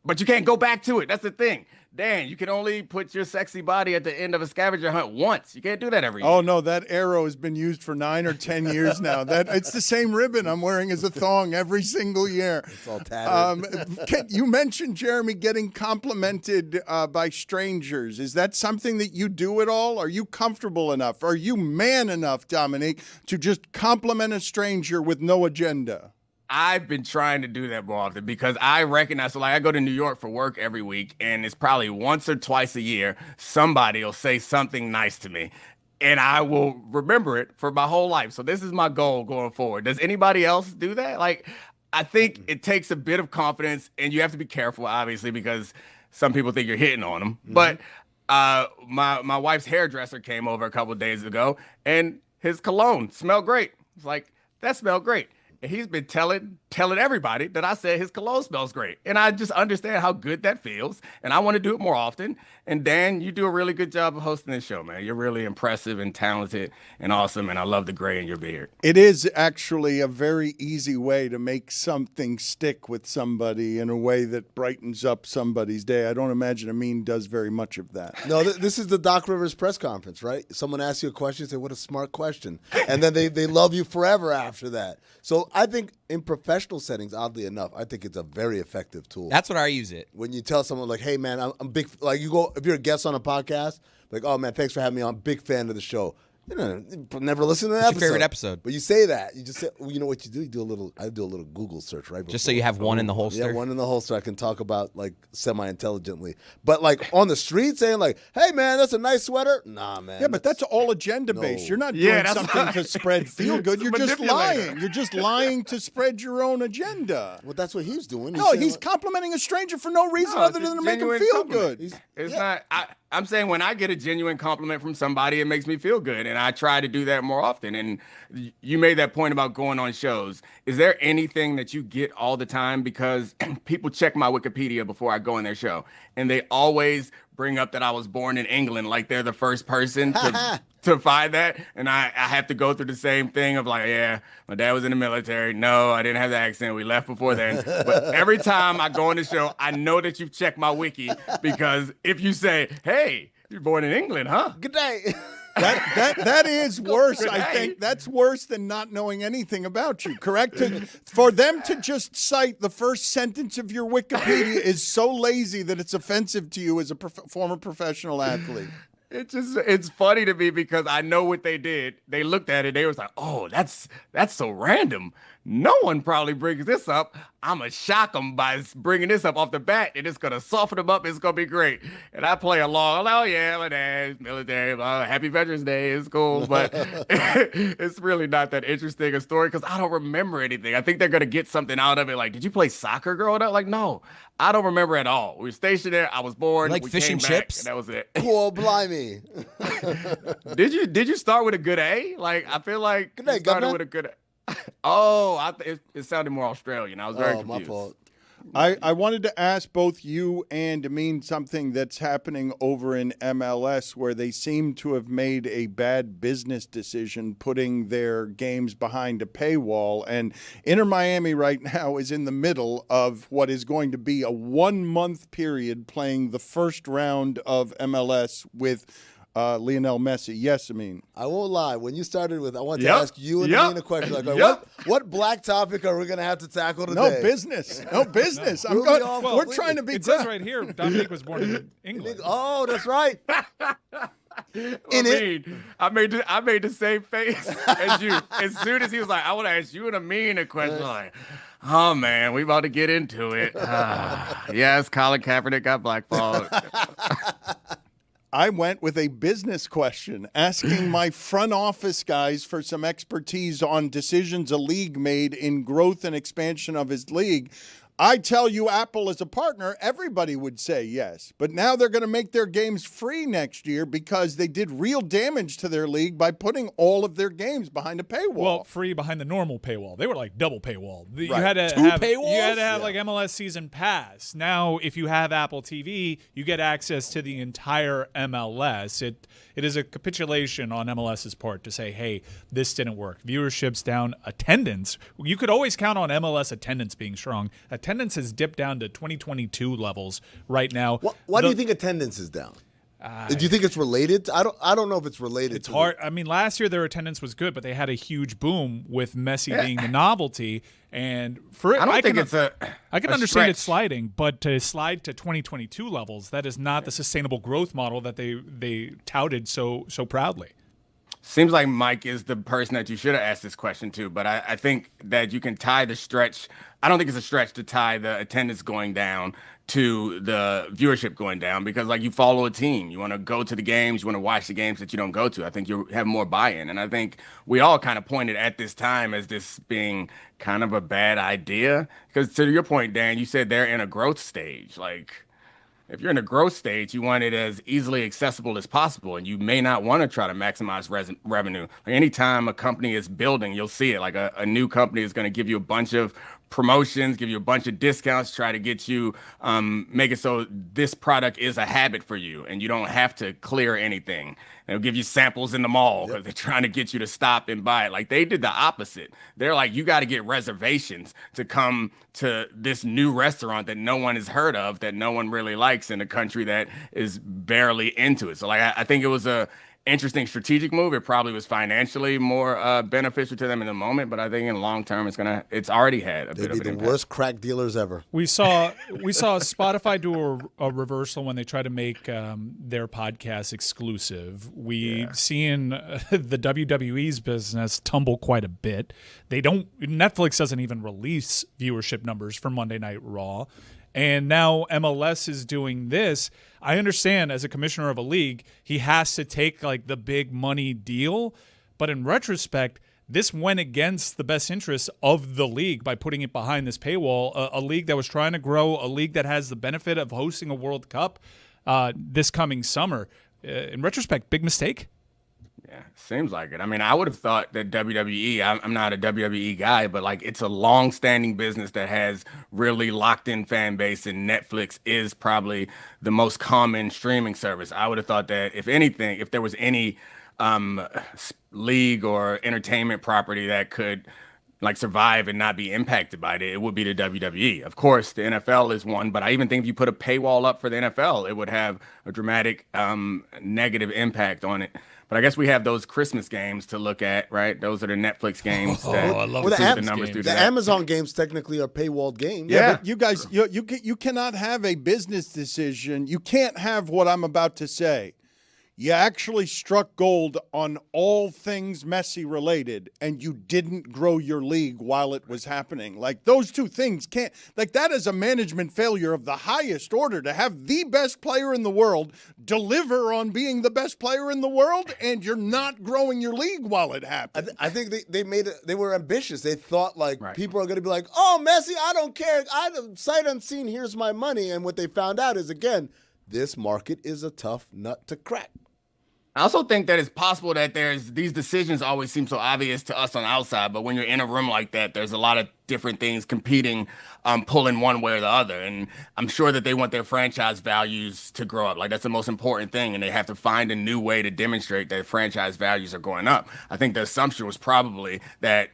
but you can't go back to it. That's the thing. Dan, you can only put your sexy body at the end of a scavenger hunt once. You can't do that every year. Oh, no, that arrow has been used for 9 or 10 years now. It's the same ribbon I'm wearing as a thong every single year. It's all tattered. You mentioned, Jeremy, getting complimented by strangers. Is that something that you do at all? Are you comfortable enough? Are you man enough, Dominique, to just compliment a stranger with no agenda? I've been trying to do that more often because I recognize, so like I go to New York for work every week, and it's probably once or twice a year, somebody will say something nice to me, and I will remember it for my whole life. So this is my goal going forward. Does anybody else do that? Like, I think it takes a bit of confidence, and you have to be careful, obviously, because some people think you're hitting on them. Mm-hmm. But my wife's hairdresser came over a couple of days ago, and his cologne smelled great. It's like, that smelled great. And he's been telling everybody that I said his cologne smells great. And I just understand how good that feels. And I want to do it more often. And Dan, you do a really good job of hosting this show, man. You're really impressive and talented and awesome. And I love the gray in your beard. It is actually a very easy way to make something stick with somebody in a way that brightens up somebody's day. I don't imagine Amin does very much of that. No, this is the Doc Rivers press conference, right? Someone asks you a question, you say, what a smart question. And then they love you forever after that. So I think in professional settings, oddly enough, I think it's a very effective tool. That's what I use it. When you tell someone like, hey, man, I'm big, like you go, if you're a guest on a podcast, like, oh, man, thanks for having me on. Big fan of the show. You know, never listen to that What's your favorite episode? But you say that. You just say, well, you know what you do? I do a little Google search, right? Just so you have one in the holster? Yeah, one in the holster. I can talk about, like, semi-intelligently. But, like, on the street saying, like, hey, man, that's a nice sweater. Nah, man. Yeah, but that's all agenda-based. You're not doing something to spread feel-good. You're just lying. You're just lying to spread your own agenda. Well, that's what he's doing. He's complimenting a stranger for no reason other than to make him feel good. It's not... I'm saying when I get a genuine compliment from somebody, it makes me feel good, and I try to do that more often. And you made that point about going on shows. Is there anything that you get all the time? Because people check my Wikipedia before I go in their show, and they always bring up that I was born in England, like they're the first person to find that. And I have to go through the same thing of like, yeah, my dad was in the military. No, I didn't have the accent. We left before then. But every time I go on the show, I know that you've checked my wiki, because if you say, hey, you're born in England, huh? Good day. That is worse, I think. That's worse than not knowing anything about you, correct? For them to just cite the first sentence of your Wikipedia is so lazy that it's offensive to you as a former professional athlete. It's funny to me because I know what they did. They looked at it. They was like, oh, that's so random. No one probably brings this up. I'm going to shock them by bringing this up off the bat, and it's going to soften them up. It's going to be great. And I play along. Oh, yeah, my dad's military. Happy Veterans Day. It's cool. But it's really not that interesting a story because I don't remember anything. I think they're going to get something out of it. Like, did you play soccer growing up? Like, no, I don't remember at all. We were stationed there. I was born. Like fish and chips? And that was it. Cool, blimey. Did you start with a good A? Like, I feel like you started with a good A. Oh, it sounded more Australian. I was very confused. My fault. I wanted to ask both you and Amin something that's happening over in MLS where they seem to have made a bad business decision putting their games behind a paywall. And Inter Miami right now is in the middle of what is going to be a 1-month period playing the first round of MLS with Lionel Messi. Yes, Amin. I won't lie. When you started with, I wanted to ask you and Amin a question. Like, what black topic are we going to have to tackle today? No business. No business. We're trying to be. It says right here, Dominique was born in England. Oh, that's right. I made the same face as you. As soon as he was like, I want to ask you and Amin a question. Like, oh man, we about to get into it. Yes, Colin Kaepernick got blackballed. I went with a business question, asking my front office guys for some expertise on decisions a league made in growth and expansion of his league. I tell you, Apple as a partner, everybody would say yes. But now they're going to make their games free next year because they did real damage to their league by putting all of their games behind a paywall. Well, free behind the normal paywall. They were like double paywall. You Right. had to Two have paywalls? You had to have like MLS Season Pass. Now, if you have Apple TV, you get access to the entire MLS. It is a capitulation on MLS's part to say, hey, this didn't work. Viewership's down. Attendance. You could always count on MLS attendance being strong. Attendance has dipped down to 2022 levels right now. Why do you think attendance is down? Do you think it's related? I don't know if it's related. It's hard. I mean, last year their attendance was good, but they had a huge boom with Messi being the novelty. And for it, I can understand stretch. it sliding, but to slide to 2022 levels, that is not the sustainable growth model that they touted so proudly. Seems like Mike is the person that you should have asked this question to, but I think that you can tie the stretch. I don't think it's a stretch to tie the attendance going down to the viewership going down because, like, you follow a team. You want to go to the games. You want to watch the games that you don't go to. I think you have more buy-in. And I think we all kind of pointed at this time as this being kind of a bad idea because, to your point, Dan, you said they're in a growth stage. Like, if you're in a growth stage, you want it as easily accessible as possible, and you may not want to try to maximize revenue. Like anytime a company is building, you'll see it. Like a new company is going to give you a bunch of promotions, give you a bunch of discounts, try to get you, make it so this product is a habit for you, and you don't have to clear anything. They'll give you samples in the mall because they're trying to get you to stop and buy it. Like they did the opposite. They're like, you got to get reservations to come to this new restaurant that no one has heard of, that no one really likes in a country that is barely into it. So like, I think it was a interesting strategic move. It probably was financially more beneficial to them in the moment, but I think in long term, it's already had a bit of an the impact. worst crack dealers ever. We saw Spotify do a reversal when they try to make their podcast exclusive. We've seen the WWE's business tumble quite a bit. Netflix doesn't even release viewership numbers for Monday Night Raw. And now MLS is doing this. I understand as a commissioner of a league, he has to take like the big money deal. But in retrospect, this went against the best interests of the league by putting it behind this paywall, a league that was trying to grow, a league that has the benefit of hosting a World Cup this coming summer. In retrospect, big mistake. Yeah, seems like it. I mean, I would have thought that WWE, I'm not a WWE guy, but like it's a long-standing business that has really locked-in fan base, and Netflix is probably the most common streaming service. I would have thought that if anything, if there was any league or entertainment property that could like survive and not be impacted by it, it would be the WWE. Of course, the NFL is one, but I even think if you put a paywall up for the NFL, it would have a dramatic negative impact on it. But I guess we have those Christmas games to look at, right? Those are the Netflix games. I love the numbers do that. The Amazon games technically are paywalled games. Yeah, but you guys, you cannot have a business decision. You can't have what I'm about to say. You actually struck gold on all things Messi related, and you didn't grow your league while it was happening. Like, those two things can't, like, that is a management failure of the highest order, to have the best player in the world deliver on being the best player in the world, and you're not growing your league while it happened. I think they were ambitious. They thought, like, people are going to be like, oh, Messi, I don't care. Sight unseen, here's my money. And what they found out is, again, this market is a tough nut to crack. I also think that it's possible that these decisions always seem so obvious to us on the outside, but when you're in a room like that, there's a lot of different things competing, pulling one way or the other. And I'm sure that they want their franchise values to grow up. Like, that's the most important thing, and they have to find a new way to demonstrate that franchise values are going up. I think the assumption was probably that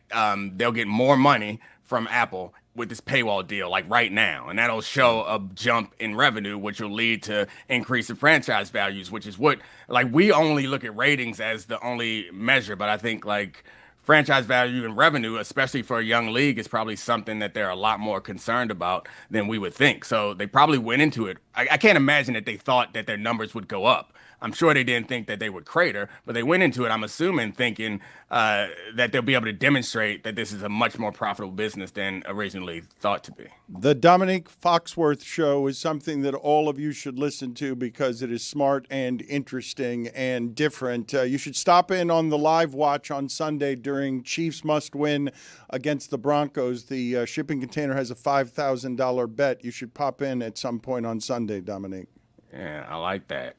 they'll get more money from Apple with this paywall deal, like right now, and that'll show a jump in revenue, which will lead to increase in franchise values, which is what, like, we only look at ratings as the only measure, but I think like franchise value and revenue, especially for a young league, is probably something that they're a lot more concerned about than we would think. So they probably went into it. I can't imagine that they thought that their numbers would go up. I'm sure they didn't think that they would crater, but they went into it, I'm assuming, thinking that they'll be able to demonstrate that this is a much more profitable business than originally thought to be. The Dominique Foxworth Show is something that all of you should listen to because it is smart and interesting and different. You should stop in on the live watch on Sunday during Chiefs must win against the Broncos. The shipping container has a $5,000 bet. You should pop in at some point on Sunday, Dominique. Yeah, I like that.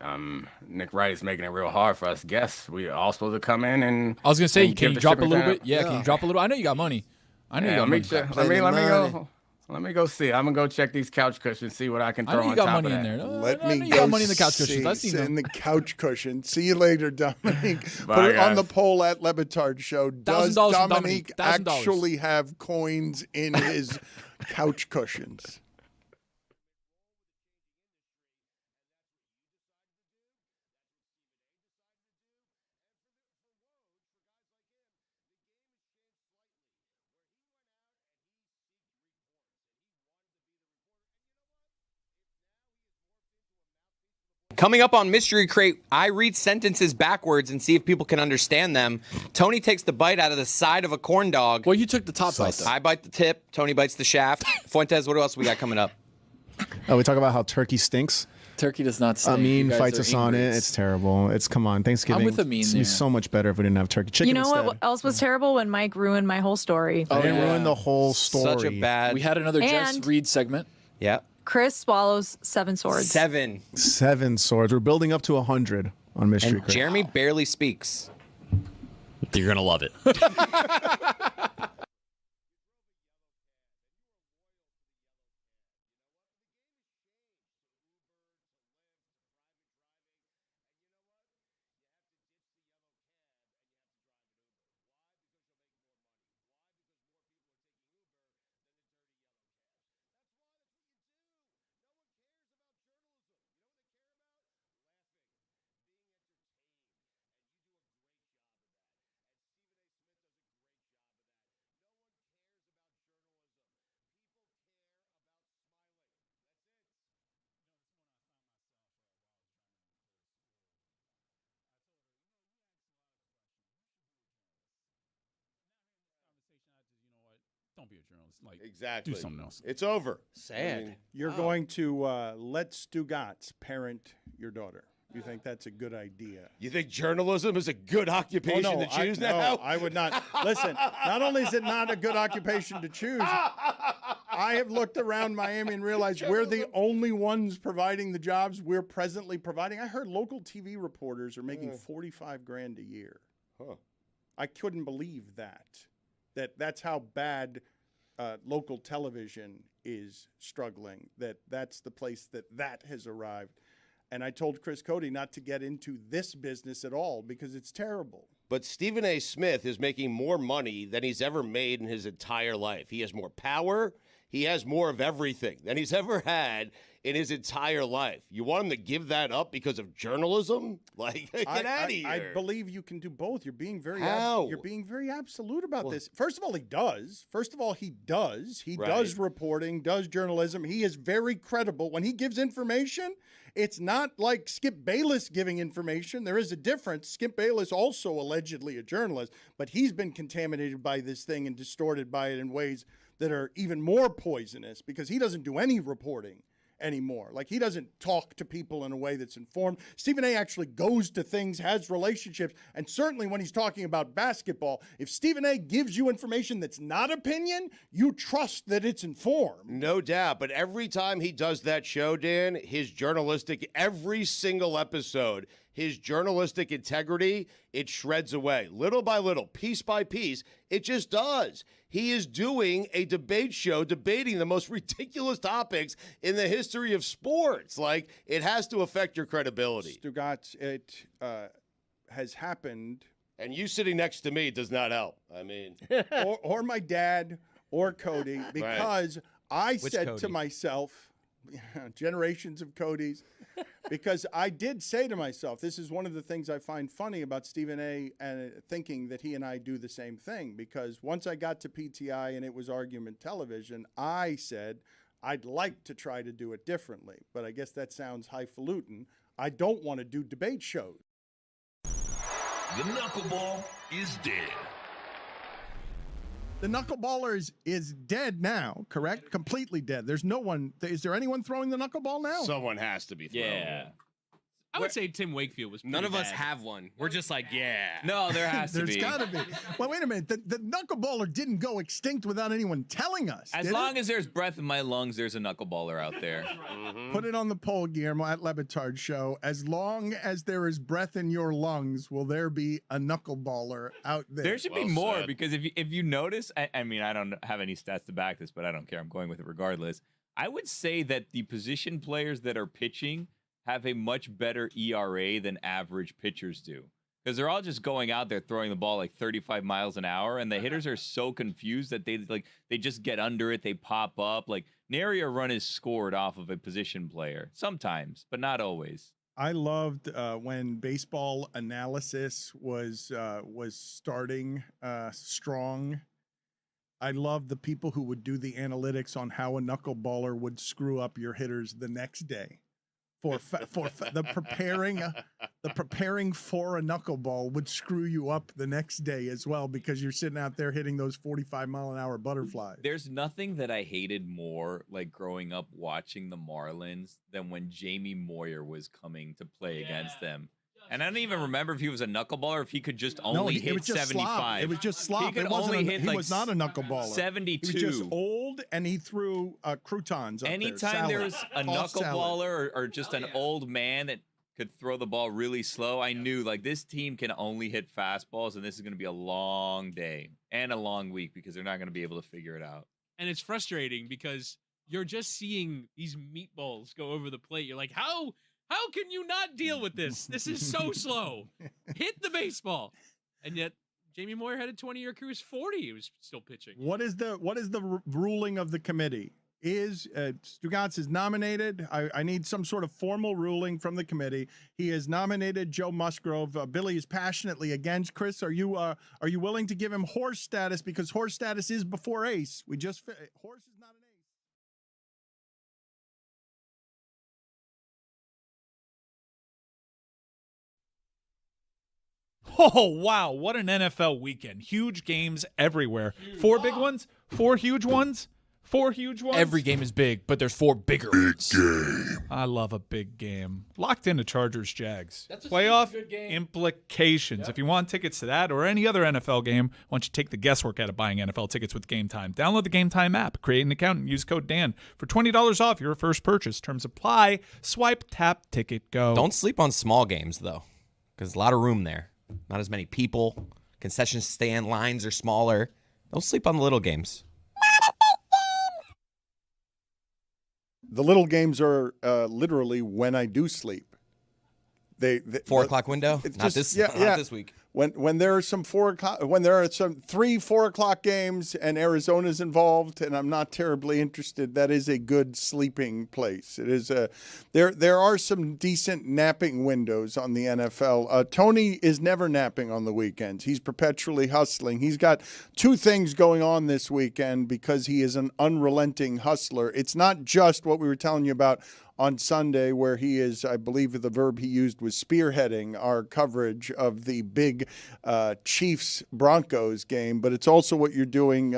Nick Wright is making it real hard for us guests. We are all supposed to come in and. I was gonna say, can you drop a little container. bit? Yeah, can you drop a little? I know you got money. I know you got money. Let me go see. I'm gonna go check these couch cushions, see what I can throw I know you on got top money of in that. there. Let me you got money in the couch cushions. I've seen them. in the couch cushion. See you later, Dominique. Bye, Put it on guys. the poll at Le Batard Show. Does $1,000 from Dominique $1,000. actually have coins in his couch cushions? Coming up on Mystery Crate, I read sentences backwards and see if people can understand them. Tony takes the bite out of the side of a corn dog. Well, you took the top bite, though. I bite the tip. Tony bites the shaft. Fuentes, what else we got coming up? Oh, we talk about how turkey stinks. Turkey does not stink. Amin You guys fights are us on it. ingrates. It's terrible. Come on, Thanksgiving. I'm with Amin It's there. so much better if we didn't have turkey. Chicken You know instead. what else was terrible? When Mike ruined my whole story. I didn't ruin the whole story. Such a bad. We had another Jess And- Reed segment. Yeah. Chris swallows 7 swords. 7. 7 swords. We're building up to 100 on Mystery And Crate. Jeremy barely speaks. You're gonna love it. Don't be a journalist. Like, Exactly. do something else. It's over. Sad. You're going to let Stugotz parent your daughter. You think that's a good idea? You think journalism is a good occupation to choose now? No, I would not. Listen, not only is it not a good occupation to choose, I have looked around Miami and realized we're the only ones providing the jobs we're presently providing. I heard local TV reporters are making $45,000 a year. Huh. I couldn't believe that. That's how bad local television is struggling. That's the place that has arrived. And I told Chris Cody not to get into this business at all because it's terrible. But Stephen A. Smith is making more money than he's ever made in his entire life. He has more power. He has more of everything than he's ever had in his entire life. You want him to give that up because of journalism? Like, get out of here. I believe you can do both. You're being very How? You're being very absolute about this. First of all, he does. He Right. does reporting, does journalism. He is very credible. When he gives information, it's not like Skip Bayless giving information. There is a difference. Skip Bayless also allegedly a journalist, but he's been contaminated by this thing and distorted by it in ways that are even more poisonous because he doesn't do any reporting anymore. Like, he doesn't talk to people in a way that's informed. Stephen A. actually goes to things, has relationships, and certainly when he's talking about basketball, if Stephen A. gives you information that's not opinion, you trust that it's informed. No doubt. But every time he does that show, Dan, his journalistic, every single episode, his journalistic integrity, it shreds away. Little by little, piece by piece, it just does. He is doing a debate show debating the most ridiculous topics in the history of sports. Like, it has to affect your credibility. Stugotz, it has happened. And you sitting next to me does not help. I mean, or my dad or Cody, because I said Cody? to myself, generations of Codys, because I did say to myself, this is one of the things I find funny about Stephen A. and thinking that he and I do the same thing, because once I got to PTI and it was argument television, I said I'd like to try to do it differently, but I guess that sounds highfalutin. I don't want to do debate shows. The knuckleball is dead. The knuckleballer is dead now, correct? Completely dead. There's no one. Is there anyone throwing the knuckleball now? Someone has to be throwing. Yeah. I would say Tim Wakefield was pretty None of us bad. have one. We're just like, yeah. No, there has to There's be. got to be. Well, wait a minute. The knuckleballer didn't go extinct without anyone telling us. As did long it? as there's breath in my lungs, there's a knuckleballer out there. Put it on the poll, Guillermo, at Le Batard Show. As long as there is breath in your lungs, will there be a knuckleballer out there? There should be more because if you notice, I mean, I don't have any stats to back this, but I don't care. I'm going with it regardless. I would say that the position players that are pitching have a much better ERA than average pitchers do. Because they're all just going out there throwing the ball like 35 miles an hour, and the hitters are so confused that they just get under it, they pop up. Like, nary a run is scored off of a position player. Sometimes, but not always. I loved when baseball analysis was starting strong. I loved the people who would do the analytics on how a knuckleballer would screw up your hitters the next day. For the preparing for a knuckleball would screw you up the next day as well, because you're sitting out there hitting those 45-mile-an-hour butterflies. There's nothing that I hated more, like growing up watching the Marlins, than when Jamie Moyer was coming to play against them. And I don't even remember if he was a knuckleballer or if he could just only hit 75. It was just slop. He could It wasn't only hit he like was not a knuckleballer. 72. He was just old, and he threw croutons up Anytime there was a Tossed salad. knuckleballer or just an old man that could throw the ball really slow, I knew like this team can only hit fastballs, and this is going to be a long day and a long week because they're not going to be able to figure it out. And it's frustrating because you're just seeing these meatballs go over the plate. You're like, how can you not deal with this? This is so slow. Hit the baseball. And yet Jamie Moyer had a 20-year career. He was 40. He was still pitching. What is the ruling of the committee? Is Stugotz is nominated? I need some sort of formal ruling from the committee. He has nominated Joe Musgrove. Billy is passionately against. Chris, are you willing to give him horse status, because horse status is before ace? Horse is not an ace. Oh, wow. What an NFL weekend. Huge games everywhere. 4 big ones, 4 huge ones, 4 huge ones. Every game is big, but there's 4 bigger ones. I love a big game. Locked into Chargers-Jags. That's a Playoff good game. implications. Yep. If you want tickets to that or any other NFL game, why don't you take the guesswork out of buying NFL tickets with Game Time? Download the Game Time app, create an account, and use code Dan for $20 off your first purchase. Terms apply. Swipe, tap, ticket, go. Don't sleep on small games, though, because there's a lot of room there. Not as many people. Concession stand lines are smaller. Don't sleep on the little games. The little games are literally when I do sleep. They 4 o'clock window. It's Not just, this. Not this week. When there are some 4 o'clock, when there are some 3 4 o'clock games and Arizona's involved, and I'm not terribly interested, that is a good sleeping place. It is there are some decent napping windows on the NFL. Tony is never napping on the weekends. He's perpetually hustling. He's got 2 things going on this weekend because he is an unrelenting hustler. It's not just what we were telling you about on Sunday, where he is, I believe the verb he used was spearheading our coverage of the big Chiefs-Broncos game, but it's also what you're doing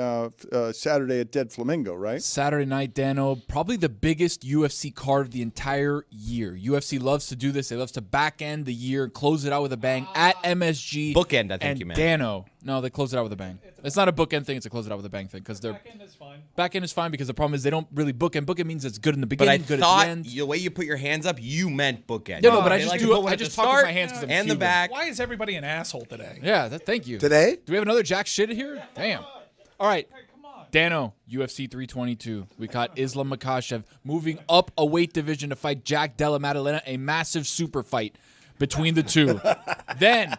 Saturday at Dead Flamingo, right? Saturday night, Dano, probably the biggest UFC card of the entire year. UFC loves to do this. They love to back end the year, close it out with a bang at MSG. Bookend, I think and you meant. Dano, No, they close it out with a bang. It's not a bookend thing. It's a close it out with a bang thing because they're back end is fine. Back end is fine because the problem is they don't really bookend. Bookend means it's good in the But beginning, I good thought at the end. the way you put your hands up, you meant bookend. No, but I They just like to do put it. one I at the just talk with start my hands because I'm and the Cuban. back. Why is everybody an asshole today? Yeah, thank you. Today? Do we have another jack shit here? Damn. All right. Dano, UFC 322. We got Islam Makhachev moving up a weight division to fight Jack Della Maddalena, a massive super fight between the two. Then,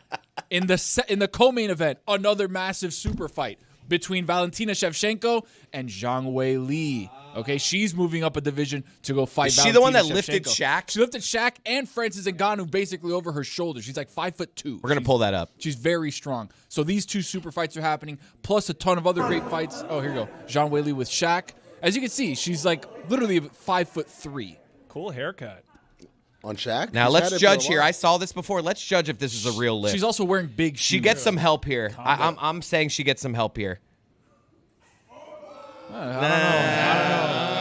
in the co-main event, another massive super fight between Valentina Shevchenko and Zhang Wei Li. Okay, she's moving up a division to go fight. Is she Valentina the one that Shevchenko. lifted Shaq? She lifted Shaq and Francis Ngannou basically over her shoulder. She's like 5'2". We're gonna pull that up. She's very strong. So these two super fights are happening, plus a ton of other great fights. Oh, here you go. Zhang Weili with Shaq. As you can see, she's like literally 5'3". Cool haircut. On Shaq? Now He's let's had it for a judge here. while. I saw this before. Let's judge if this is a real lift. She's also wearing big shoes. She gets some help here. I'm saying she gets some help here. I don't know.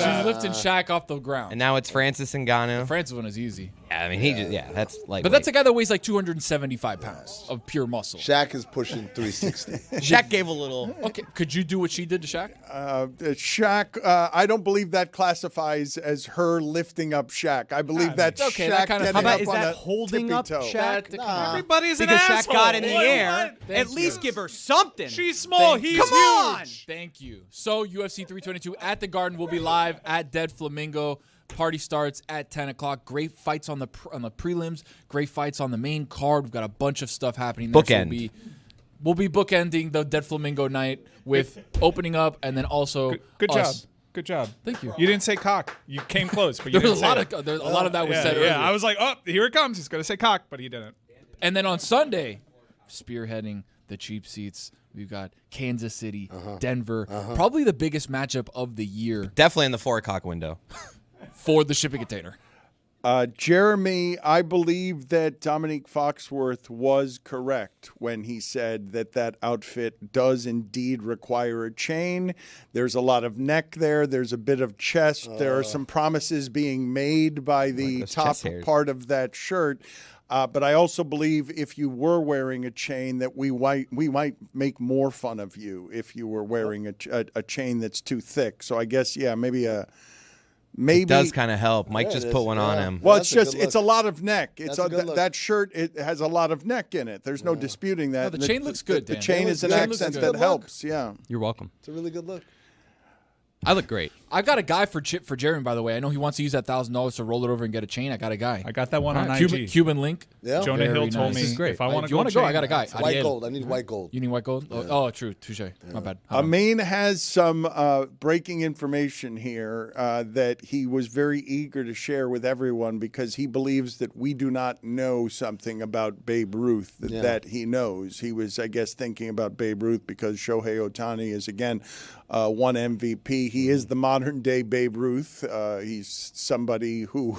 She's lifting Shaq off the ground. And now it's Francis Ngannou. The Francis one is easy. Yeah, I mean, that's like. But that's a guy that weighs like 275 pounds of pure muscle. Shaq is pushing 360. Shaq gave a little. Okay, could you do what she did to Shaq? Shaq, I don't believe that classifies as her lifting up Shaq. I believe that's okay, Shaq that kind of- getting How about- up is on that a holding up tippy toe. Shaq? Everybody's an Because asshole. Shaq got in the What? air. What? At least give her something. She's small. He's Come on. huge. Thank you. So UFC 322 at the Garden will be live at Dead Flamingo. Party starts at 10 o'clock. Great fights on the prelims. Great fights on the main card. We've got a bunch of stuff happening there. Bookend. So we'll be bookending the Dead Flamingo night with opening up and then also Good us. job. Good job. Thank you. You didn't say cock. You came close, but you There was didn't a say lot it. of a lot of that was yeah, said yeah. earlier. I was like, oh, here it comes. He's going to say cock, but he didn't. And then on Sunday, spearheading the cheap seats, we've got Kansas City, Denver, probably the biggest matchup of the year Definitely in the 4 o'clock window. for the shipping container. Jeremy, I believe that Dominique Foxworth was correct when he said that outfit does indeed require a chain. There's a lot of neck there. There's a bit of chest. There are some promises being made by the those top chest hairs. part of that shirt. But I also believe if you were wearing a chain that we might make more fun of you if you were wearing a chain that's too thick. So I guess, yeah, maybe It does kind of help. Mike just put one on him. Well, That's it's a lot of neck. That's a good look. That shirt. It has a lot of neck in it. There's no disputing that. No, the chain looks good, The Dan. chain It is looks an good. It looks accent good. that Look. helps. Yeah. You're welcome. It's a really good look. I look great. I've got a guy for Jeremy, by the way. I know he wants to use that $1,000 to roll it over and get a chain. I got a guy. I got that one on IG. Cuban link. Yeah. Jonah Very Hill told nice. me This is great. if I want to you want to go, I got a guy. White Ariel. gold. I need white gold. You need white gold? Oh, true. Touche. My bad. Amin has some breaking information here that he was very eager to share with everyone because he believes that we do not know something about Babe Ruth that he knows. He was, I guess, thinking about Babe Ruth because Shohei Ohtani is, again, one MVP. He is the modern-day Babe Ruth. He's somebody who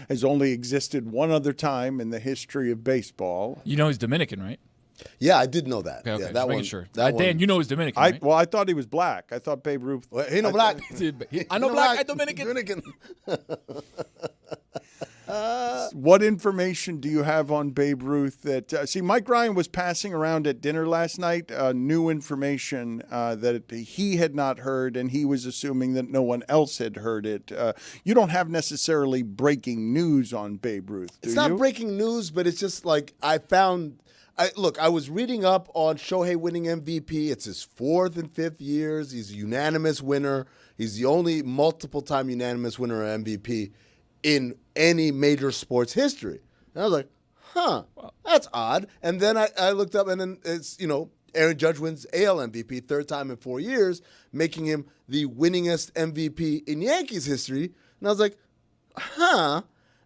has only existed one other time in the history of baseball. You know he's Dominican, right? Yeah, I did know that. Okay, Yeah, just that making one. sure. That one. Dan, you know he's Dominican, right? Well, I thought he was black. I thought Babe Ruth. Well, he no black. I know black, I Dominican. Dominican. What information do you have on Babe Ruth? That see, Mike Ryan was passing around at dinner last night new information that he had not heard, and he was assuming that no one else had heard it. You don't have necessarily breaking news on Babe Ruth, do It's you? not breaking news, but it's just like I found. I was reading up on Shohei winning MVP. It's his 4th and 5th years. He's a unanimous winner. He's the only multiple-time unanimous winner of MVP in any major sports history. And I was like, that's odd. And then I looked up, and then it's, Aaron Judge wins AL MVP, 3rd time in 4 years, making him the winningest MVP in Yankees history. And I was like,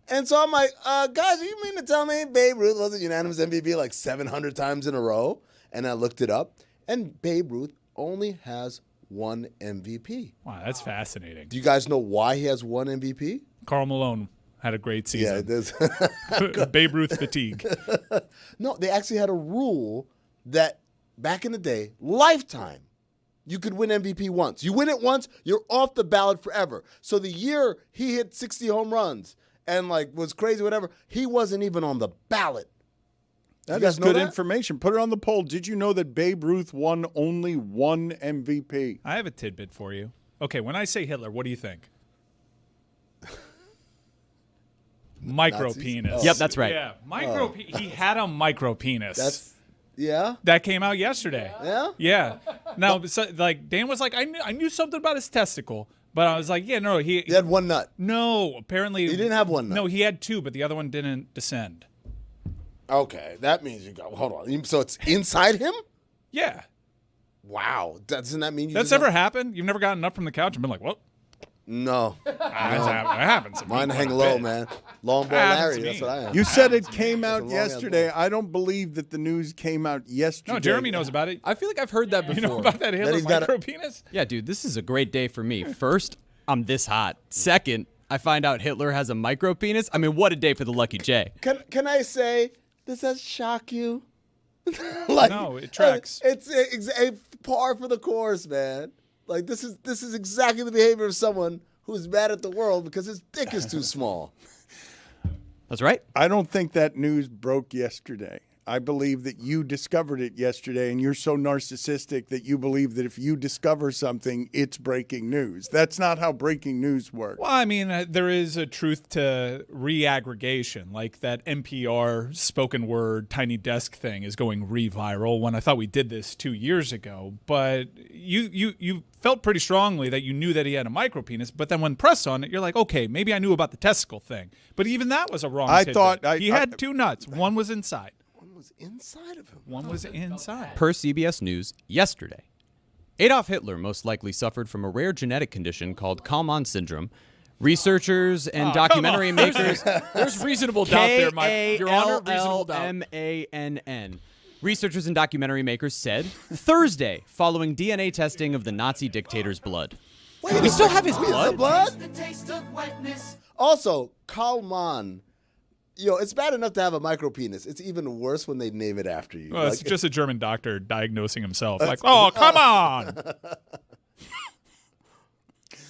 And so I'm like, guys, are you mean to tell me Babe Ruth was a unanimous MVP like 700 times in a row? And I looked it up, and Babe Ruth only has 1 MVP. Wow, that's fascinating. Do you guys know why he has 1 MVP? Karl Malone had a great season. Yeah, it does. Babe Ruth fatigue. No, they actually had a rule that back in the day, lifetime, you could win MVP once. You win it once, you're off the ballot forever. So the year he hit 60 home runs and was crazy, whatever, he wasn't even on the ballot That guys is know good that? information. Put it on the poll. Did you know that Babe Ruth won only one MVP? I have a tidbit for you. Okay, when I say Hitler, what do you think? Micro Nazis? penis. Oh. Yep, that's right. Yeah, he had a micro penis. Yeah. That came out yesterday. Yeah. Yeah. Now, so, like Dan was like, I knew something about his testicle, but I was like, yeah, no, he had one nut. No, apparently He didn't have one nut. No, he had two, but the other one didn't descend. Okay, that means you go. Hold on. So it's inside him? Yeah. Wow. Doesn't that mean you? That's just never have- happened. You've never gotten up from the couch and been like, what? No. It happens. to Mine me hang quite a low, bit. man. Long ball Happens Larry. to That's me. what I am. You said it came out It's a long-ass yesterday. I don't believe that the news came out yesterday. No, Jeremy knows about it. I feel like I've heard that before. You know about that Hitler he's got a- micro penis? Yeah, dude, this is a great day for me. First, I'm this hot. Second, I find out Hitler has a micro penis. I mean, what a day for the Lucky J. Can I say, does that shock you? No, it tracks. It's a par for the course, man. Like this is exactly the behavior of someone who's mad at the world because his dick is too small. That's right. I don't think that news broke yesterday. I believe that you discovered it yesterday, and you're so narcissistic that you believe that if you discover something, it's breaking news. That's not how breaking news works. Well, I mean, there is a truth to reaggregation, like that NPR spoken word tiny desk thing is going re-viral when I thought we did this 2 years ago. But you felt pretty strongly that you knew that he had a micro penis, but then when pressed on it, you're like, okay, maybe I knew about the testicle thing. But even that was a wrong tidbit. thought he had two nuts. One was inside. Inside of him. One was inside. Per CBS News yesterday, Adolf Hitler most likely suffered from a rare genetic condition called Kalman syndrome. Researchers and documentary makers. There's reasonable doubt there, Your Honor. Reasonable doubt. K-A-L-L-M-A-N-N. Researchers and documentary makers said Thursday, following DNA testing of the Nazi dictator's blood. Wait, we still have his blood? Also, Kalman. It's bad enough to have a micro penis. It's even worse when they name it after you. Well, it's just a German doctor diagnosing himself. Like, oh, come on.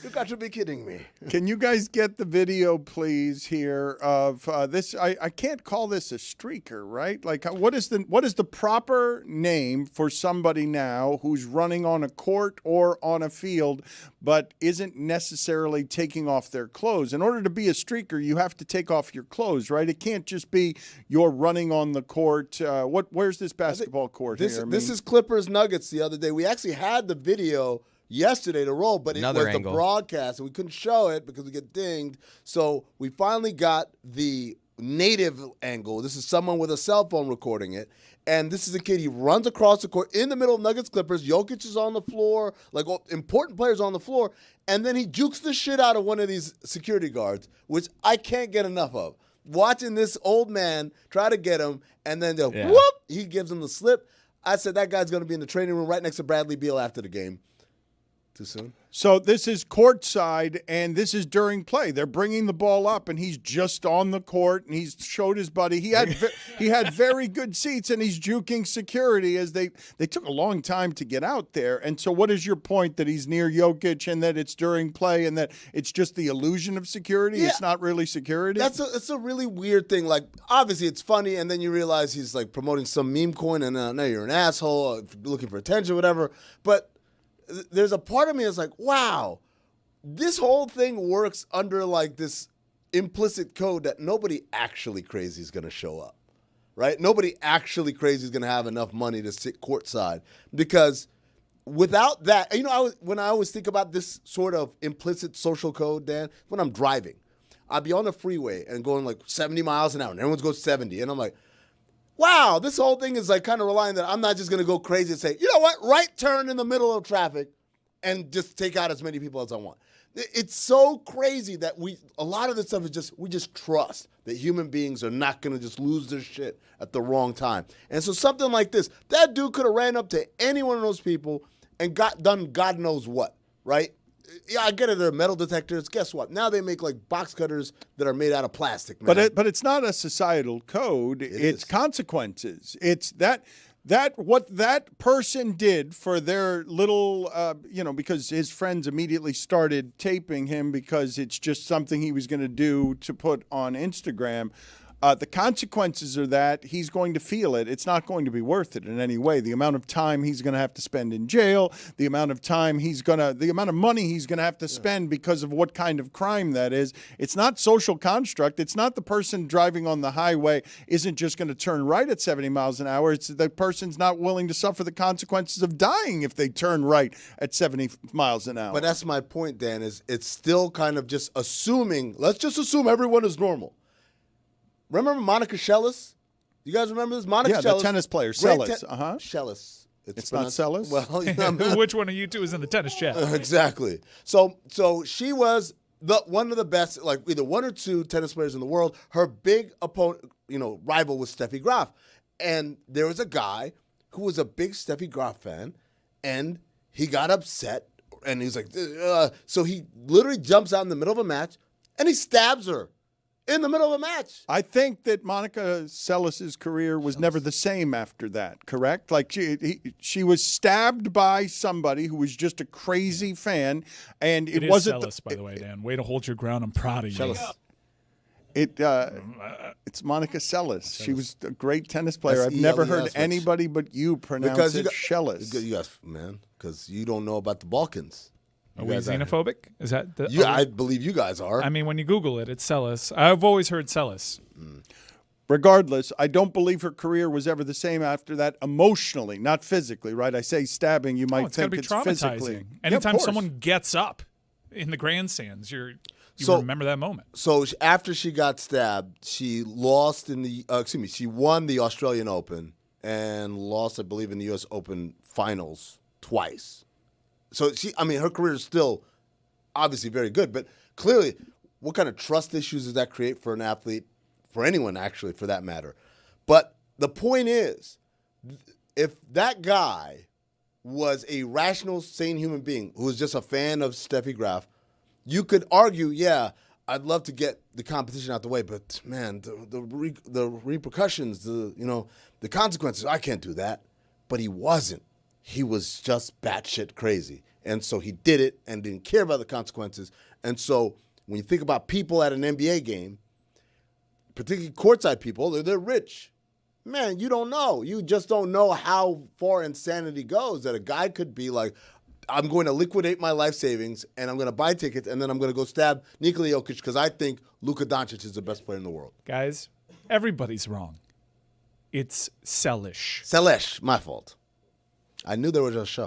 You got to be kidding me. Can you guys get the video, please, here of this? I can't call this a streaker, right? Like, what is the proper name for somebody now who's running on a court or on a field, but isn't necessarily taking off their clothes? In order to be a streaker, you have to take off your clothes, right? It can't just be you're running on the court. Where's this basketball court here? This is Clippers Nuggets the other day. We actually had the video yesterday to roll, but it was the broadcast, and we couldn't show it because we get dinged. So we finally got the native angle. This is someone with a cell phone recording it, and this is a kid. He runs across the court in the middle of Nuggets Clippers. Jokic is on the floor, like important players on the floor, and then he jukes the shit out of one of these security guards, which I can't get enough of. Watching this old man try to get him, and then whoop, he gives him the slip. I said that guy's going to be in the training room right next to Bradley Beal after the game. Too soon? So this is courtside, and this is during play. They're bringing the ball up, and he's just on the court, and he's showed his buddy. He had very good seats, and he's juking security as they took a long time to get out there. And so what is your point that he's near Jokic and that it's during play and that it's just the illusion of security? Yeah. It's not really security? It's a really weird thing. Like, obviously it's funny, and then you realize he's like promoting some meme coin, and now you're an asshole, looking for attention, whatever. But there's a part of me that's like, wow, this whole thing works under like this implicit code that nobody actually crazy is going to show up, right? Nobody actually crazy is going to have enough money to sit courtside, because without that, when I always think about this sort of implicit social code, Dan, when I'm driving, I'd be on the freeway and going like 70 miles an hour, and everyone's going 70, and I'm like, wow, this whole thing is like kind of relying that I'm not just going to go crazy and say, you know what, right turn in the middle of traffic and just take out as many people as I want. It's so crazy that a lot of this stuff is we just trust that human beings are not going to just lose their shit at the wrong time. And so something like this, that dude could have ran up to any one of those people and done God knows what, right? Yeah, I get it. They're metal detectors. Guess what? Now they make like box cutters that are made out of plastic, man. But it's not a societal code. It's consequences. It's that what that person did for their little, because his friends immediately started taping him because it's just something he was going to do to put on Instagram. The consequences are that he's going to feel it. It's not going to be worth it in any way. The amount of time he's going to have to spend in jail, the amount of money he's going to have to spend because of what kind of crime that is. It's not social construct. It's not the person driving on the highway isn't just going to turn right at 70 miles an hour. It's the person's not willing to suffer the consequences of dying if they turn right at 70 miles an hour. But that's my point, Dan, is it's still kind of just assuming, let's just assume everyone is normal. Remember Monica Seles? You guys remember this? Monica Seles. The tennis player, Seles. Seles. It's not Seles? Well, you know, Which one of you two is in the tennis chat? Exactly. So she was one of the best, like either one or two tennis players in the world. Her big opponent, rival was Steffi Graf. And there was a guy who was a big Steffi Graf fan, and he got upset, and he was like, so he literally jumps out in the middle of a match, and he stabs her in the middle of a match. I think that Monica Seles' career was never the same after that, correct? Like she was stabbed by somebody who was just a crazy fan, and it wasn't Seles, by the way, Dan. Way to hold your ground. I'm proud of you. It's Monica Seles. She was a great tennis player. I've never heard anybody but you pronounce it Seles. You guys, man, because you don't know about the Balkans. Are we xenophobic? Is that I believe you guys are. I mean, when you Google it, it's Seles. I've always heard Seles. Regardless, I don't believe her career was ever the same after that emotionally, not physically, right? I say stabbing, you might think it's physically. Anytime someone gets up in the grandstands, you remember that moment. So after she got stabbed, she lost in the she won the Australian Open and lost, I believe, in the U.S. Open finals twice. So her career is still obviously very good, but clearly, what kind of trust issues does that create for an athlete, for anyone actually, for that matter? But the point is, if that guy was a rational, sane human being who was just a fan of Steffi Graf, you could argue, I'd love to get the competition out the way, but man, the repercussions, the consequences, I can't do that. But he wasn't. He was just batshit crazy. And so he did it and didn't care about the consequences. And so when you think about people at an NBA game, particularly courtside people, they're rich. Man, you don't know. You just don't know how far insanity goes, that a guy could be like, I'm going to liquidate my life savings and I'm going to buy tickets and then I'm going to go stab Nikola Jokic because I think Luka Doncic is the best player in the world. Guys, everybody's wrong. It's Seles. Seles, my fault. I knew there was a sh.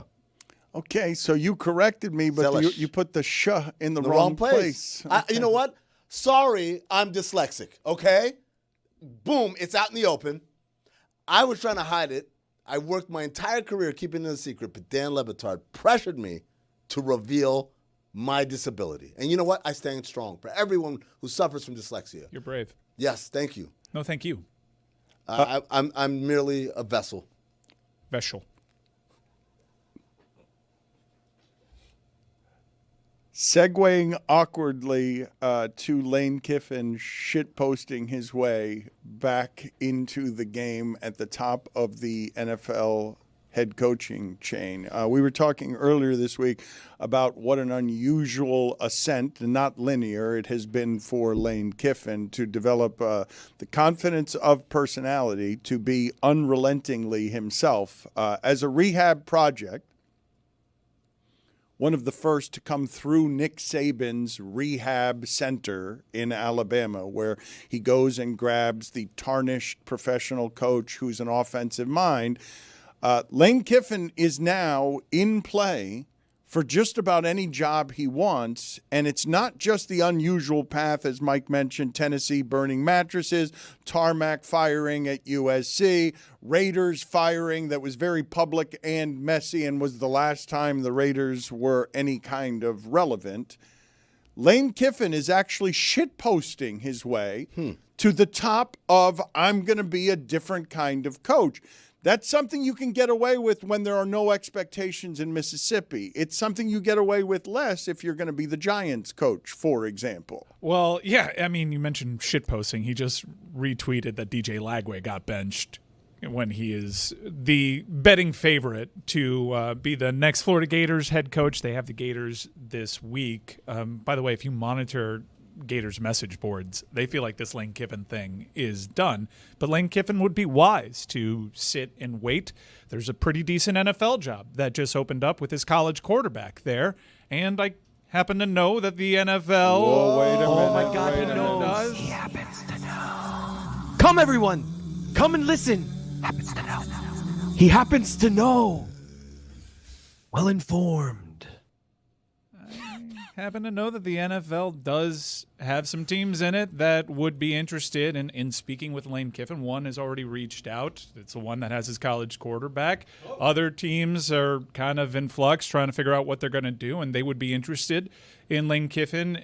Okay, so you corrected me, but you put the sh in the wrong place. Okay. You know what? Sorry, I'm dyslexic, okay? Boom, it's out in the open. I was trying to hide it. I worked my entire career keeping it a secret, but Dan Le Batard pressured me to reveal my disability. And you know what? I stand strong for everyone who suffers from dyslexia. You're brave. Yes, thank you. No, thank you. I'm merely a vessel. Vessel. Segueing awkwardly to Lane Kiffin shitposting his way back into the game at the top of the NFL head coaching chain. We were talking earlier this week about what an unusual ascent, not linear, it has been for Lane Kiffin to develop the confidence of personality to be unrelentingly himself. As a rehab project, one of the first to come through Nick Saban's rehab center in Alabama, where he goes and grabs the tarnished professional coach who's an offensive mind. Lane Kiffin is now in play for just about any job he wants, and it's not just the unusual path, as Mike mentioned, Tennessee burning mattresses, tarmac firing at USC, Raiders firing that was very public and messy and was the last time the Raiders were any kind of relevant. Lane Kiffin is actually shitposting his way to the top of, I'm going to be a different kind of coach. That's something you can get away with when there are no expectations in Mississippi. It's something you get away with less if you're going to be the Giants coach, for example. Well, yeah, I mean, you mentioned shitposting. He just retweeted that DJ Lagway got benched when he is the betting favorite to be the next Florida Gators head coach. They have the Gators this week. By the way, if you monitor Gators message boards. They feel like this Lane Kiffin thing is done. But Lane Kiffin would be wise to sit and wait. There's a pretty decent NFL job that just opened up with his college quarterback there. And I happen to know that the NFL. Whoa, wait a minute. Oh, my God, wait he a minute. knows. He happens to know. Come, everyone. Come and listen. Happens to know. He happens to know. Well informed. Happen to know that the NFL does have some teams in it that would be interested in speaking with Lane Kiffin. One has already reached out. It's the one that has his college quarterback. Other teams are kind of in flux, trying to figure out what they're going to do, and they would be interested in Lane Kiffin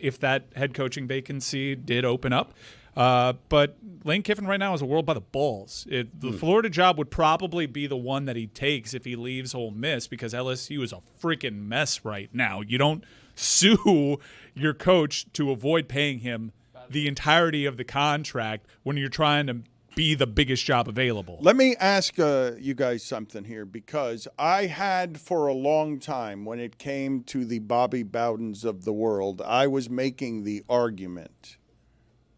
if that head coaching vacancy did open up. But Lane Kiffin right now is a world by the balls. The Florida job would probably be the one that he takes if he leaves Ole Miss, because LSU is a freaking mess right now. You don't sue your coach to avoid paying him the entirety of the contract when you're trying to be the biggest job available. Let me ask you guys something here, because I had for a long time, when it came to the Bobby Bowdens of the world, I was making the argument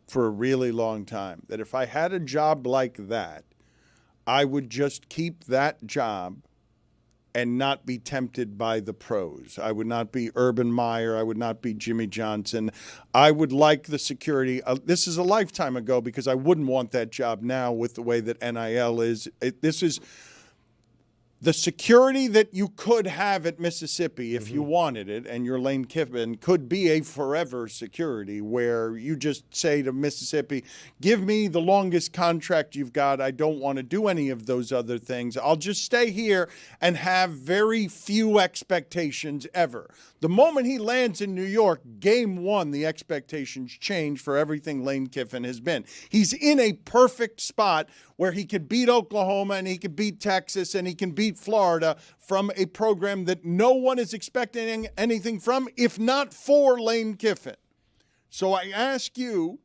for a really long time that if I had a job like that, I would just keep that job and not be tempted by the pros. I would not be Urban Meyer. I would not be Jimmy Johnson. I would like the security. This is a lifetime ago, because I wouldn't want that job now with the way that NIL is. This is the security that you could have at Mississippi if you wanted it, and your Lane Kiffin could be a forever security where you just say to Mississippi, give me the longest contract you've got. I don't want to do any of those other things. I'll just stay here and have very few expectations ever. The moment he lands in New York, game one, the expectations change for everything Lane Kiffin has been. He's in a perfect spot where he could beat Oklahoma and he could beat Texas and he can beat Florida from a program that no one is expecting anything from, if not for Lane Kiffin. So I ask you,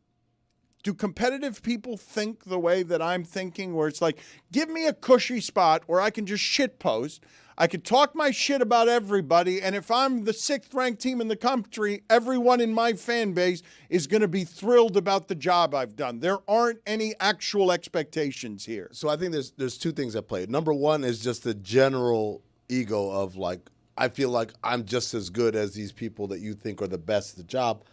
do competitive people think the way that I'm thinking, where it's like, give me a cushy spot where I can just shitpost, I could talk my shit about everybody, and if I'm the 6th-ranked team in the country, everyone in my fan base is going to be thrilled about the job I've done. There aren't any actual expectations here. So I think there's two things at play. Number one is just the general ego of, like, I feel like I'm just as good as these people that you think are the best at the job.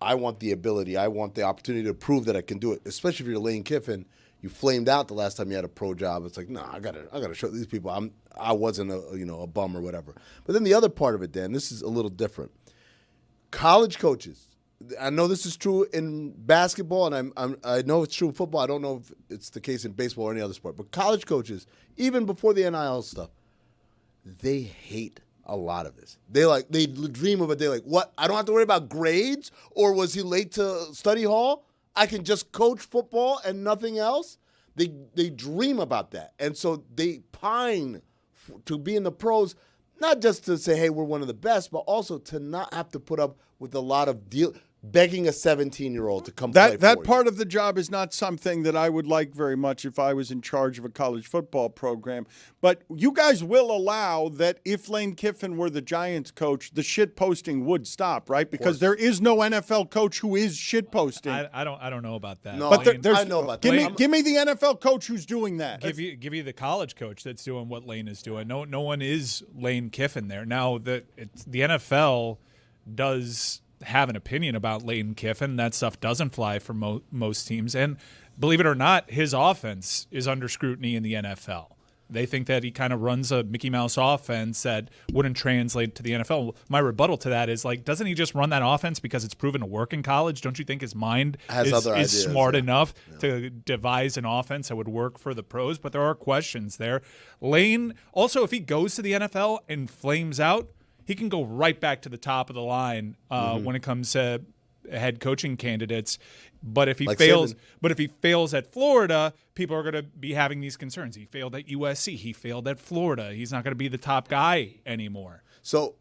I want the ability. I want the opportunity to prove that I can do it, especially if you're Lane Kiffin. You flamed out the last time you had a pro job. It's like, nah, I gotta show these people I wasn't a bum or whatever. But then the other part of it, Dan, this is a little different. College coaches. I know this is true in basketball, and I know it's true in football. I don't know if it's the case in baseball or any other sport. But college coaches, even before the NIL stuff, they hate a lot of this. They dream of it. They're like, what? I don't have to worry about grades, or was he late to study hall? I can just coach football and nothing else. They dream about that. And so they pine to be in the pros, not just to say, hey, we're one of the best, but also to not have to put up with a lot of begging a 17-year-old to come play for That you. part of the job is not something that I would like very much if I was in charge of a college football program. But you guys will allow that if Lane Kiffin were the Giants coach, the shit posting would stop, right? Because there is no NFL coach who is shit posting. I don't know about that. No, But I know about that. Give me the NFL coach who's doing that. Give you the college coach that's doing what Lane is doing. No one is Lane Kiffin there. Now the NFL does have an opinion about Lane Kiffin. That stuff doesn't fly for most teams. And believe it or not, his offense is under scrutiny in the NFL. They think that he kind of runs a Mickey Mouse offense that wouldn't translate to the NFL. My rebuttal to that is, like, doesn't he just run that offense because it's proven to work in college? Don't you think his mind is smart enough to devise an offense that would work for the pros? But there are questions there. Lane, also, if he goes to the NFL and flames out, he can go right back to the top of the line when it comes to head coaching candidates. But if he fails at Florida, people are going to be having these concerns. He failed at USC. He failed at Florida. He's not going to be the top guy anymore. So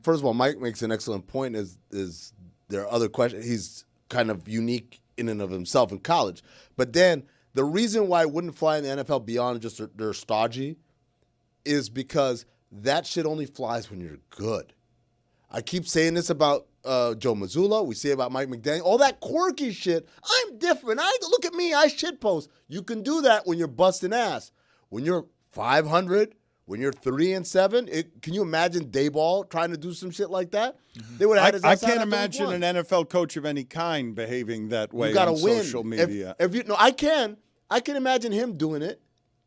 first of all, Mike makes an excellent point. Is there are other questions? He's kind of unique in and of himself in college. But then the reason why it wouldn't fly in the NFL beyond just their stodgy is because that shit only flies when you're good. I keep saying this about Joe Mazzulla. We see it about Mike McDaniel. All that quirky shit. I'm different. Look at me. I shitpost. You can do that when you're busting ass. When you're 500, when you're 3-7, can you imagine Dayball trying to do some shit like that? They would have had his I ass out can't after week imagine one. an NFL coach of any kind behaving that way You gotta on win. social media. I can imagine him doing it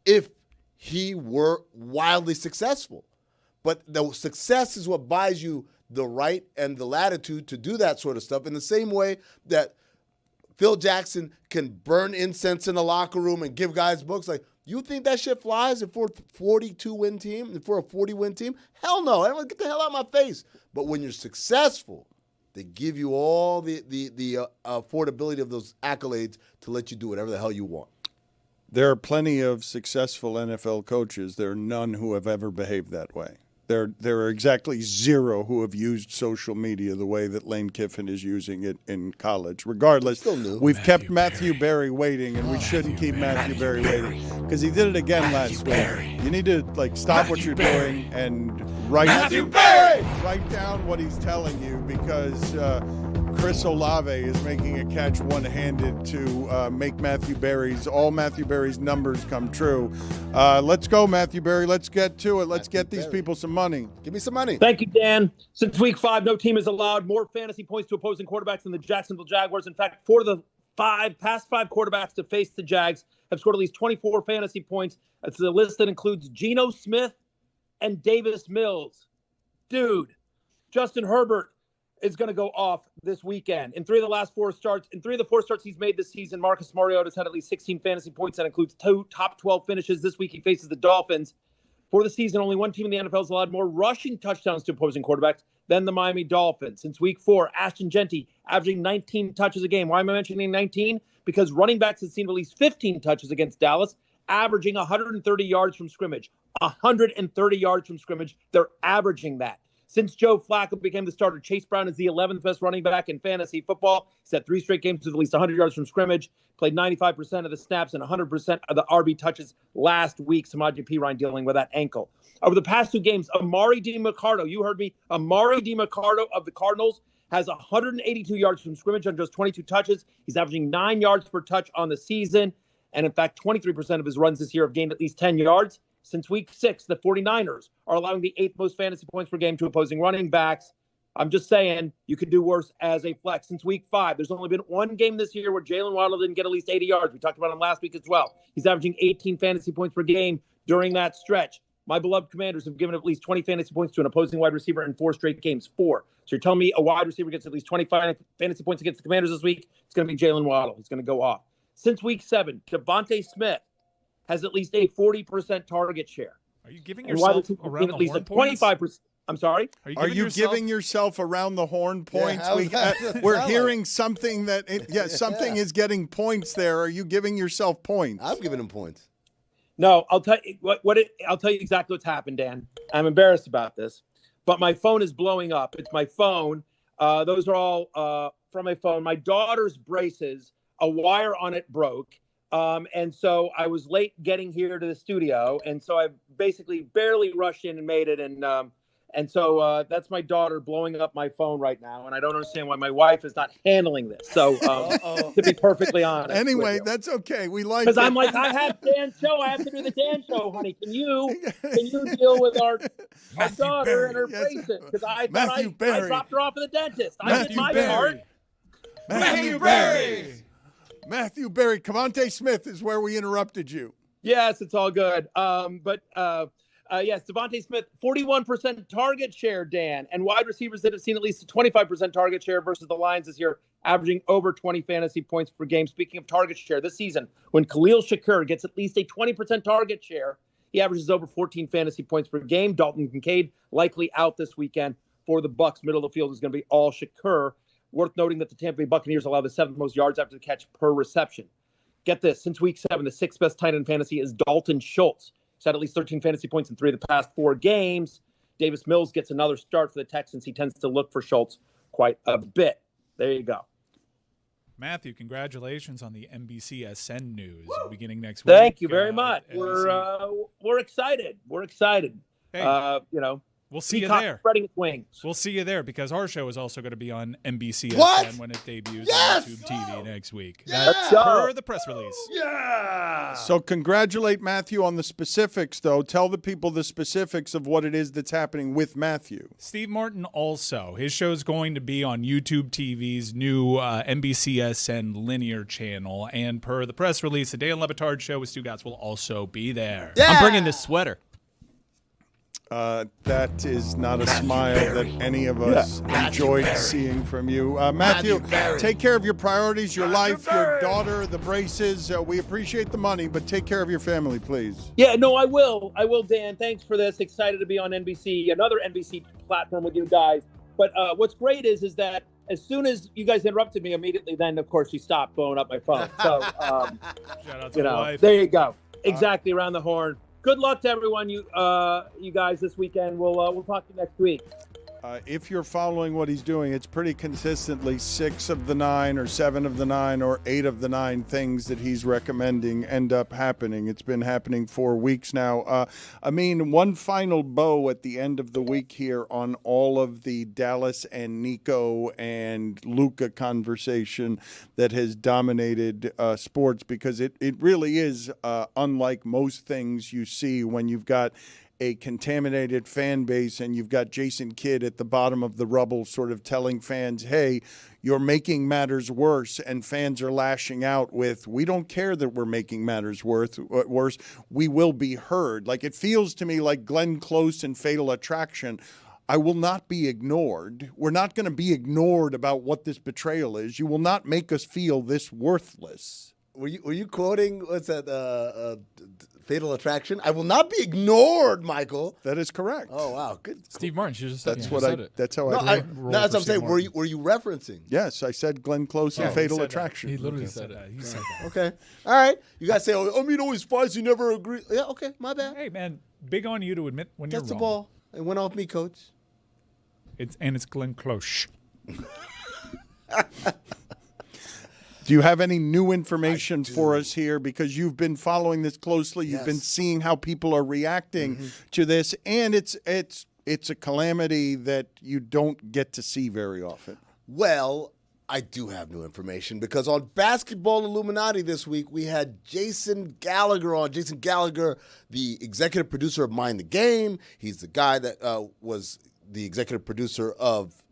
if he were wildly successful. But the success is what buys you the right and the latitude to do that sort of stuff in the same way that Phil Jackson can burn incense in the locker room and give guys books. Like, you think that shit flies if we're a 42-win team, if we're a 40-win team? Hell no. Everyone get the hell out of my face. But when you're successful, they give you all the affordability of those accolades to let you do whatever the hell you want. There are plenty of successful NFL coaches. There are none who have ever behaved that way. There are exactly zero who have used social media the way that Lane Kiffin is using it in college. Regardless, we've kept Matthew Berry waiting, and we shouldn't keep Matthew Berry waiting because he did it again last week. You need to stop what you're doing and write down what he's telling you because Chris Olave is making a catch one-handed to make all Matthew Berry's numbers come true. Let's go, Matthew Berry. Let's get to it. Let's get these people some money. Give me some money. Thank you, Dan. Since week 5, no team has allowed more fantasy points to opposing quarterbacks than the Jacksonville Jaguars. In fact, 4 of the past 5 quarterbacks to face the Jags have scored at least 24 fantasy points. It's a list that includes Geno Smith and Davis Mills. Dude, Justin Herbert is going to go off this weekend. In 3 of the 4 starts he's made this season, Marcus Mariota's had at least 16 fantasy points. That includes 2 top 12 finishes. This week he faces the Dolphins. For the season, only one team in the NFL has allowed more rushing touchdowns to opposing quarterbacks than the Miami Dolphins. Since week 4, Ashton Genty averaging 19 touches a game. Why am I mentioning 19? Because running backs have seen at least 15 touches against Dallas, averaging 130 yards from scrimmage. 130 yards from scrimmage. They're averaging that. Since Joe Flacco became the starter, Chase Brown is the 11th best running back in fantasy football. He's had 3 straight games with at least 100 yards from scrimmage, played 95% of the snaps and 100% of the RB touches last week. Samaje Perine dealing with that ankle. Over the past 2 games, Amari DiMercado, you heard me, Amari DiMercado of the Cardinals has 182 yards from scrimmage on just 22 touches. He's averaging 9 yards per touch on the season. And in fact, 23% of his runs this year have gained at least 10 yards. Since week 6, the 49ers are allowing the 8th most fantasy points per game to opposing running backs. I'm just saying you could do worse as a flex. Since week 5, there's only been 1 game this year where Jalen Waddle didn't get at least 80 yards. We talked about him last week as well. He's averaging 18 fantasy points per game during that stretch. My beloved Commanders have given at least 20 fantasy points to an opposing wide receiver in 4 straight games. 4. So you're telling me a wide receiver gets at least 25 fantasy points against the Commanders this week? It's going to be Jalen Waddle. He's going to go off. Since week 7, Devontae Smith has at least a 40% target share. Are you giving yourself around the horn points? 25%. I'm sorry? Are you giving yourself around the horn points? We're hearing something something is getting points there. Are you giving yourself points? I'm giving him points. No, I'll tell you I'll tell you exactly what's happened, Dan. I'm embarrassed about this, but my phone is blowing up. It's my phone. Those are all from my phone. My daughter's braces, a wire on it broke. And so I was late getting here to the studio. And so I basically barely rushed in and made it. And so that's my daughter blowing up my phone right now. And I don't understand why my wife is not handling this. So to be perfectly honest. Anyway, that's okay. We like it. Because I'm like, I have Dan's show. I have to do the Dan show, honey. Can you deal with our daughter and her braces? Because I thought I dropped her off at the dentist. I did my part. Matthew Berry. Matthew Berry. Cavante Smith is where we interrupted you. Yes, it's all good. Yes, Devontae Smith, 41% target share, Dan, and wide receivers that have seen at least a 25% target share versus the Lions this year, averaging over 20 fantasy points per game. Speaking of target share, this season, when Khalil Shakur gets at least a 20% target share, he averages over 14 fantasy points per game. Dalton Kincaid likely out this weekend for the Bucs. Middle of the field is going to be all Shakur. Worth noting that the Tampa Bay Buccaneers allow the 7th most yards after the catch per reception. Get this, since week 7, the 6th best tight end in fantasy is Dalton Schultz. He's had at least 13 fantasy points in 3 of the past 4 games. Davis Mills gets another start for the Texans. He tends to look for Schultz quite a bit. There you go. Matthew, congratulations on the NBCSN news beginning next week. Thank you very much. We're excited. We're excited. Hey. We'll see Peacock you there. Spreading its wings. We'll see you there because our show is also going to be on NBCSN What? when it debuts Yes! on YouTube TV next week. Yeah! That's per the press release. Yeah. So congratulate Matthew on the specifics, though. Tell the people the specifics of what it is that's happening with Matthew. Steve Martin also. His show is going to be on YouTube TV's new NBCSN linear channel. And per the press release, the Dan Le Batard Show with Stugotz will also be there. Yeah. I'm bringing this sweater. That is not a smile that any of us enjoyed seeing from you. Matthew, take care of your priorities, your life, your daughter, the braces. We appreciate the money, but take care of your family, please. Yeah, no, I will. I will, Dan. Thanks for this. Excited to be on NBC, another NBC platform with you guys. But what's great is that as soon as you guys interrupted me immediately, then, of course, you stopped blowing up my phone. So, Shout out to the wife. there you go. Exactly, around the horn. Good luck to everyone, you guys, this weekend. We'll talk to you next week. If you're following what he's doing, it's pretty consistently 6 of the 9 or 7 of the 9 or 8 of the 9 things that he's recommending end up happening. It's been happening for weeks now. One final bow at the end of the week here on all of the Dallas and Nico and Luka conversation that has dominated sports, because it really is unlike most things you see when you've got a contaminated fan base and you've got Jason Kidd at the bottom of the rubble sort of telling fans, hey, you're making matters worse, and fans are lashing out with, we don't care that we're making matters worse, we will be heard. Like, it feels to me like Glenn Close and Fatal Attraction. I will not be ignored. We're not going to be ignored about what this betrayal is. You will not make us feel this worthless. Were you quoting, what's that, Fatal Attraction? I will not be ignored, Michael. That is correct. Oh, wow. Good. Steve Martin should have said That's it. what I. That's how No, I. that's what I'm saying. Were you referencing? Yes, I said Glenn Close and Fatal Attraction. He literally said that. He said that. Okay. All right. You guys say, always fights, you never agree. Yeah, okay. My bad. Hey, man, big on you to admit when you're That's the wrong. ball. It went off me, coach. It's Glenn Close. Do you have any new information for us here? Because you've been following this closely. You've been seeing how people are reacting to this, and it's a calamity that you don't get to see very often. Well, I do have new information because on Basketball Illuminati this week, we had Jason Gallagher on. Jason Gallagher, the executive producer of Mind the Game. He's the guy that was the executive producer of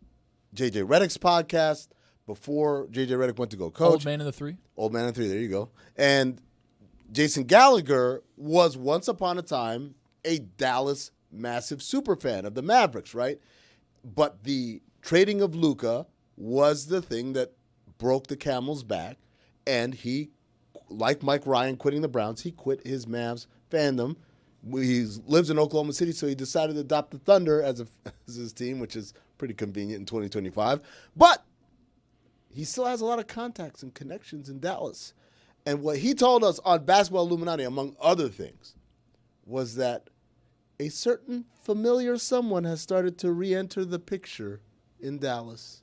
JJ Redick's podcast before JJ Redick went to go coach. Old Man in the Three. Old Man in the Three, there you go. And Jason Gallagher was once upon a time a Dallas massive super fan of the Mavericks, right? But the trading of Luka was the thing that broke the camel's back, and he, like Mike Ryan quitting the Browns, he quit his Mavs fandom. He lives in Oklahoma City, so he decided to adopt the Thunder as his team, which is pretty convenient in 2025. But he still has a lot of contacts and connections in Dallas. And what he told us on Basketball Illuminati, among other things, was that a certain familiar someone has started to re-enter the picture in Dallas.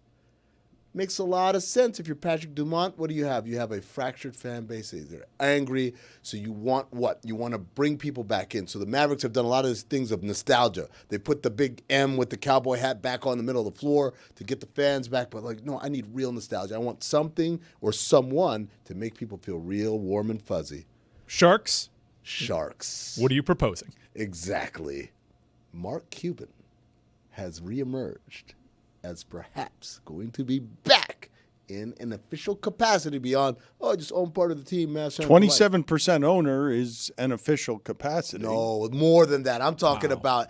Makes a lot of sense. If you're Patrick Dumont, what do you have? You have a fractured fan base. They're angry, so you want what? You want to bring people back in. So the Mavericks have done a lot of these things of nostalgia. They put the big M with the cowboy hat back on the middle of the floor to get the fans back. But like, no, I need real nostalgia. I want something or someone to make people feel real, warm, and fuzzy. Sharks? Sharks. What are you proposing? Exactly. Mark Cuban has reemerged as perhaps going to be back in an official capacity beyond, I just own part of the team, man. 27% owner is an official capacity. No, more than that. I'm talking about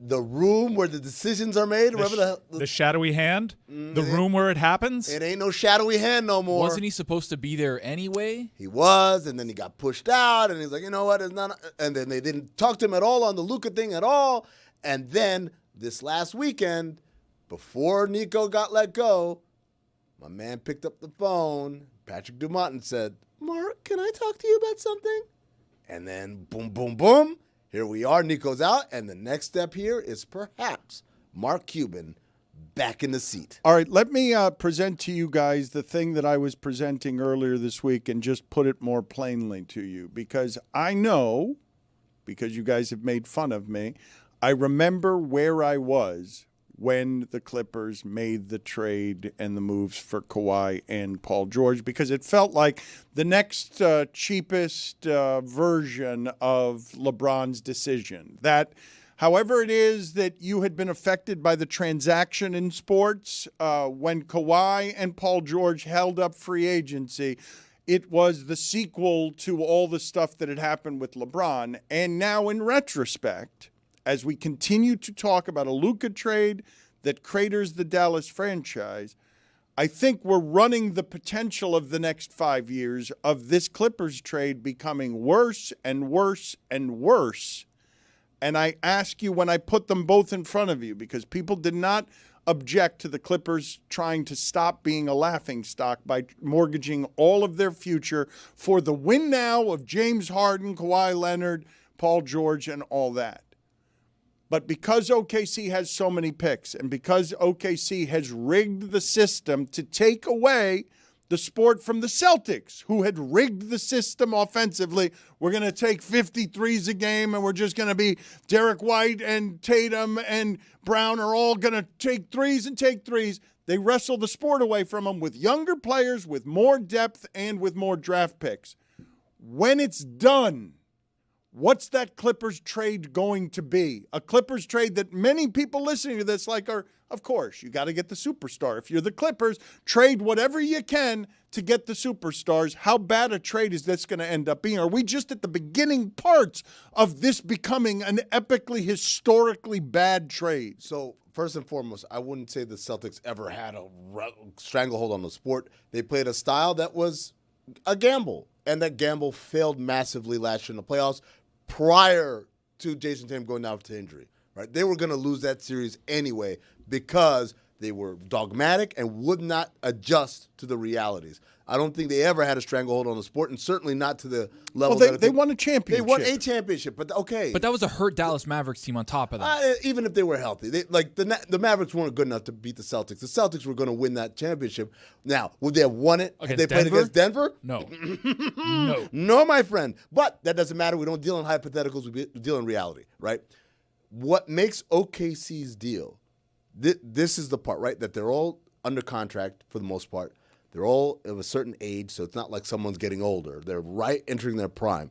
the room where the decisions are made. Remember the shadowy hand? The room where it happens? It ain't no shadowy hand no more. Wasn't he supposed to be there anyway? He was, and then he got pushed out, and he's like, you know what? It's not. And then they didn't talk to him at all on the Luka thing at all. And then this last weekend, before Nico got let go, my man picked up the phone, Patrick Dumont, and said, Mark, can I talk to you about something? And then boom, boom, boom. Here we are. Nico's out. And the next step here is perhaps Mark Cuban back in the seat. All right, let me present to you guys the thing that I was presenting earlier this week and just put it more plainly to you, because I know, because you guys have made fun of me, I remember where I was when the Clippers made the trade and the moves for Kawhi and Paul George, because it felt like the next cheapest version of LeBron's decision. That however it is that you had been affected by the transaction in sports, when Kawhi and Paul George held up free agency, it was the sequel to all the stuff that had happened with LeBron. And now in retrospect, as we continue to talk about a Luka trade that craters the Dallas franchise, I think we're running the potential of the next 5 years of this Clippers trade becoming worse and worse and worse. And I ask you, when I put them both in front of you, because people did not object to the Clippers trying to stop being a laughingstock by mortgaging all of their future for the win now of James Harden, Kawhi Leonard, Paul George, and all that. But because OKC has so many picks and because OKC has rigged the system to take away the sport from the Celtics, who had rigged the system offensively, we're going to take 53s a game and we're just going to be Derek White and Tatum and Brown are all going to take threes and take threes. They wrestle the sport away from them with younger players, with more depth, and with more draft picks. When it's done, what's that Clippers trade going to be? A Clippers trade that many people listening to this are, of course, you got to get the superstar. If you're the Clippers, trade whatever you can to get the superstars. How bad a trade is this going to end up being? Are we just at the beginning parts of this becoming an epically, historically bad trade? So, first and foremost, I wouldn't say the Celtics ever had a stranglehold on the sport. They played a style that was a gamble, and that gamble failed massively last year in the playoffs, prior to Jason Tatum going down to injury, right? They were going to lose that series anyway because they were dogmatic and would not adjust to the realities. I don't think they ever had a stranglehold on the sport, and certainly not to the level they won a championship. They won a championship, but okay. But that was a hurt Dallas Mavericks team on top of that. Even if they were healthy. The Mavericks weren't good enough to beat the Celtics. The Celtics were going to win that championship. Now, would they have won it if they played against Denver? No. No. No, my friend. But that doesn't matter. We don't deal in hypotheticals. We deal in reality, right? What makes OKC's deal, this is the part, right, that they're all under contract for the most part. They're all of a certain age, so it's not like someone's getting older. They're right entering their prime.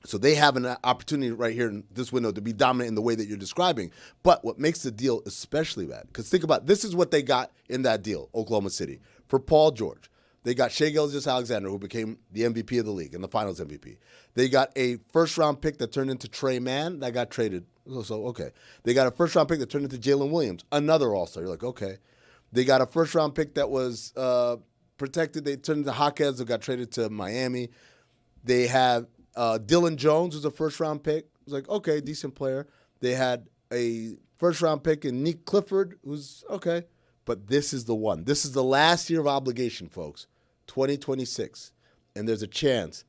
So they have an opportunity right here in this window to be dominant in the way that you're describing. But what makes the deal especially bad, because think about it, this is what they got in that deal, Oklahoma City. For Paul George, they got Shai Gilgeous-Alexander, who became the MVP of the league and the finals MVP. They got a first-round pick that turned into Trey Mann that got traded. So, okay. They got a first-round pick that turned into Jalen Williams, another all-star. You're like, okay. They got a first-round pick that was protected. They turned into Hawkheads that got traded to Miami. They have Dylan Jones, who's a first-round pick. It was like, okay, decent player. They had a first-round pick in Nick Clifford, who's okay. But this is the one. This is the last year of obligation, folks, 2026. And there's a chance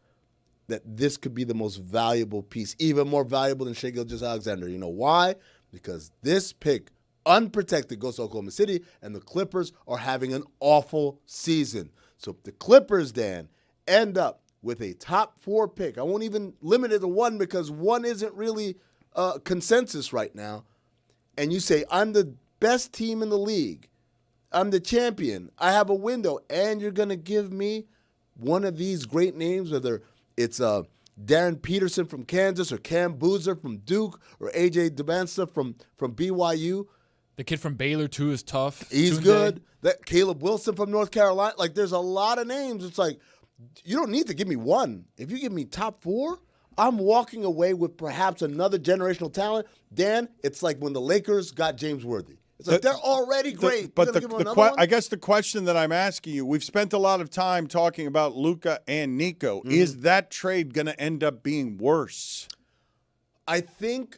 that this could be the most valuable piece, even more valuable than Shai Gilgeous-Alexander. You know why? Because this pick, unprotected, goes to Oklahoma City, and the Clippers are having an awful season. So if the Clippers, Dan, end up with a top 4 pick, I won't even limit it to 1 because 1 isn't really consensus right now, and you say, I'm the best team in the league, I'm the champion, I have a window, and you're going to give me one of these great names, whether it's Darren Peterson from Kansas or Cam Boozer from Duke or A.J. Dubasa from BYU. The kid from Baylor, too, is tough. He's good. That Caleb Wilson from North Carolina. Like, there's a lot of names. It's like, you don't need to give me 1. If you give me top 4, I'm walking away with perhaps another generational talent. Dan, it's like when the Lakers got James Worthy. It's like they're already great. But I guess the question that I'm asking you, we've spent a lot of time talking about Luka and Nico. Mm-hmm. Is that trade going to end up being worse? I think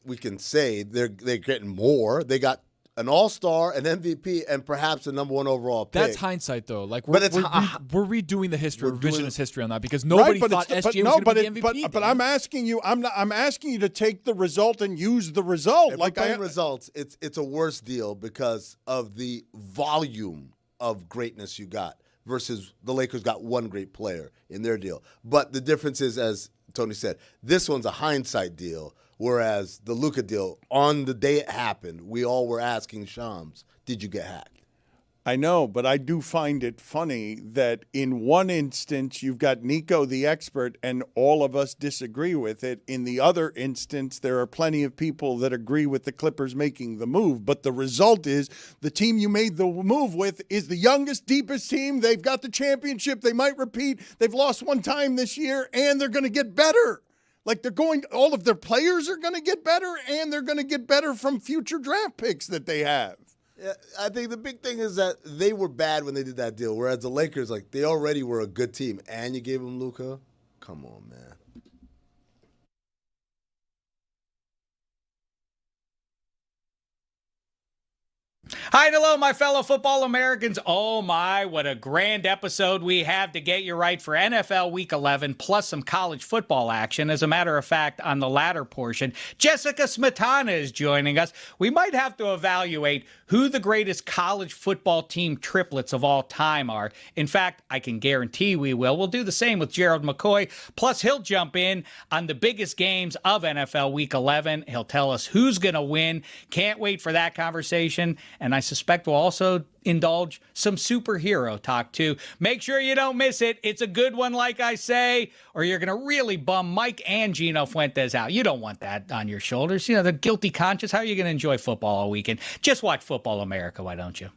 we can say they're getting more. They got an all-star, an MVP, and perhaps a number 1 overall pick. That's hindsight, though. Like we're redoing the history, revisionist history on that because nobody thought SGA was going to be MVP. But I'm asking you, I'm asking you to take the result and use the result. Results, it's a worse deal because of the volume of greatness you got versus the Lakers got 1 great player in their deal. But the difference is, as Tony said, this one's a hindsight deal, whereas the Luka deal, on the day it happened, we all were asking Shams, did you get hacked? I know, but I do find it funny that in one instance you've got Nico the expert and all of us disagree with it. In the other instance, there are plenty of people that agree with the Clippers making the move. But the result is the team you made the move with is the youngest, deepest team. They've got the championship. They might repeat. They've lost one time this year, and they're going to get better. Like all of their players are going to get better, and they're going to get better from future draft picks that they have. Yeah, I think the big thing is that they were bad when they did that deal, whereas the Lakers, like, they already were a good team, and you gave them Luka? Come on, man. Hi and hello, my fellow football Americans. Oh my, what a grand episode we have to get you right for NFL Week 11, plus some college football action. As a matter of fact, on the latter portion, Jessica Smetana is joining us. We might have to evaluate who the greatest college football team triplets of all time are. In fact, I can guarantee we will. We'll do the same with Gerald McCoy. Plus, he'll jump in on the biggest games of NFL Week 11. He'll tell us who's going to win. Can't wait for that conversation. And I suspect we'll also indulge some superhero talk too. Make sure you don't miss it. It's a good one, like I say, or you're going to really bum Mike and Gino Fuentes out. You don't want that on your shoulders. You know, the guilty conscience. How are you going to enjoy football all weekend? Just watch Football America, why don't you?